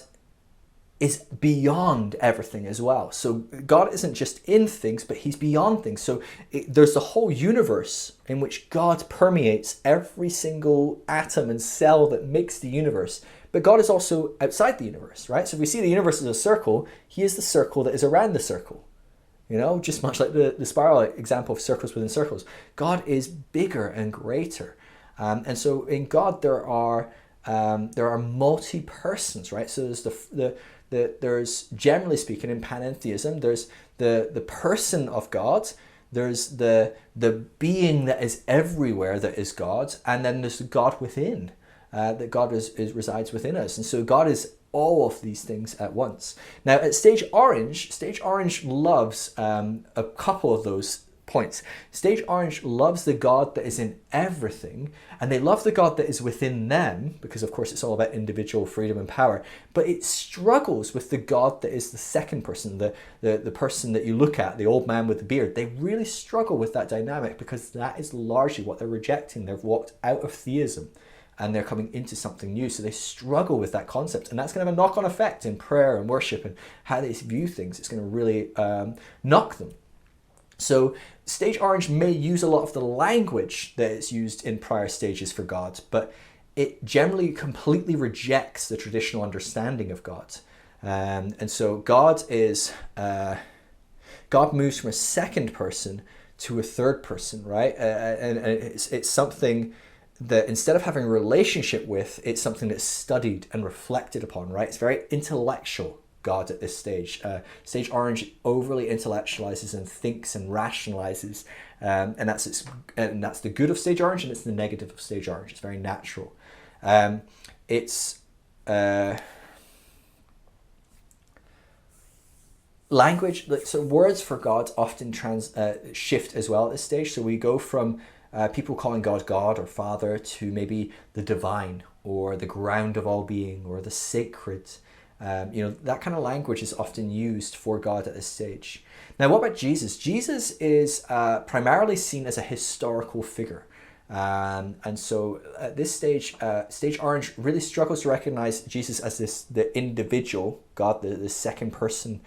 is beyond everything as well. So God isn't just in things, but he's beyond things. So there's a whole universe in which God permeates every single atom and cell that makes the universe. But God is also outside the universe, right? So if we see the universe as a circle, he is the circle that is around the circle. Just much like the spiral example of circles within circles. God is bigger and greater. And so in God there are multi-persons, right? So there's there's, generally speaking, in panentheism, there's the person of God, there's the being that is everywhere that is God, and then there's the God within, that God resides within us. And so God is all of these things at once. Now at Stage Orange loves a couple of those points. Stage orange loves the God that is in everything, and they love the God that is within them, because of course it's all about individual freedom and power, but it struggles with the God that is the second person, the person that you look at, the old man with the beard. They really struggle with that dynamic because that is largely what they're rejecting. They've walked out of theism and they're coming into something new. So they struggle with that concept, and that's going to have a knock-on effect in prayer and worship and how they view things. It's going to really knock them. So stage orange may use a lot of the language that is used in prior stages for God, but it generally completely rejects the traditional understanding of God. And so God moves from a second person to a third person, right? And it's something that instead of having a relationship with, it's something that's studied and reflected upon, right? It's very intellectual, God, at this stage. Stage orange overly intellectualizes and thinks and rationalizes, and that's the good of stage orange, and it's the negative of stage orange. It's very natural. Language, so words for God often shift as well at this stage. So we go from people calling God God or Father to maybe the divine or the ground of all being or the sacred. That kind of language is often used for God at this stage. Now, what about Jesus? Jesus is primarily seen as a historical figure. And so at this stage, stage orange really struggles to recognize Jesus as the individual God, the second person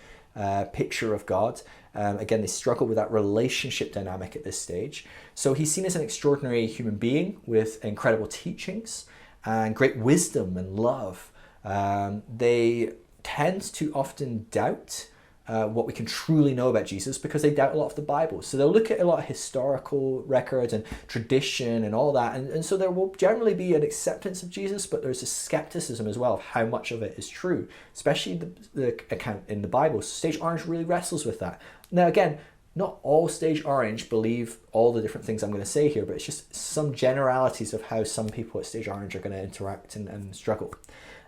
picture of God. Again, they struggle with that relationship dynamic at this stage. So he's seen as an extraordinary human being with incredible teachings and great wisdom and love. They tend to often doubt what we can truly know about Jesus because they doubt a lot of the Bible. So they'll look at a lot of historical records and tradition and all that. And so there will generally be an acceptance of Jesus, but there's a skepticism as well of how much of it is true, especially the account in the Bible. So stage orange really wrestles with that. Now, again, not all stage orange believe all the different things I'm going to say here, but it's just some generalities of how some people at stage orange are going to interact and struggle.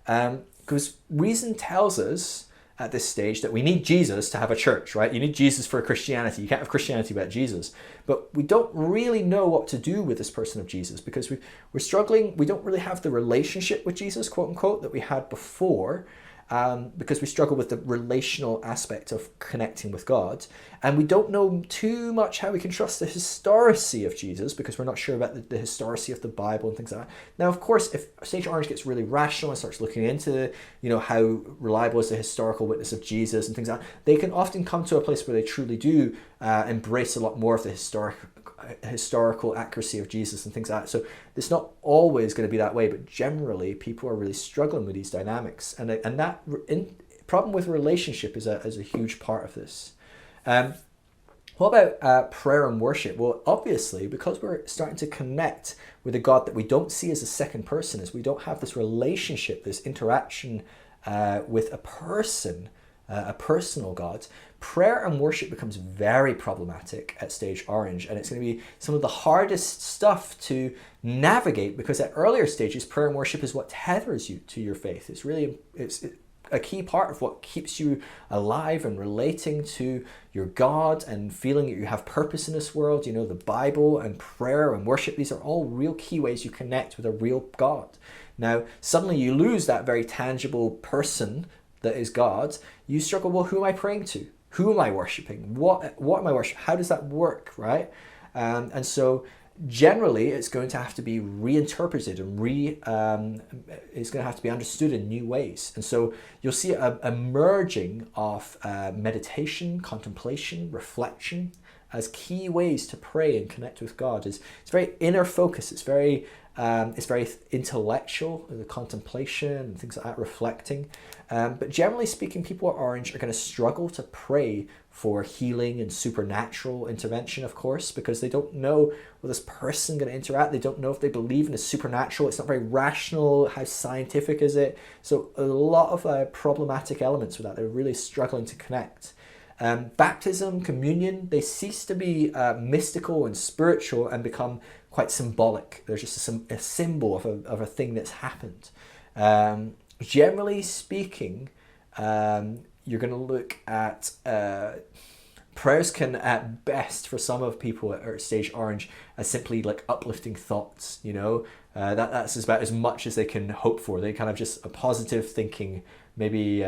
Because reason tells us at this stage that we need Jesus to have a church, right? You need Jesus for Christianity. You can't have Christianity without Jesus. But we don't really know what to do with this person of Jesus because we're struggling. We don't really have the relationship with Jesus, quote unquote, that we had before. Because we struggle with the relational aspect of connecting with God. And we don't know too much how we can trust the historicity of Jesus because we're not sure about the historicity of the Bible and things like that. Now, of course, if stage orange gets really rational and starts looking into, how reliable is the historical witness of Jesus and things like that, they can often come to a place where they truly do embrace a lot more of the historical accuracy of Jesus and things like that. So it's not always going to be that way, but generally people are really struggling with these dynamics, and that problem with relationship is a huge part of this. What about prayer and worship? Well, obviously, because we're starting to connect with a God that we don't see as a second person, as we don't have this relationship, this interaction with a person, a personal God, prayer and worship becomes very problematic at stage orange, and it's going to be some of the hardest stuff to navigate because at earlier stages, prayer and worship is what tethers you to your faith. It's a key part of what keeps you alive and relating to your God and feeling that you have purpose in this world. The Bible and prayer and worship, these are all real key ways you connect with a real God. Now, suddenly you lose that very tangible person that is God. You struggle, well, who am I praying to? Who am I worshiping? What am I worshiping? How does that work, right? And so generally it's going to have to be reinterpreted and it's going to have to be understood in new ways. And so you'll see a merging of meditation, contemplation, reflection as key ways to pray and connect with God. It's very inner focus. It's very intellectual, the contemplation and things like that, reflecting. But generally speaking, people at Orange are going to struggle to pray for healing and supernatural intervention, of course, because they don't know with this person going to interact. They don't know if they believe in the supernatural. It's not very rational. How scientific is it? So a lot of problematic elements with that. They're really struggling to connect. Baptism, communion, they cease to be mystical and spiritual and become quite symbolic. There's just a symbol of a thing that's happened. Generally speaking, you're going to look at Prayers can, at best, for some of people at stage orange, as simply like uplifting thoughts. That's about as much as they can hope for. They kind of just a positive thinking. Maybe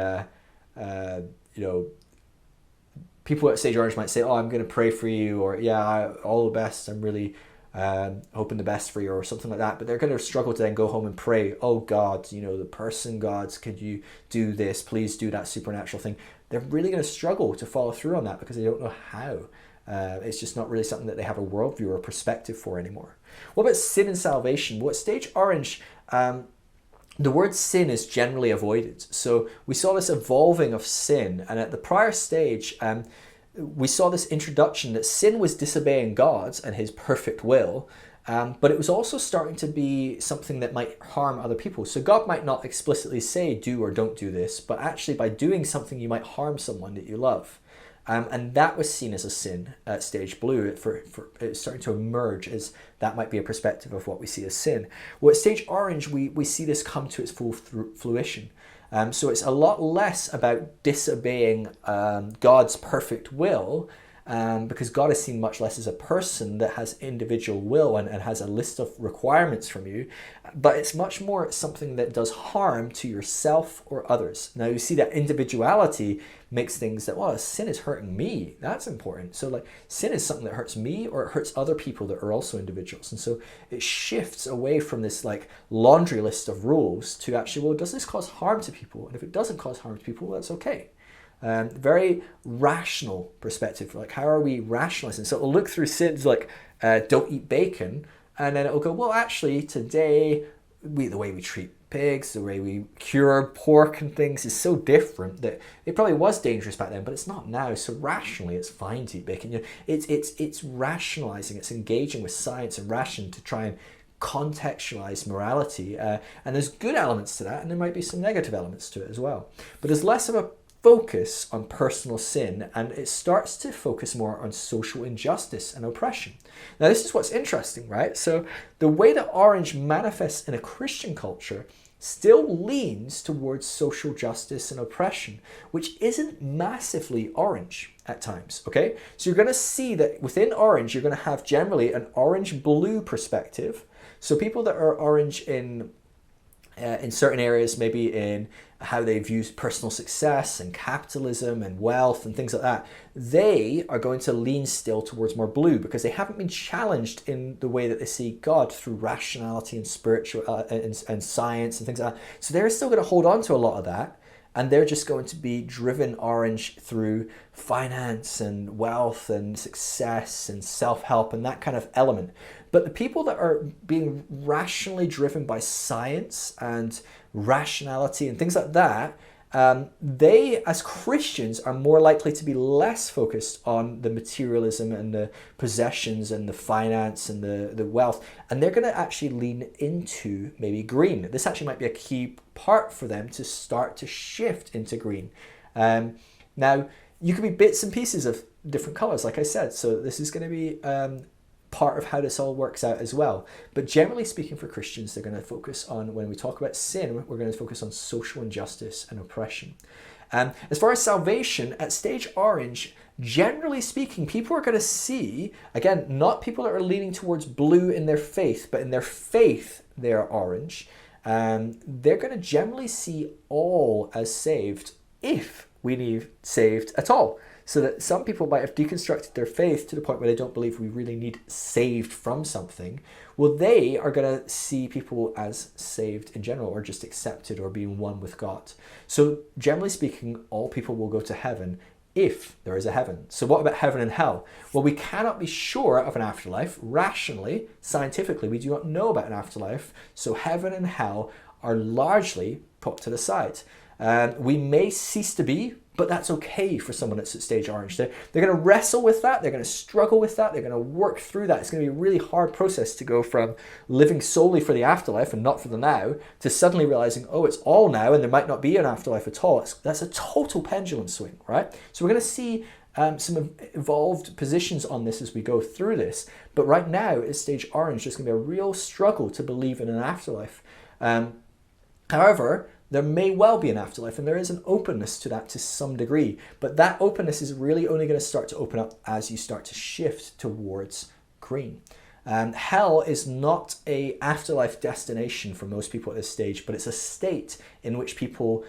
people at stage orange might say, "Oh, I'm going to pray for you," or "Yeah, all the best. I'm really hoping the best for you," or something like that. But they're going to struggle to then go home and pray, "Oh God, the person God, could you do this? Please do that supernatural thing." They're really going to struggle to follow through on that because they don't know how. It's just not really something that they have a worldview or a perspective for anymore. What about sin and salvation? Well, at stage orange, the word sin is generally avoided. So we saw this evolving of sin, and at the prior stage, we saw this introduction that sin was disobeying God and his perfect will, but it was also starting to be something that might harm other people. So God might not explicitly say do or don't do this, but actually by doing something you might harm someone that you love. And that was seen as a sin at stage blue. It's starting to emerge as that might be a perspective of what we see as sin. Well, at stage orange, we see this come to its full fruition. So it's a lot less about disobeying God's perfect will, because God is seen much less as a person that has individual will and has a list of requirements from you, but it's much more something that does harm to yourself or others. Now you see that individuality makes things that, well, sin is hurting me. That's important. So like sin is something that hurts me or it hurts other people that are also individuals. And so it shifts away from this like laundry list of rules to actually, well, does this cause harm to people? And if it doesn't cause harm to people, that's okay. Very rational perspective. Like, how are we rationalizing? So it'll look through sins like, don't eat bacon. And then it'll go, well, actually, today, the way we treat pigs, the way we cure pork and things is so different that it probably was dangerous back then, but it's not now. So rationally, it's fine to eat bacon. It's rationalizing, it's engaging with science and ration to try and contextualize morality. And there's good elements to that, and there might be some negative elements to it as well. But there's less of a focus on personal sin, and it starts to focus more on social injustice and oppression. Now, this is what's interesting, right? So the way that orange manifests in a Christian culture still leans towards social justice and oppression, which isn't massively orange at times, okay? So you're going to see that within orange, you're going to have generally an orange-blue perspective. So people that are orange in certain areas, maybe in how they view personal success and capitalism and wealth and things like that, they are going to lean still towards more blue because they haven't been challenged in the way that they see God through rationality and spiritual and science and things like that. So they're still going to hold on to a lot of that, and they're just going to be driven orange through finance and wealth and success and self-help and that kind of element. But the people that are being rationally driven by science and rationality and things like that, they, as Christians, are more likely to be less focused on the materialism and the possessions and the finance and the wealth. And they're going to actually lean into maybe green. This actually might be a key part for them to start to shift into green. Now, you could be bits and pieces of different colors, like I said. So this is going to be part of how this all works out as well. But generally speaking, for Christians, they're going to focus on, when we talk about sin, we're going to focus on social injustice and oppression. As far as salvation, at stage orange, generally speaking, people are going to see, again, not people that are leaning towards blue in their faith, but in their faith, they're orange. They're going to generally see all as saved if we need saved at all. So that some people might have deconstructed their faith to the point where they don't believe we really need saved from something. Well, they are going to see people as saved in general, or just accepted or being one with God. So generally speaking, all people will go to heaven if there is a heaven. So what about heaven and hell? Well, we cannot be sure of an afterlife. Rationally, scientifically, we do not know about an afterlife. So heaven and hell are largely put to the side. We may cease to be, but that's okay for someone that's at stage orange. They're going to wrestle with that. They're going to struggle with that. They're going to work through that. It's going to be a really hard process to go from living solely for the afterlife and not for the now to suddenly realizing, oh, it's all now and there might not be an afterlife at all. That's a total pendulum swing, right? So we're going to see some evolved positions on this as we go through this. But right now, at stage orange, there's going to be a real struggle to believe in an afterlife. However, There may well be an afterlife, and there is an openness to that to some degree, but that openness is really only going to start to open up as you start to shift towards green. Hell is not a afterlife destination for most people at this stage, but it's a state in which people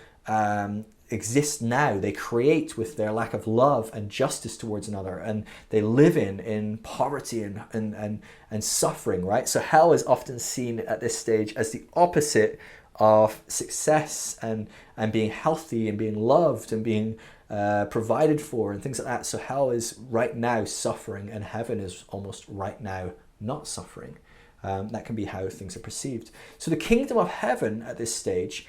exist now. They create with their lack of love and justice towards another, and they live in poverty and suffering, right? So hell is often seen at this stage as the opposite of success and being healthy and being loved and being provided for and things like that. So hell is right now suffering, and heaven is almost right now not suffering. That can be how things are perceived. So the kingdom of heaven at this stage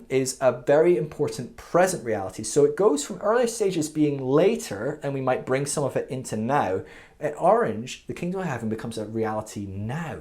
is a very important present reality. So it goes from earlier stages being later, and we might bring some of it into now. At Orange, the kingdom of heaven becomes a reality now,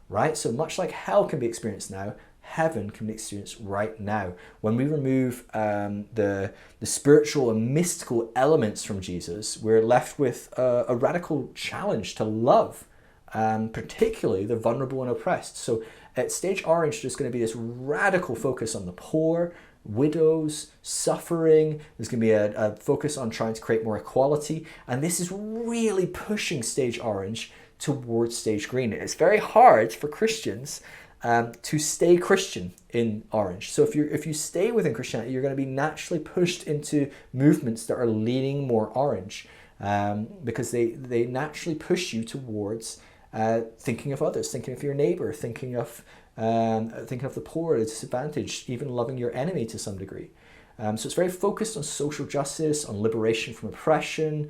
right? So much like hell can be experienced now, heaven can be experienced right now. When we remove the spiritual and mystical elements from Jesus, we're left with a radical challenge to love, particularly the vulnerable and oppressed. So at stage Orange, there's going to be this radical focus on the poor, widows, suffering. There's going to be a focus on trying to create more equality. And this is really pushing stage Orange towards stage Green. It's very hard for Christians to stay Christian in Orange. So if you stay within Christianity, you're going to be naturally pushed into movements that are leaning more Orange, because they naturally push you towards thinking of others, thinking of your neighbor, thinking of the poor, the disadvantaged, even loving your enemy to some degree. So it's very focused on social justice, on liberation from oppression,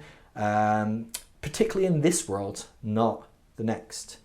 particularly in this world, not the next.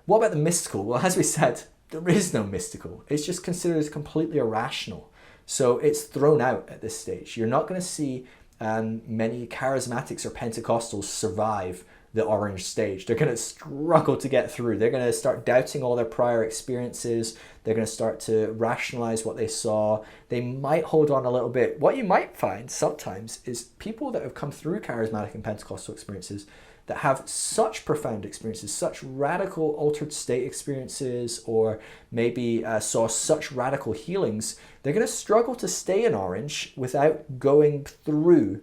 What about the mystical? Well, as we said, there is no mystical. It's just considered as completely irrational. So it's thrown out at this stage. You're not going to see many charismatics or Pentecostals survive the Orange stage. They're going to struggle to get through. They're going to start doubting all their prior experiences. They're going to start to rationalize what they saw. They might hold on a little bit. What you might find sometimes is people that have come through charismatic and Pentecostal experiences that have such profound experiences, such radical altered state experiences, or maybe saw such radical healings, they're going to struggle to stay in Orange without going through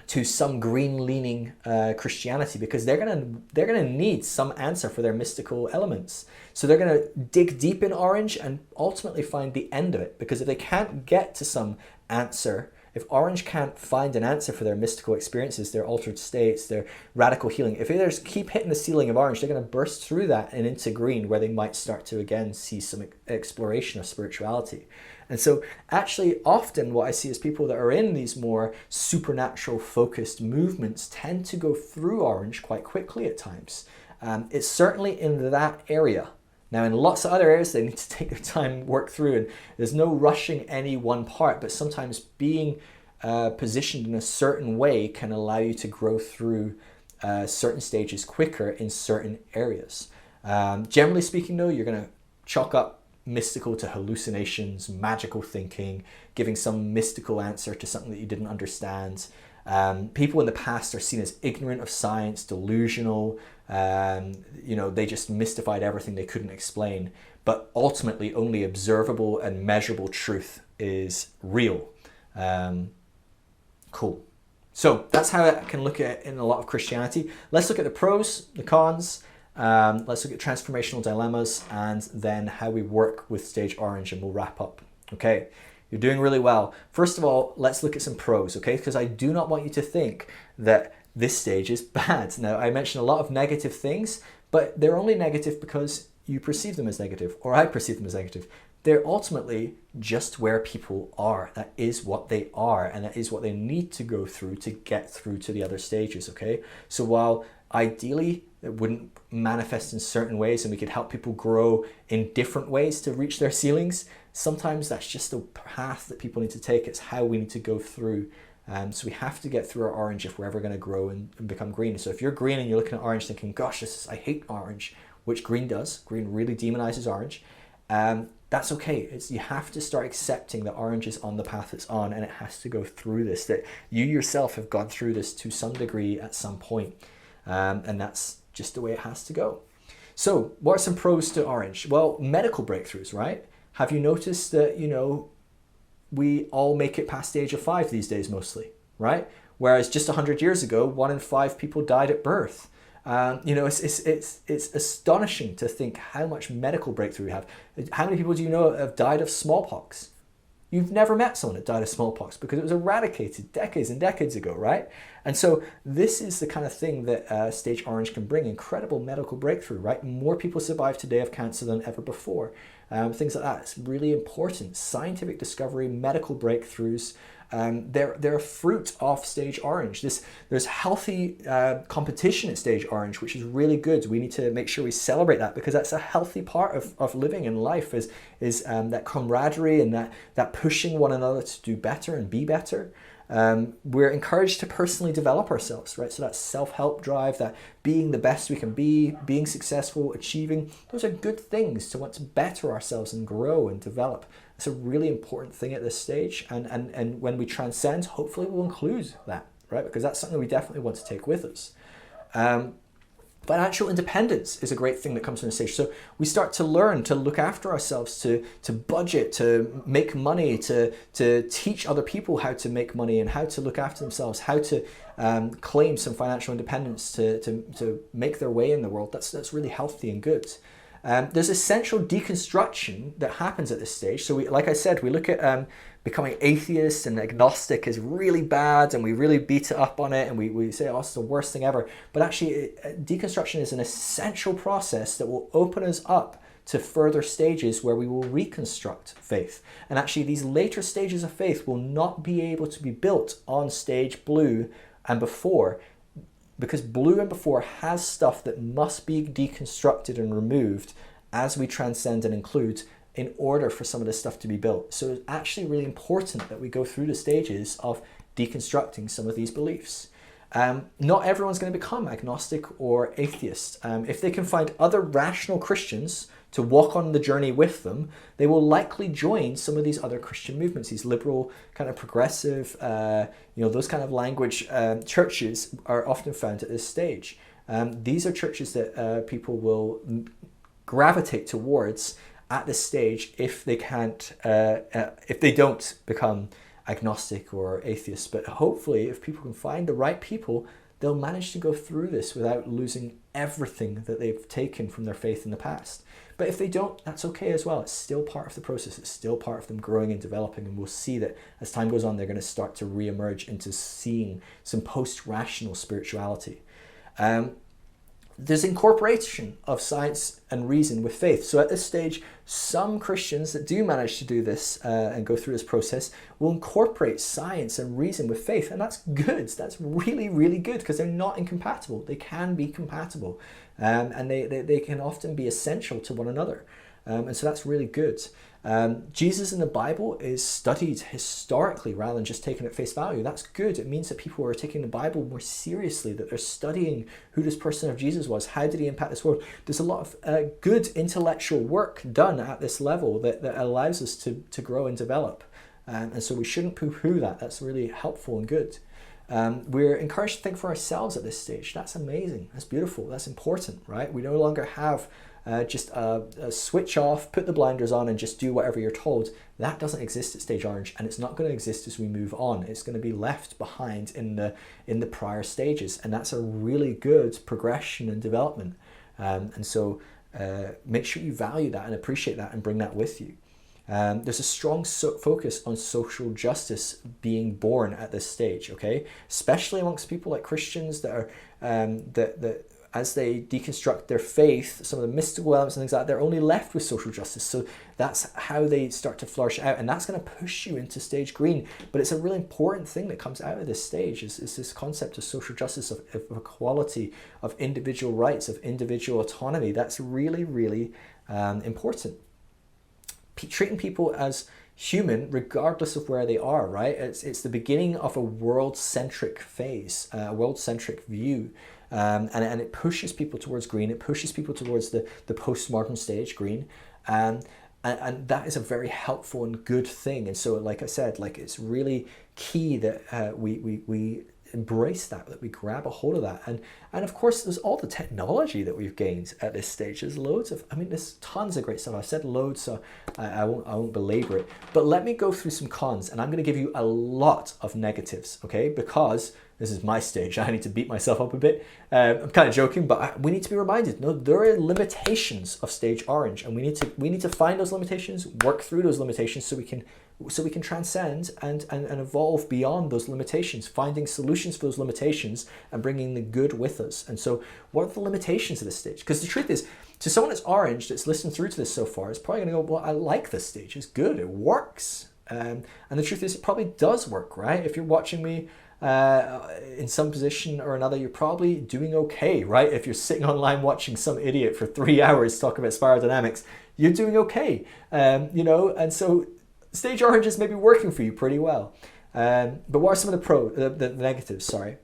to some green-leaning Christianity, because they're gonna need some answer for their mystical elements. So they're gonna dig deep in Orange and ultimately find the end of it, because if they can't get to some answer, if Orange can't find an answer for their mystical experiences, their altered states, their radical healing, if they just keep hitting the ceiling of Orange, they're going to burst through that and into Green, where they might start to again see some exploration of spirituality. And so actually often what I see is people that are in these more supernatural focused movements tend to go through Orange quite quickly at times. It's certainly in that area. Now, in lots of other areas, they need to take their time, work through, and there's no rushing any one part, but sometimes being positioned in a certain way can allow you to grow through certain stages quicker in certain areas. Generally speaking, though, you're going to chalk up mystical to hallucinations, magical thinking, giving some mystical answer to something that you didn't understand. People in the past are seen as ignorant of science, delusional. They just mystified everything they couldn't explain. But ultimately, only observable and measurable truth is real. Cool. So that's how I can look at it in a lot of Christianity. Let's look at the pros, the cons. Let's look at transformational dilemmas, and then how we work with stage Orange, and we'll wrap up. Okay. You're doing really well. First of all, let's look at some pros, okay? Because I do not want you to think that this stage is bad. Now, I mentioned a lot of negative things, but they're only negative because you perceive them as negative, or I perceive them as negative. They're ultimately just where people are. That is what they are, and that is what they need to go through to get through to the other stages, okay? So while ideally it wouldn't manifest in certain ways and we could help people grow in different ways to reach their ceilings, sometimes that's just the path that people need to take. It's how we need to go through. So we have to get through our Orange if we're ever going to grow and become Green. So if you're Green and you're looking at Orange thinking, gosh, I hate Orange, which Green does. Green really demonizes Orange. That's okay. You have to start accepting that Orange is on the path it's on, and it has to go through this, that you yourself have gone through this to some degree at some point. And that's just the way it has to go. So what are some pros to Orange? Well, medical breakthroughs, right? Have you noticed that, we all make it past the age of 5 these days mostly, right? Whereas just 100 years ago, 1 in 5 people died at birth. It's astonishing to think how much medical breakthrough we have. How many people do you know have died of smallpox? You've never met someone that died of smallpox because it was eradicated decades and decades ago, right? And so this is the kind of thing that Stage Orange can bring, incredible medical breakthrough, right? More people survive today of cancer than ever before. Things like that. It's really important. Scientific discovery, medical breakthroughs, they're a fruit of Stage Orange. There's healthy competition at Stage Orange, which is really good. We need to make sure we celebrate that because that's a healthy part of living in life is that camaraderie and that pushing one another to do better and be better. We're encouraged to personally develop ourselves, right? So that self-help drive, that being the best we can be, being successful, achieving, those are good things to want to better ourselves and grow and develop. It's a really important thing at this stage. And when we transcend, hopefully we'll include that, right? Because that's something we definitely want to take with us. Financial independence is a great thing that comes from the stage. So we start to learn to look after ourselves, to budget, to make money, to teach other people how to make money and how to look after themselves, how to claim some financial independence to make their way in the world. That's really healthy and good. There's essential deconstruction that happens at this stage. So like I said, we look at becoming atheist and agnostic is really bad and we really beat it up on it and we say, oh, it's the worst thing ever. But actually, deconstruction is an essential process that will open us up to further stages where we will reconstruct faith. And actually, these later stages of faith will not be able to be built on stage blue and before, because blue and before has stuff that must be deconstructed and removed as we transcend and include in order for some of this stuff to be built. So it's actually really important that we go through the stages of deconstructing some of these beliefs. Not everyone's going to become agnostic or atheist. If they can find other rational Christians to walk on the journey with them, they will likely join some of these other Christian movements, these liberal, kind of progressive, those kind of language churches are often found at this stage. These are churches that people will gravitate towards at this stage if they don't become agnostic or atheist. But hopefully, if people can find the right people, they'll manage to go through this without losing everything that they've taken from their faith in the past. But if they don't, that's okay as well. It's still part of the process. It's still part of them growing and developing. And we'll see that as time goes on, they're going to start to re-emerge into seeing some post-rational spirituality. There's incorporation of science and reason with faith. So at this stage, some Christians that do manage to do this and go through this process will incorporate science and reason with faith. And that's good. That's really, really good because they're not incompatible. They can be compatible and they can often be essential to one another. And so that's really good. Jesus in the Bible is studied historically rather than just taken at face value. That's good. It means that people are taking the Bible more seriously, that they're studying who this person of Jesus was, how did he impact this world. There's a lot of good intellectual work done at this level that allows us to grow and develop. And so we shouldn't poo-poo that. That's really helpful and good. We're encouraged to think for ourselves at this stage. That's amazing. That's beautiful. That's important, right? We no longer have just a switch off, put the blinders on and just do whatever you're told. That doesn't exist at Stage Orange, and it's not going to exist as we move on. It's going to be left behind in the prior stages, and that's a really good progression and development. And so make sure you value that and appreciate that and bring that with you. There's a strong focus on social justice being born at this stage, okay? Especially amongst people like Christians that are that as they deconstruct their faith, some of the mystical elements and things like that, they're only left with social justice. So that's how they start to flourish out, and that's going to push you into stage green. But it's a really important thing that comes out of this stage is this concept of social justice, of equality, of individual rights, of individual autonomy. That's really, really important. Treating people as human regardless of where they are, right? It's the beginning of a world-centric phase, a world-centric view. And it pushes people towards green. It pushes people towards the postmodern stage, green. And that is a very helpful and good thing. And so, like I said, it's really key that we embrace that we grab a hold of that. And of course, there's all the technology that we've gained at this stage. There's loads of, there's tons of great stuff. I've said loads, so I won't belabor it. But let me go through some cons, and I'm going to give you a lot of negatives, okay? Because this is my stage. I need to beat myself up a bit. I'm kind of joking, but we need to be reminded. No, there are limitations of stage orange, and we need to find those limitations, work through those limitations, so we can transcend and evolve beyond those limitations, finding solutions for those limitations and bringing the good with us. And so, what are the limitations of this stage? Because the truth is, to someone that's orange that's listened through to this so far, is probably going to go, well, I like this stage. It's good. It works. And the truth is, it probably does work, right? If you're watching me in some position or another, you're probably doing okay, right? If you're sitting online watching some idiot for 3 hours talk about spiral dynamics, you're doing okay, and so stage orange is maybe working for you pretty well. But what are some of the negatives? Sorry.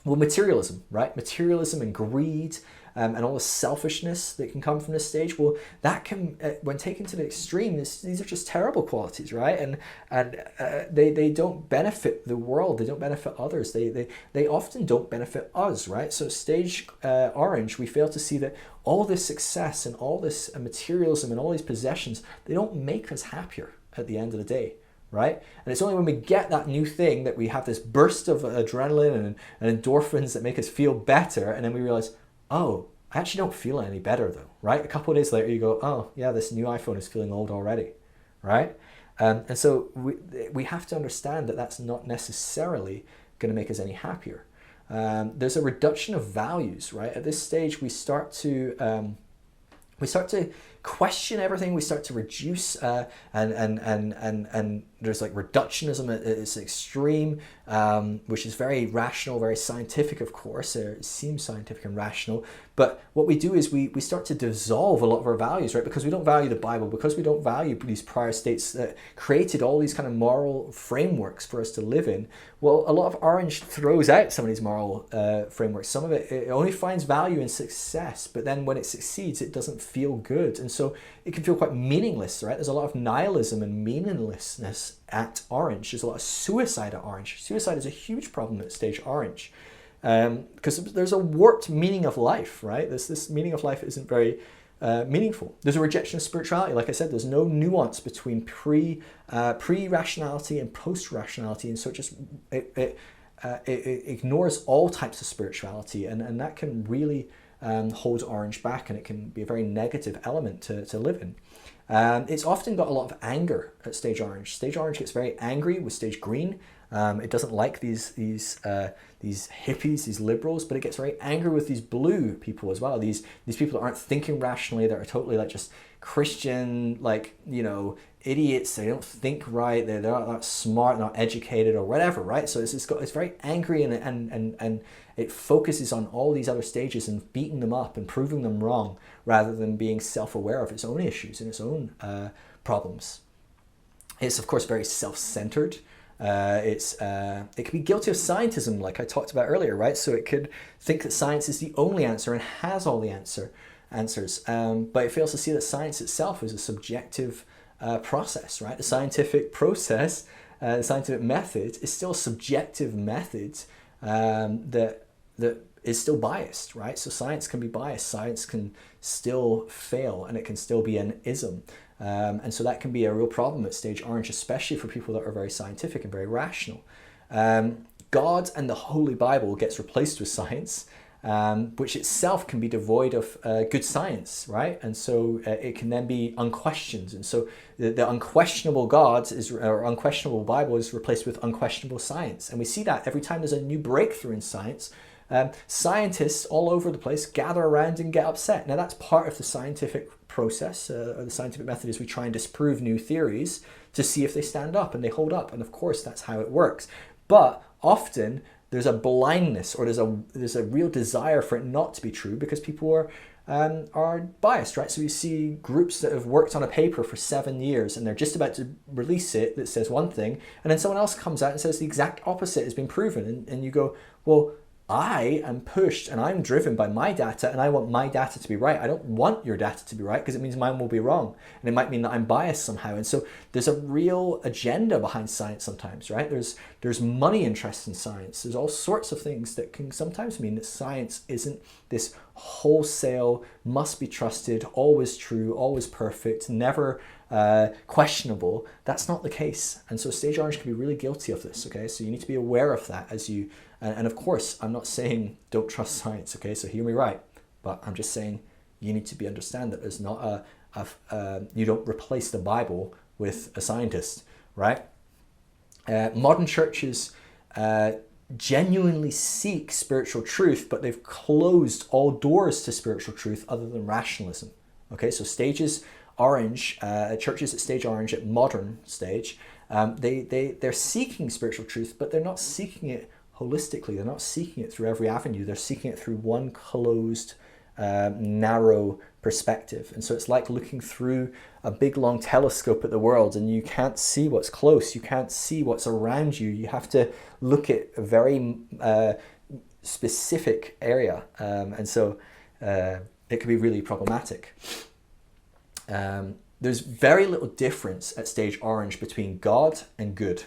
Well, materialism, right? Materialism and greed, and all the selfishness that can come from this stage. Well, that can, when taken to the extreme, these are just terrible qualities, right? And they don't benefit the world. They don't benefit others. They often don't benefit us, right? So stage orange, we fail to see that all this success and all this materialism and all these possessions, they don't make us happier at the end of the day. Right? And it's only when we get that new thing that we have this burst of adrenaline and endorphins that make us feel better, and then we realize, oh, I actually don't feel any better though, right? A couple of days later you go, oh yeah, this new iPhone is feeling old already, right? And so we have to understand that that's not necessarily going to make us any happier. There's a reduction of values, right? At this stage we start to question everything. We start to reduce, and there's like reductionism at its extreme, which is very rational, very scientific, of course. It seems scientific and rational, but what we do is we start to dissolve a lot of our values, right? Because we don't value the Bible, because we don't value these prior states that created all these kind of moral frameworks for us to live in. Well, a lot of orange throws out some of these moral frameworks. Some of it only finds value in success, but then when it succeeds, it doesn't feel good. And so it can feel quite meaningless, right? There's a lot of nihilism and meaninglessness at orange. There's a lot of suicide at orange. Suicide is a huge problem at stage orange, because there's a warped meaning of life, right? This meaning of life isn't very meaningful. There's a rejection of spirituality. Like I said, there's no nuance between pre-rationality and post-rationality, and so it ignores all types of spirituality, and that can really hold orange back, and it can be a very negative element to live in. It's often got a lot of anger at stage orange. Stage orange gets very angry with stage green. It doesn't like these hippies, these liberals, but it gets very angry with these blue people as well. These people that aren't thinking rationally, that are totally like just Christian, like, idiots. They don't think right. They're not smart, not educated, or whatever, right? So it's very angry, and it focuses on all these other stages and beating them up and proving them wrong, rather than being self-aware of its own issues and its own problems. It's of course very self-centered. It can be guilty of scientism, like I talked about earlier, right? So it could think that science is the only answer and has all the answers, but it fails to see that science itself is a subjective process, right? The scientific process, the scientific method is still a subjective method that is still biased, right? So science can be biased, science can still fail, and it can still be an ism. And so that can be a real problem at stage orange, especially for people that are very scientific and very rational. God and the Holy Bible gets replaced with science, which itself can be devoid of good science, right? And so it can then be unquestioned. And so the unquestionable God or unquestionable Bible is replaced with unquestionable science. And we see that every time there's a new breakthrough in science, scientists all over the place gather around and get upset. Now that's part of the scientific process, or the scientific method, is we try and disprove new theories to see if they stand up and they hold up. And of course that's how it works. But often there's a blindness, or there's a real desire for it not to be true, because people are biased, right? So you see groups that have worked on a paper for 7 years and they're just about to release it that says one thing, and then someone else comes out and says the exact opposite has been proven, and you go, well, I am pushed and I'm driven by my data, and I want my data to be right. I don't want your data to be right because it means mine will be wrong. And it might mean that I'm biased somehow. And so there's a real agenda behind science sometimes, right? There's money interest in science. There's all sorts of things that can sometimes mean that science isn't this wholesale, must be trusted, always true, always perfect, never questionable. That's not the case. And so Stage Orange can be really guilty of this, okay? So you need to be aware of that as you, and of course, I'm not saying don't trust science, okay? So hear me right. But I'm just saying you need to understand that there's not you don't replace the Bible with a scientist, right? Modern churches genuinely seek spiritual truth, but they've closed all doors to spiritual truth other than rationalism. Okay, so churches at Stage Orange at modern stage, they're seeking spiritual truth, but they're not seeking it holistically. They're not seeking it through every avenue. They're seeking it through one closed, narrow perspective. And so it's like looking through a big long telescope at the world, and you can't see what's close. You can't see what's around you. You have to look at a very specific area. And so it can be really problematic. There's very little difference at Stage Orange between God and good.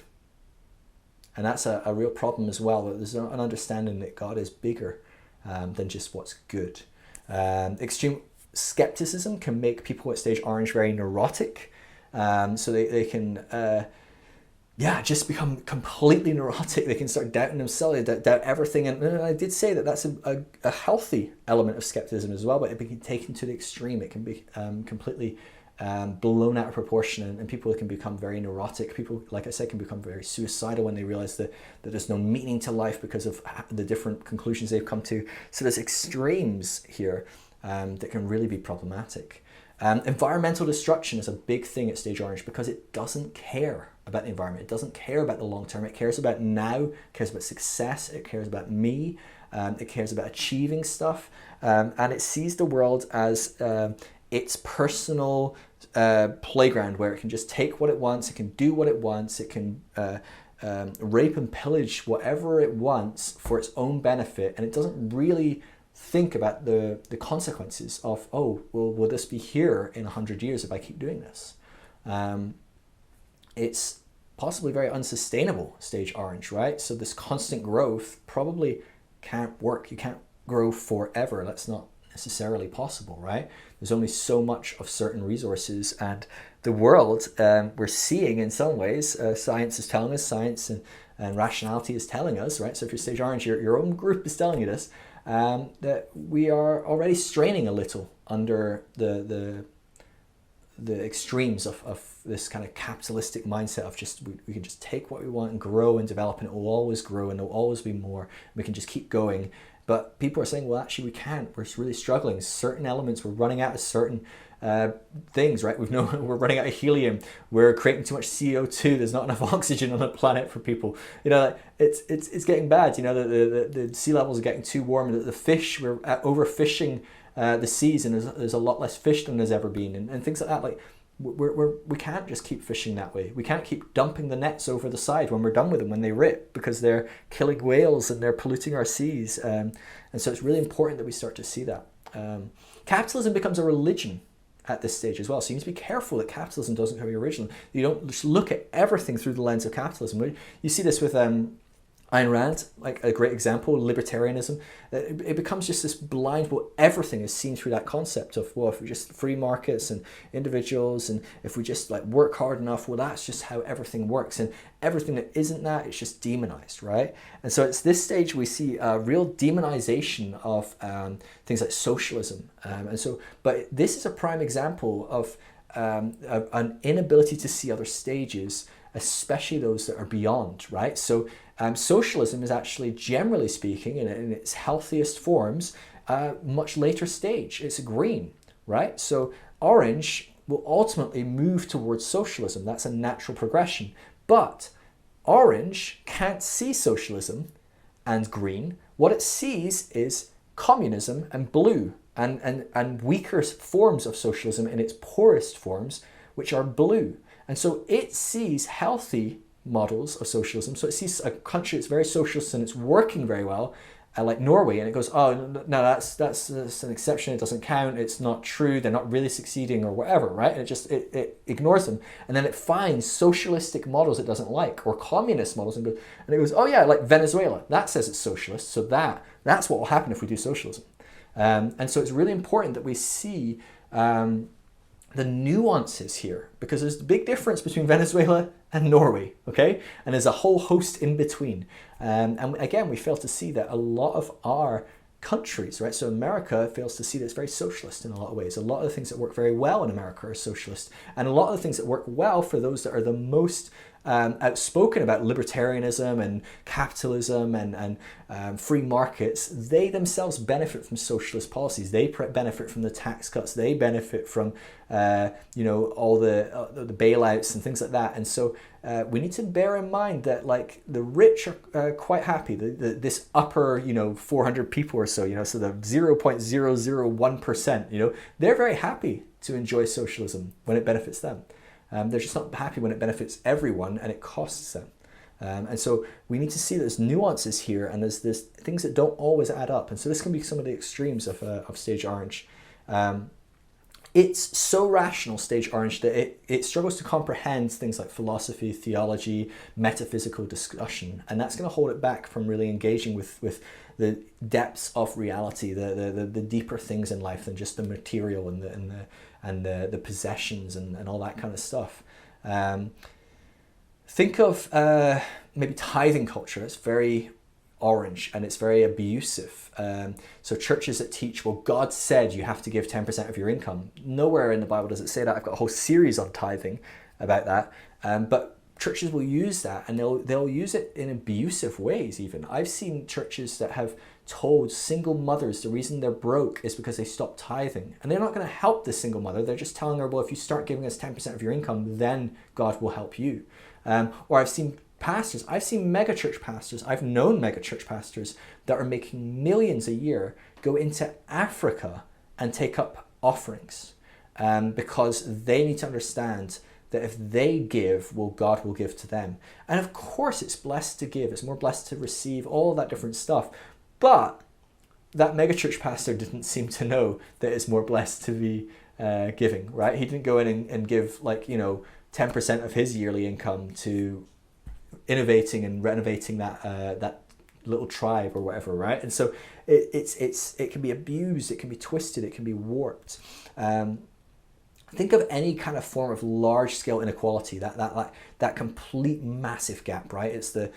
And that's a real problem as well. There's an understanding that God is bigger than just what's good. Extreme skepticism can make people at Stage Orange very neurotic. So they can just become completely neurotic. They can start doubting themselves, doubt everything. And I did say that that's a healthy element of skepticism as well, but it can be taken to the extreme. It can be completely blown out of proportion, and people can become very neurotic. People, like I said, can become very suicidal when they realize that there's no meaning to life because of the different conclusions they've come to. So there's extremes here that can really be problematic. Environmental destruction is a big thing at Stage Orange because it doesn't care about the environment. It doesn't care about the long term. It cares about now, it cares about success, it cares about me, it cares about achieving stuff, and it sees the world as its personal playground where it can just take what it wants, it can do what it wants, it can rape and pillage whatever it wants for its own benefit, and it doesn't really think about the consequences of, oh, well, will this be here in 100 years if I keep doing this? It's possibly very unsustainable, Stage Orange, right? So this constant growth probably can't work. You can't grow forever. That's not necessarily possible, right? There's only so much of certain resources, and the world we're seeing in some ways, science is telling us, science and rationality is telling us, right? So if you're Stage Orange, your own group is telling you this, that we are already straining a little under the extremes of this kind of capitalistic mindset of just we can just take what we want and grow and develop, and it will always grow and there will always be more. We can just keep going. But people are saying, well, actually we can't. We're really struggling. Certain elements, we're running out of certain things, right? We're running out of helium. We're creating too much CO2. There's not enough oxygen on the planet for people. You know, it's getting bad. You know, the sea levels are getting too warm. The fish, we're overfishing the seas, and there's a lot less fish than there's ever been, and things like that. Like we can't just keep fishing that way. We can't keep dumping the nets over the side when we're done with them, when they rip, because they're killing whales and they're polluting our seas. And so it's really important that we start to see that. Capitalism becomes a religion at this stage as well. So you need to be careful that capitalism doesn't become your religion. You don't just look at everything through the lens of capitalism. You see this with Ayn Rand, like a great example, libertarianism. It becomes just this blind, well, everything is seen through that concept of, well, if we just free markets and individuals, and if we just like work hard enough, well, that's just how everything works. And everything that isn't that, it's just demonized, right? And so it's this stage we see a real demonization of things like socialism. But this is a prime example of an inability to see other stages, especially those that are beyond, right? So socialism is actually, generally speaking, in its healthiest forms, much later stage. It's green, right? So orange will ultimately move towards socialism. That's a natural progression. But orange can't see socialism and green. What it sees is communism and blue, and weaker forms of socialism in its poorest forms, which are blue. And so it sees healthy models of socialism. So it sees a country that's very socialist and it's working very well, like Norway, and it goes, oh no, that's an exception, it doesn't count, it's not true, they're not really succeeding or whatever, right? And it ignores them, and then it finds socialistic models it doesn't like, or communist models, and it goes, oh yeah, like Venezuela, that says it's socialist, so that's what will happen if we do socialism. And so it's really important that we see the nuances here, because there's a big difference between Venezuela and Norway, okay? And there's a whole host in between. And again, we fail to see that a lot of our countries, right? So America fails to see that it's very socialist in a lot of ways. A lot of the things that work very well in America are socialist. And a lot of the things that work well for those that are the most outspoken about libertarianism and capitalism and free markets, they themselves benefit from socialist policies. They benefit from the tax cuts. They benefit from all the bailouts and things like that. And so we need to bear in mind that like the rich are quite happy. This upper 400 people or so, so the 0.001%, they're very happy to enjoy socialism when it benefits them. They're just not happy when it benefits everyone and it costs them. And so we need to see there's nuances here, and there's things that don't always add up. And so this can be some of the extremes of Stage Orange. It's so rational, Stage Orange, that it struggles to comprehend things like philosophy, theology, metaphysical discussion, and that's going to hold it back from really engaging with the depths of reality, the deeper things in life than just the material and the possessions and all that kind of stuff. Think of maybe tithing culture. It's very orange and it's very abusive. So churches that teach, well, God said you have to give 10% of your income. Nowhere in the Bible does it say that. I've got a whole series on tithing about that. But churches will use that, and they'll use it in abusive ways even. I've seen churches that have told single mothers the reason they're broke is because they stopped tithing. And they're not going to help the single mother. They're just telling her, well, if you start giving us 10% of your income, then God will help you. Or I've seen pastors, I've seen megachurch pastors, I've known megachurch pastors that are making millions a year go into Africa and take up offerings because they need to understand that if they give, well, God will give to them. And of course it's blessed to give, it's more blessed to receive, all that different stuff. But that megachurch pastor didn't seem to know that it's more blessed to be giving, right? He didn't go in and give 10% of his yearly income to innovating and renovating that little tribe or whatever, right? And so it can be abused, it can be twisted, it can be warped. Think of any kind of form of large-scale inequality, that complete massive gap, right? It's the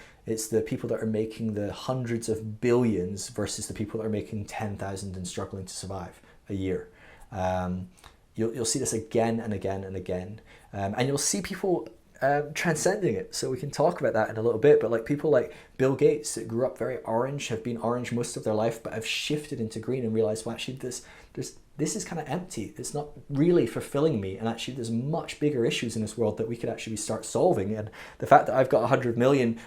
people that are making the hundreds of billions versus the people that are making 10,000 and struggling to survive a year. You'll see this again and again and again, and you'll see people transcending it. So we can talk about that in a little bit, but like people like Bill Gates that grew up very orange, have been orange most of their life, but have shifted into green and realized, well, actually this is kind of empty. It's not really fulfilling me. And actually there's much bigger issues in this world that we could actually start solving. And the fact that I've got 100 billion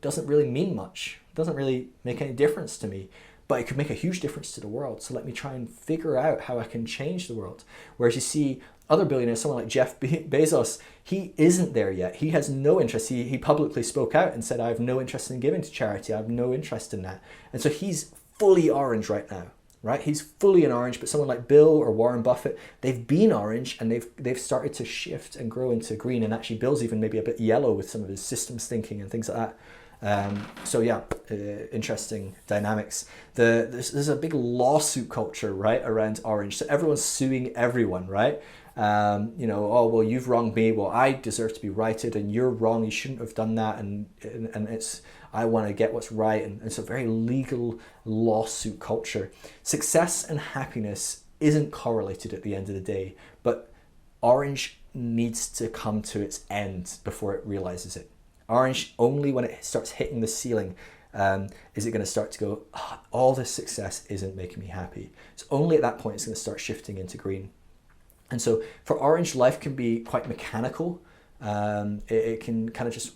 doesn't really mean much. It doesn't really make any difference to me, but it could make a huge difference to the world. So let me try and figure out how I can change the world. Whereas you see other billionaires, someone like Jeff Bezos, he isn't there yet. He has no interest. He publicly spoke out and said, I have no interest in giving to charity. I have no interest in that. And so he's fully orange right now, right? He's fully an orange, but someone like Bill or Warren Buffett, they've been orange and they've started to shift and grow into green. And actually Bill's even maybe a bit yellow with some of his systems thinking and things like that. Interesting dynamics. There's a big lawsuit culture, right, around orange. So everyone's suing everyone, right? Oh, well, you've wronged me. Well, I deserve to be righted, and you're wrong. You shouldn't have done that. And I want to get what's right. And it's a very legal lawsuit culture. Success and happiness isn't correlated at the end of the day, but orange needs to come to its end before it realizes it. Orange, only when it starts hitting the ceiling is it going to start to go, all this success isn't making me happy. It's only at that point it's going to start shifting into green. And so for orange, life can be quite mechanical. It can kind of just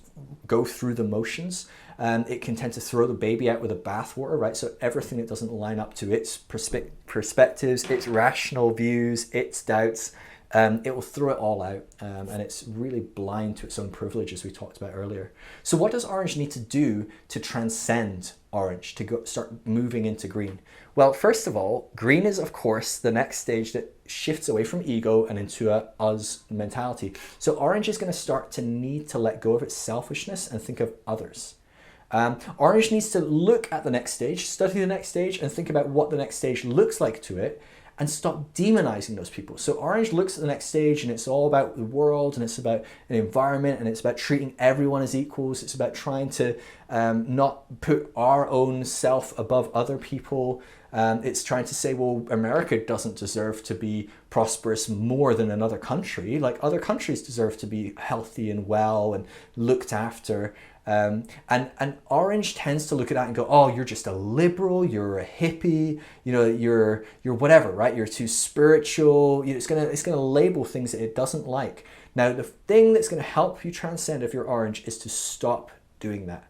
go through the motions. It can tend to throw the baby out with the bathwater, right? So everything that doesn't line up to its perspectives, its rational views, its doubts, it will throw it all out, and it's really blind to its own privilege, as we talked about earlier. So what does orange need to do to transcend orange, to start moving into green? Well, first of all, green is, of course, the next stage that shifts away from ego and into a us mentality. So orange is going to start to need to let go of its selfishness and think of others. Orange needs to look at the next stage, study the next stage, and think about what the next stage looks like to it, and stop demonizing those people. So orange looks at the next stage, and it's all about the world, and it's about an environment, and it's about treating everyone as equals. It's about trying to not put our own self above other people. It's trying to say, well, America doesn't deserve to be prosperous more than another country. Like, other countries deserve to be healthy and well and looked after. And orange tends to look at that and go, oh, you're just a liberal, you're a hippie, you're whatever, right? You're too spiritual. It's gonna label things that it doesn't like. Now, the thing that's gonna help you transcend if you're orange is to stop doing that.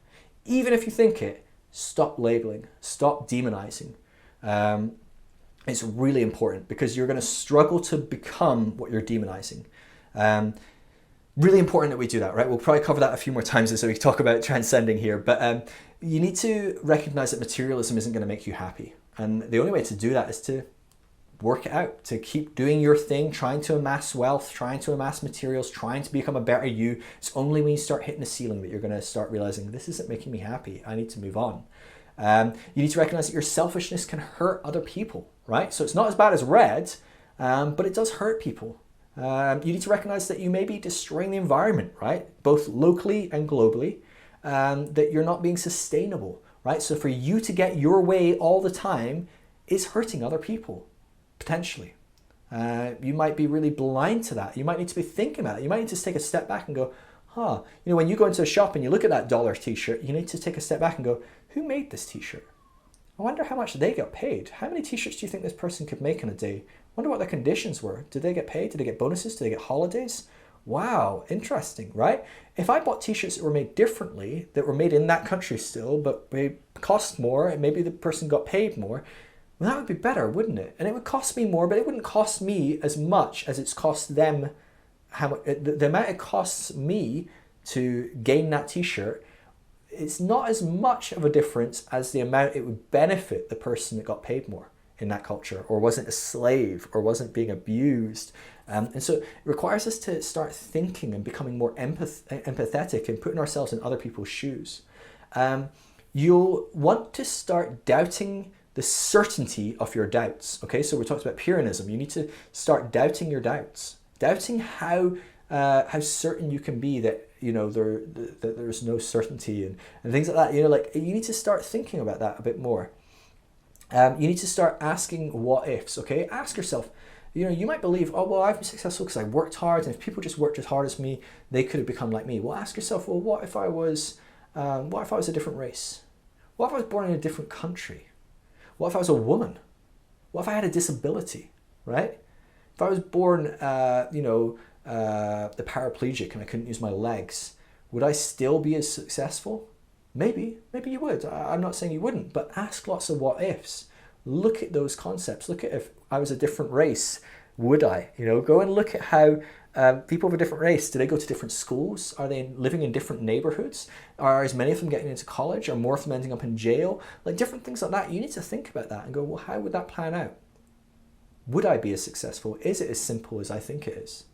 Even if you think it, stop labeling, stop demonizing. It's really important, because you're going to struggle to become what you're demonizing. Really important that we do that, right? We'll probably cover that a few more times as we talk about transcending here, but you need to recognize that materialism isn't going to make you happy. And the only way to do that is to work it out, to keep doing your thing, trying to amass wealth, trying to amass materials, trying to become a better you. It's only when you start hitting the ceiling that you're going to start realizing, this isn't making me happy. I need to move on. You need to recognize that your selfishness can hurt other people, right? So it's not as bad as red, but it does hurt people. You need to recognize that you may be destroying the environment, right? Both locally and globally, that you're not being sustainable, right? So for you to get your way all the time is hurting other people, potentially. You might be really blind to that. You might need to be thinking about it. You might need to take a step back and go, when you go into a shop and you look at that dollar t-shirt, you need to take a step back and go, who made this t-shirt? I wonder how much they got paid. How many t-shirts do you think this person could make in a day? I wonder what their conditions were. Did they get paid? Did they get bonuses? Did they get holidays? Wow, interesting, right? If I bought t-shirts that were made differently, that were made in that country still, but they cost more, and maybe the person got paid more, well, that would be better, wouldn't it? And it would cost me more, but it wouldn't cost me as much as it's cost them. The amount it costs me to gain that t-shirt, it's not as much of a difference as the amount it would benefit the person that got paid more in that culture, or wasn't a slave, or wasn't being abused. And so it requires us to start thinking and becoming more empathetic and putting ourselves in other people's shoes. You'll want to start doubting the certainty of your doubts. Okay, so we talked about Pyrrhonism. You need to start doubting your doubts, doubting how certain you can be that that there's no certainty and things like that. You need to start thinking about that a bit more. You need to start asking what ifs. Okay, ask yourself. You might believe, oh well, I've been successful because I worked hard, and if people just worked as hard as me, they could have become like me. Well, ask yourself, well, what if I was a different race? What if I was born in a different country? What if I was a woman? What if I had a disability? Right? If I was born, the paraplegic and I couldn't use my legs, would I still be as successful? Maybe you would. I'm not saying you wouldn't, but ask lots of what ifs. Look at those concepts. Look at, if I was a different race, would I? Go and look at how people of a different race, do they go to different schools? Are they living in different neighborhoods? Are as many of them getting into college? Are more of them ending up in jail? Like different things like that. You need to think about that and go, well, how would that plan out? Would I be as successful? Is it as simple as I think it is?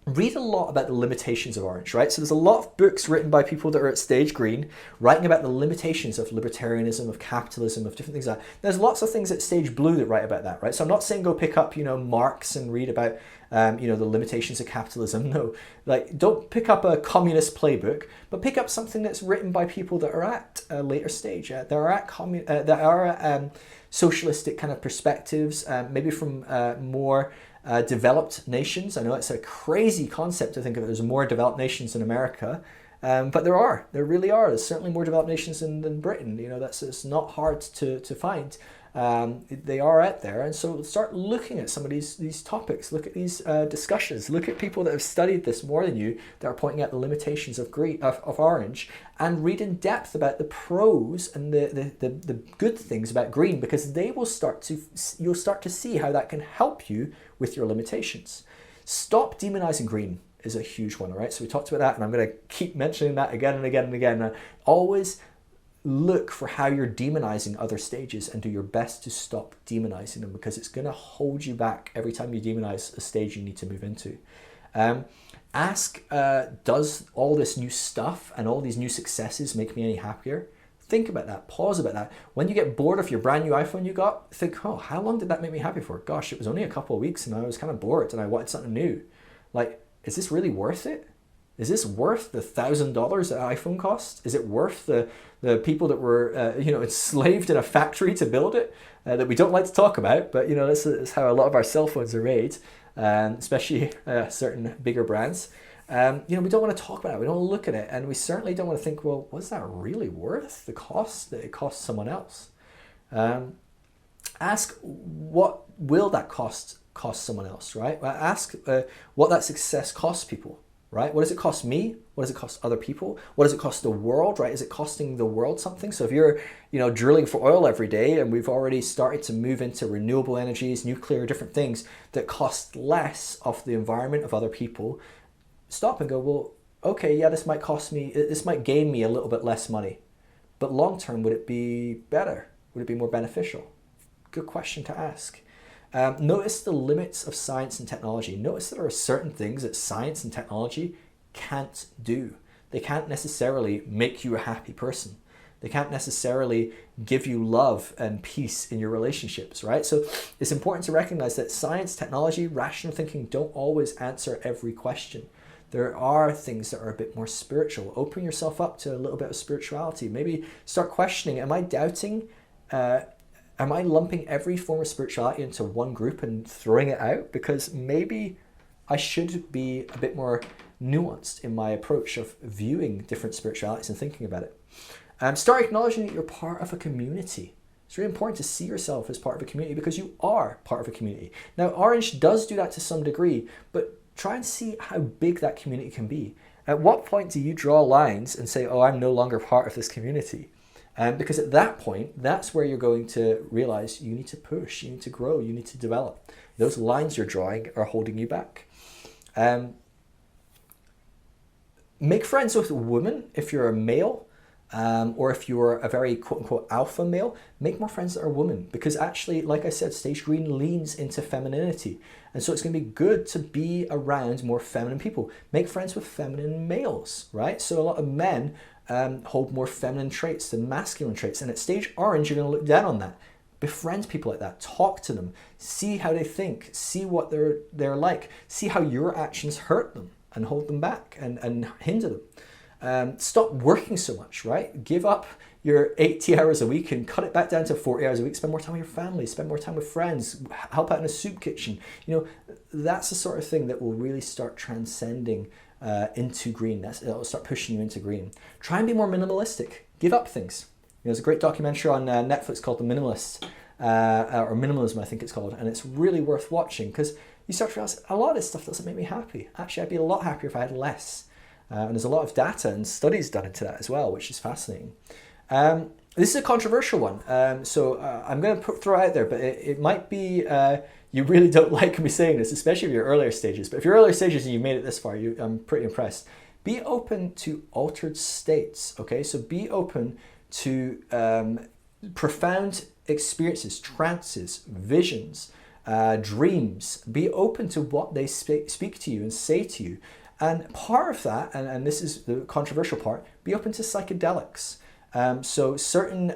Read a lot about the limitations of orange, right? So there's a lot of books written by people that are at stage green, writing about the limitations of libertarianism, of capitalism, of different things like that. There's lots of things at stage blue that write about that, right? So I'm not saying go pick up, Marx and read about, the limitations of capitalism. No, don't pick up a communist playbook, but pick up something that's written by people that are at a later stage. That are at socialistic kind of perspectives, maybe from more developed nations. I know it's a crazy concept to think of it. There's more developed nations in America, but there really are. There's certainly more developed nations than Britain. It's not hard to find. They are out there. And so start looking at some of these topics, look at these discussions, look at people that have studied this more than you, that are pointing out the limitations of orange, and read in depth about the pros and the good things about green, because you'll start to see how that can help you with your limitations. Stop demonizing green is a huge one, all right? So we talked about that, and I'm going to keep mentioning that again and again and again. Always look for how you're demonizing other stages and do your best to stop demonizing them, because it's going to hold you back every time you demonize a stage you need to move into. Ask, does all this new stuff and all these new successes make me any happier? Think about that. Pause about that. When you get bored of your brand new iPhone you got, think, oh, how long did that make me happy for? Gosh, it was only a couple of weeks and I was kind of bored and I wanted something new. Like, is this really worth it? Is this worth the $1,000 that iPhone cost? Is it worth the people that were enslaved in a factory to build it, that we don't like to talk about? But that's how a lot of our cell phones are made, especially certain bigger brands. We don't want to talk about it. We don't want to look at it, and we certainly don't want to think, well, was that really worth the cost that it cost someone else? Ask, what will that cost someone else, right? Ask what that success costs people, right? What does it cost me? What does it cost other people? What does it cost the world, right? Is it costing the world something? So if you're, drilling for oil every day, and we've already started to move into renewable energies, nuclear, different things that cost less of the environment, of other people, stop and go, well, okay, yeah, this might gain me a little bit less money, but long term, would it be better? Would it be more beneficial? Good question to ask. Notice the limits of science and technology. Notice that there are certain things that science and technology can't do. They can't necessarily make you a happy person. They can't necessarily give you love and peace in your relationships, right? So it's important to recognize that science, technology, rational thinking don't always answer every question. There are things that are a bit more spiritual. Open yourself up to a little bit of spirituality. Maybe start questioning, am I doubting? Am I lumping every form of spirituality into one group and throwing it out? Because maybe I should be a bit more nuanced in my approach of viewing different spiritualities and thinking about it. Start acknowledging that you're part of a community. It's really important to see yourself as part of a community, because you are part of a community. Now, Orange does do that to some degree, but try and see how big that community can be. At what point do you draw lines and say, oh, I'm no longer part of this community? Because at that point, that's where you're going to realize you need to push, you need to grow, you need to develop. Those lines you're drawing are holding you back. Make friends with women if you're a male, or if you're a very quote-unquote alpha male. Make more friends that are women, because actually, like I said, stage green leans into femininity. And so it's going to be good to be around more feminine people. Make friends with feminine males, right? So a lot of men hold more feminine traits than masculine traits. And at stage orange, you're going to look down on that. Befriend people like that. Talk to them. See how they think. See what they're like. See how your actions hurt them and hold them back and hinder them. Stop working so much, right? Give up your 80 hours a week and cut it back down to 40 hours a week. Spend more time with your family. Spend more time with friends. Help out in a soup kitchen. That's the sort of thing that will really start transcending into green. It'll start pushing you into green. Try and be more minimalistic. Give up things. There's a great documentary on Netflix called The Minimalist, or Minimalism, I think it's called, and it's really worth watching, because you start to realize a lot of this stuff doesn't make me happy. Actually, I'd be a lot happier if I had less. And there's a lot of data and studies done into that as well, which is fascinating. This is a controversial one, so I'm going to throw it out there, but it might be you really don't like me saying this, especially if you're earlier stages. But if you're earlier stages and you've made it this far, I'm pretty impressed. Be open to altered states, okay? So be open to profound experiences, trances, visions, dreams. Be open to what they speak to you and say to you. And part of that, and this is the controversial part, be open to psychedelics. So certain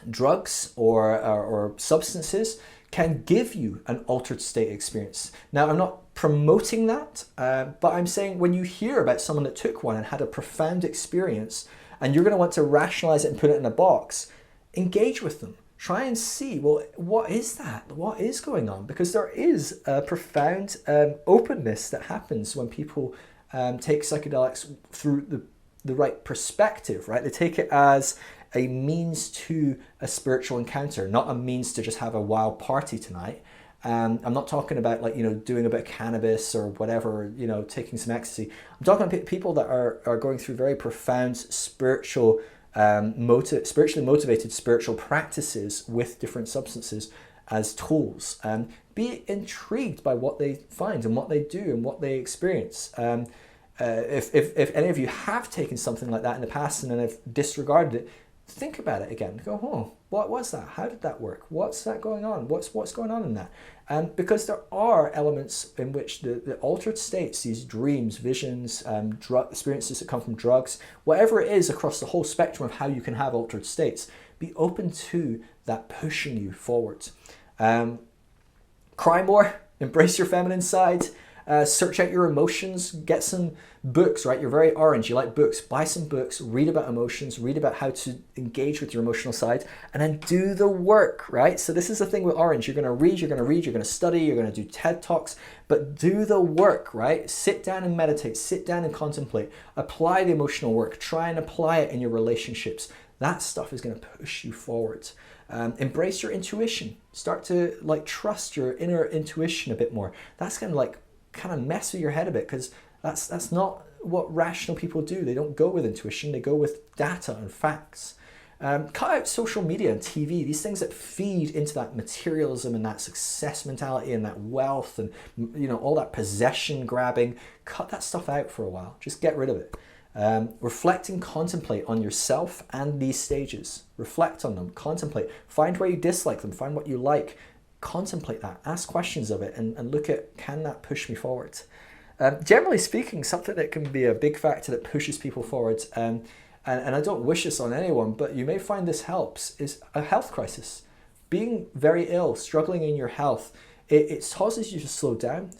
drugs or substances can give you an altered state experience. Now, I'm not promoting that, but I'm saying when you hear about someone that took one and had a profound experience, and you're going to want to rationalize it and put it in a box, engage with them. Try and see, well, what is that? What is going on? Because there is a profound openness that happens when people take psychedelics through the right perspective, right? They take it as a means to a spiritual encounter, not a means to just have a wild party tonight. I'm not talking about like, doing a bit of cannabis or whatever, taking some ecstasy. I'm talking about people that are going through very profound spiritually motivated spiritual practices with different substances as tools. Be intrigued by what they find and what they do and what they experience. If any of you have taken something like that in the past and then have disregarded it, think about it again. Go, what was that? How did that work? What's that going on? What's going on in that? Because there are elements in which the altered states, these dreams, visions, experiences that come from drugs, whatever it is across the whole spectrum of how you can have altered states, be open to that pushing you forward. Cry more, embrace your feminine side, search out your emotions, get some books, right? You're very orange, you like books, buy some books, read about emotions, read about how to engage with your emotional side, and then do the work, right? So this is the thing with orange, you're going to read, you're going to study, you're going to do TED Talks, but do the work, right? Sit down and meditate, sit down and contemplate, apply the emotional work, try and apply it in your relationships. That stuff is going to push you forward. Embrace your intuition, start to trust your inner intuition a bit more. That's going to kind of mess with your head a bit, because that's not what rational people do. They don't go with intuition, they go with data and facts. Cut out social media and TV, these things that feed into that materialism and that success mentality and that wealth and all that possession grabbing. Cut that stuff out for a while, just get rid of it. Reflect and contemplate on yourself and these stages. Reflect on them, contemplate, find where you dislike them, find what you like. Contemplate that, ask questions of it, and look at, can that push me forward? Generally speaking, something that can be a big factor that pushes people forward, and I don't wish this on anyone, but you may find this helps, is a health crisis. Being very ill, struggling in your health, it causes you to slow down,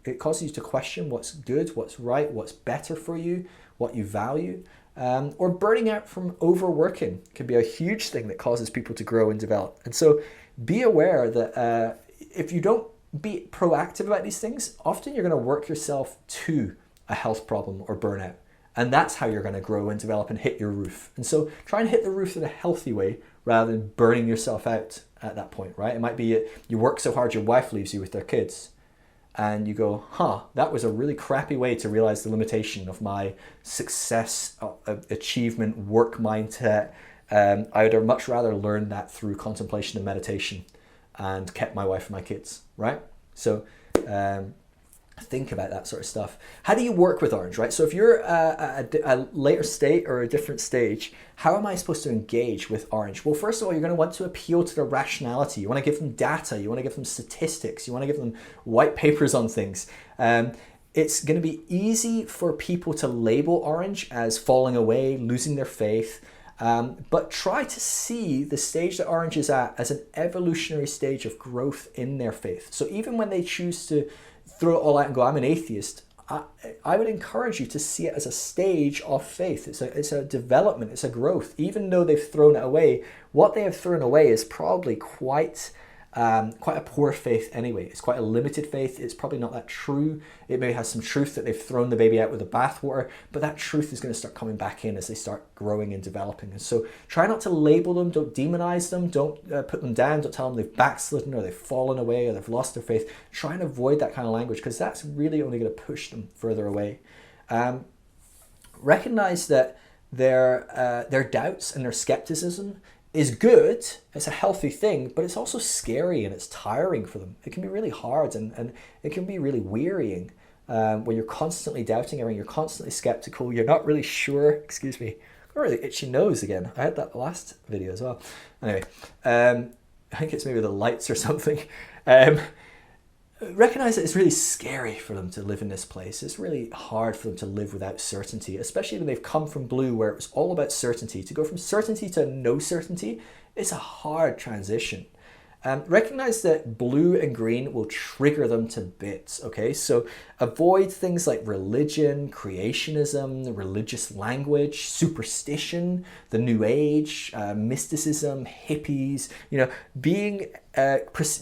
it causes you to question what's good, what's right, what's better for you, what you value. Or burning out from overworking can be a huge thing that causes people to grow and develop. And so be aware that if you don't be proactive about these things, often you're going to work yourself to a health problem or burnout. And that's how you're going to grow and develop and hit your roof. And so try and hit the roof in a healthy way rather than burning yourself out at that point, right? It might be you work so hard your wife leaves you with their kids. And you go, that was a really crappy way to realize the limitation of my success, achievement, work mindset. I would much rather learn that through contemplation and meditation and kept my wife and my kids, right? So think about that sort of stuff. How do you work with orange, right? So if you're a later state or a different stage, how am I supposed to engage with orange? Well, first of all, you're going to want to appeal to their rationality. You want to give them data. You want to give them statistics. You want to give them white papers on things. It's going to be easy for people to label orange as falling away, losing their faith. But try to see the stage that orange is at as an evolutionary stage of growth in their faith. So even when they choose to throw it all out and go, I'm an atheist, I would encourage you to see it as a stage of faith. It's a development, it's a growth. Even though they've thrown it away, what they have thrown away is probably quite a poor faith anyway. It's quite a limited faith. It's probably not that true. It may have some truth that they've thrown the baby out with the bathwater, but that truth is going to start coming back in as they start growing and developing. And so try not to label them, don't demonize them, don't put them down, don't tell them they've backslidden or they've fallen away or they've lost their faith. Try and avoid that kind of language, because that's really only going to push them further away. Recognize that their doubts and their skepticism is good, it's a healthy thing, but it's also scary and it's tiring for them. It can be really hard and it can be really wearying when you're constantly doubting everything, you're constantly skeptical, you're not really sure, excuse me, I've got a really itchy nose again. I had that last video as well. Anyway, I think it's maybe the lights or something. Recognize that it's really scary for them to live in this place. It's really hard for them to live without certainty, especially when they've come from blue where it was all about certainty. To go from certainty to no certainty, it's a hard transition. Recognize that blue and green will trigger them to bits, okay? So avoid things like religion, creationism, religious language, superstition, the new age, mysticism, hippies, being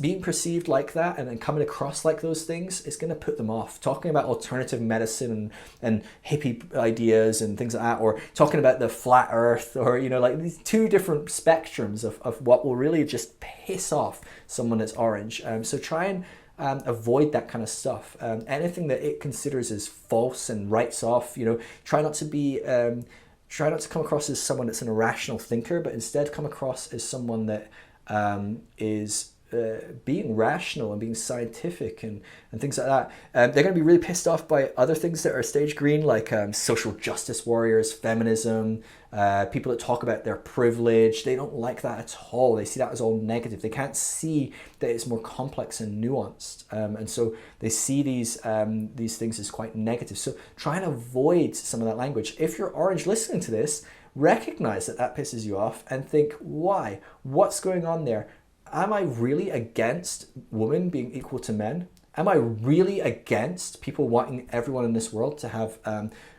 being perceived like that and then coming across like those things is going to put them off. Talking about alternative medicine and hippie ideas and things like that, or talking about the flat earth, or, you know, like these two different spectrums of what will really just piss off someone that's orange. So try and avoid that kind of stuff. Anything that it considers as false and writes off, you know, try not to come across as someone that's an irrational thinker, but instead come across as someone that is being rational and being scientific and things like that. They're going to be really pissed off by other things that are stage green, like social justice warriors, feminism, people that talk about their privilege. They don't like that at all. They see that as all negative. They can't see that it's more complex and nuanced. And so they see these things as quite negative. So try and avoid some of that language. If you're orange listening to this, recognize that pisses you off and think, why? What's going on there? Am I really against women being equal to men? Am I really against people wanting everyone in this world to have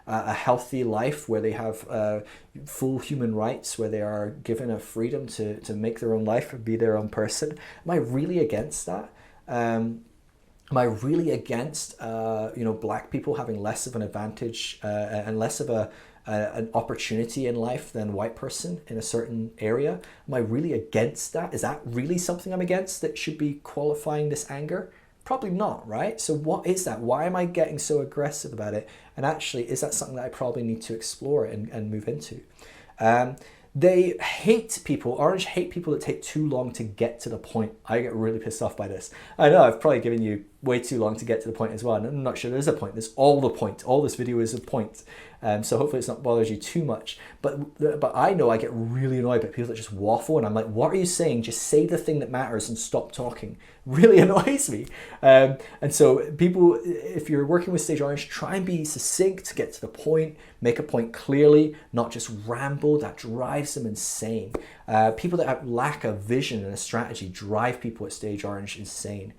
a healthy life where they have full human rights, where they are given a freedom to make their own life and be their own person? Am I really against that? Am I really against black people having less of an advantage and less of an opportunity in life than white person in a certain area? Am I really against that? Is that really something I'm against that should be qualifying this anger? Probably not, right? So what is that? Why am I getting so aggressive about it? And actually, is that something that I probably need to explore and move into? They hate people, orange hate people that take too long to get to the point. I get really pissed off by this. I know I've probably given you way too long to get to the point as well, and I'm not sure there's a point. There's all the point. All this video is a point. So hopefully it's not bothers you too much. But I know I get really annoyed by people that just waffle, and I'm like, what are you saying? Just say the thing that matters and stop talking. Really annoys me. And so people, if you're working with stage orange, try and be succinct, get to the point, make a point clearly, not just ramble. That drives them insane. People that have lack of vision and a strategy drive people at stage orange insane.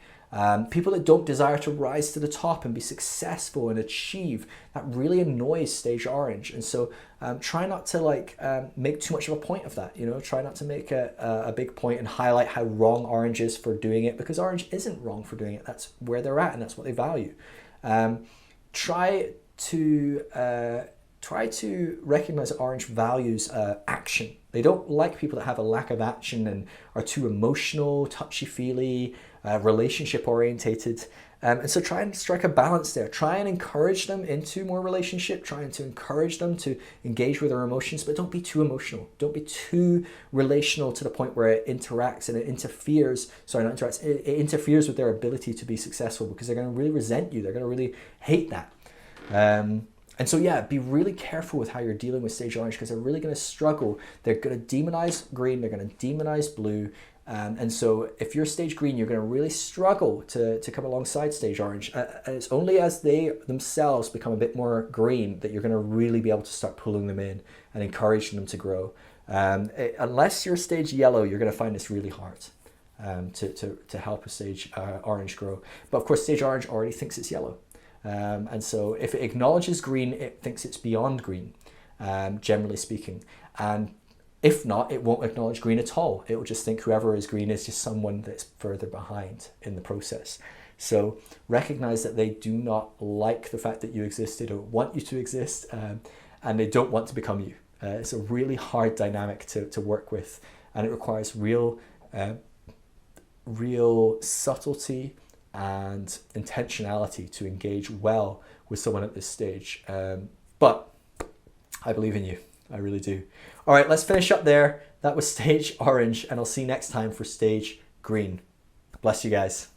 People that don't desire to rise to the top and be successful and achieve, that really annoys stage orange. And so try not to make too much of a point of that. Try not to make a big point and highlight how wrong orange is for doing it, because orange isn't wrong for doing it. That's where they're at and that's what they value. Try to recognize that orange values action. They don't like people that have a lack of action and are too emotional, touchy-feely, relationship orientated. And so try and strike a balance there. Try and encourage them into more relationship, trying to encourage them to engage with their emotions, but don't be too emotional. Don't be too relational to the point where it interacts and it interferes. It interferes with their ability to be successful, because they're going to really resent you. They're going to really hate that. And so, be really careful with how you're dealing with stage orange, because they're really going to struggle. They're going to demonize green. They're going to demonize blue. And so if you're stage green, you're going to really struggle to come alongside stage orange. And it's only as they themselves become a bit more green that you're going to really be able to start pulling them in and encouraging them to grow. Unless you're stage yellow, you're going to find this really hard to help a stage orange grow. But of course, stage orange already thinks it's yellow. And so if it acknowledges green, it thinks it's beyond green, generally speaking. And if not, it won't acknowledge green at all. It will just think whoever is green is just someone that's further behind in the process. So recognize that they do not like the fact that you exist. They don't want you to exist, and they don't want to become you. It's a really hard dynamic to work with, and it requires real subtlety and intentionality to engage well with someone at this stage. But I believe in you. I really do. All right, let's finish up there. That was stage orange, and I'll see you next time for stage green. Bless you guys.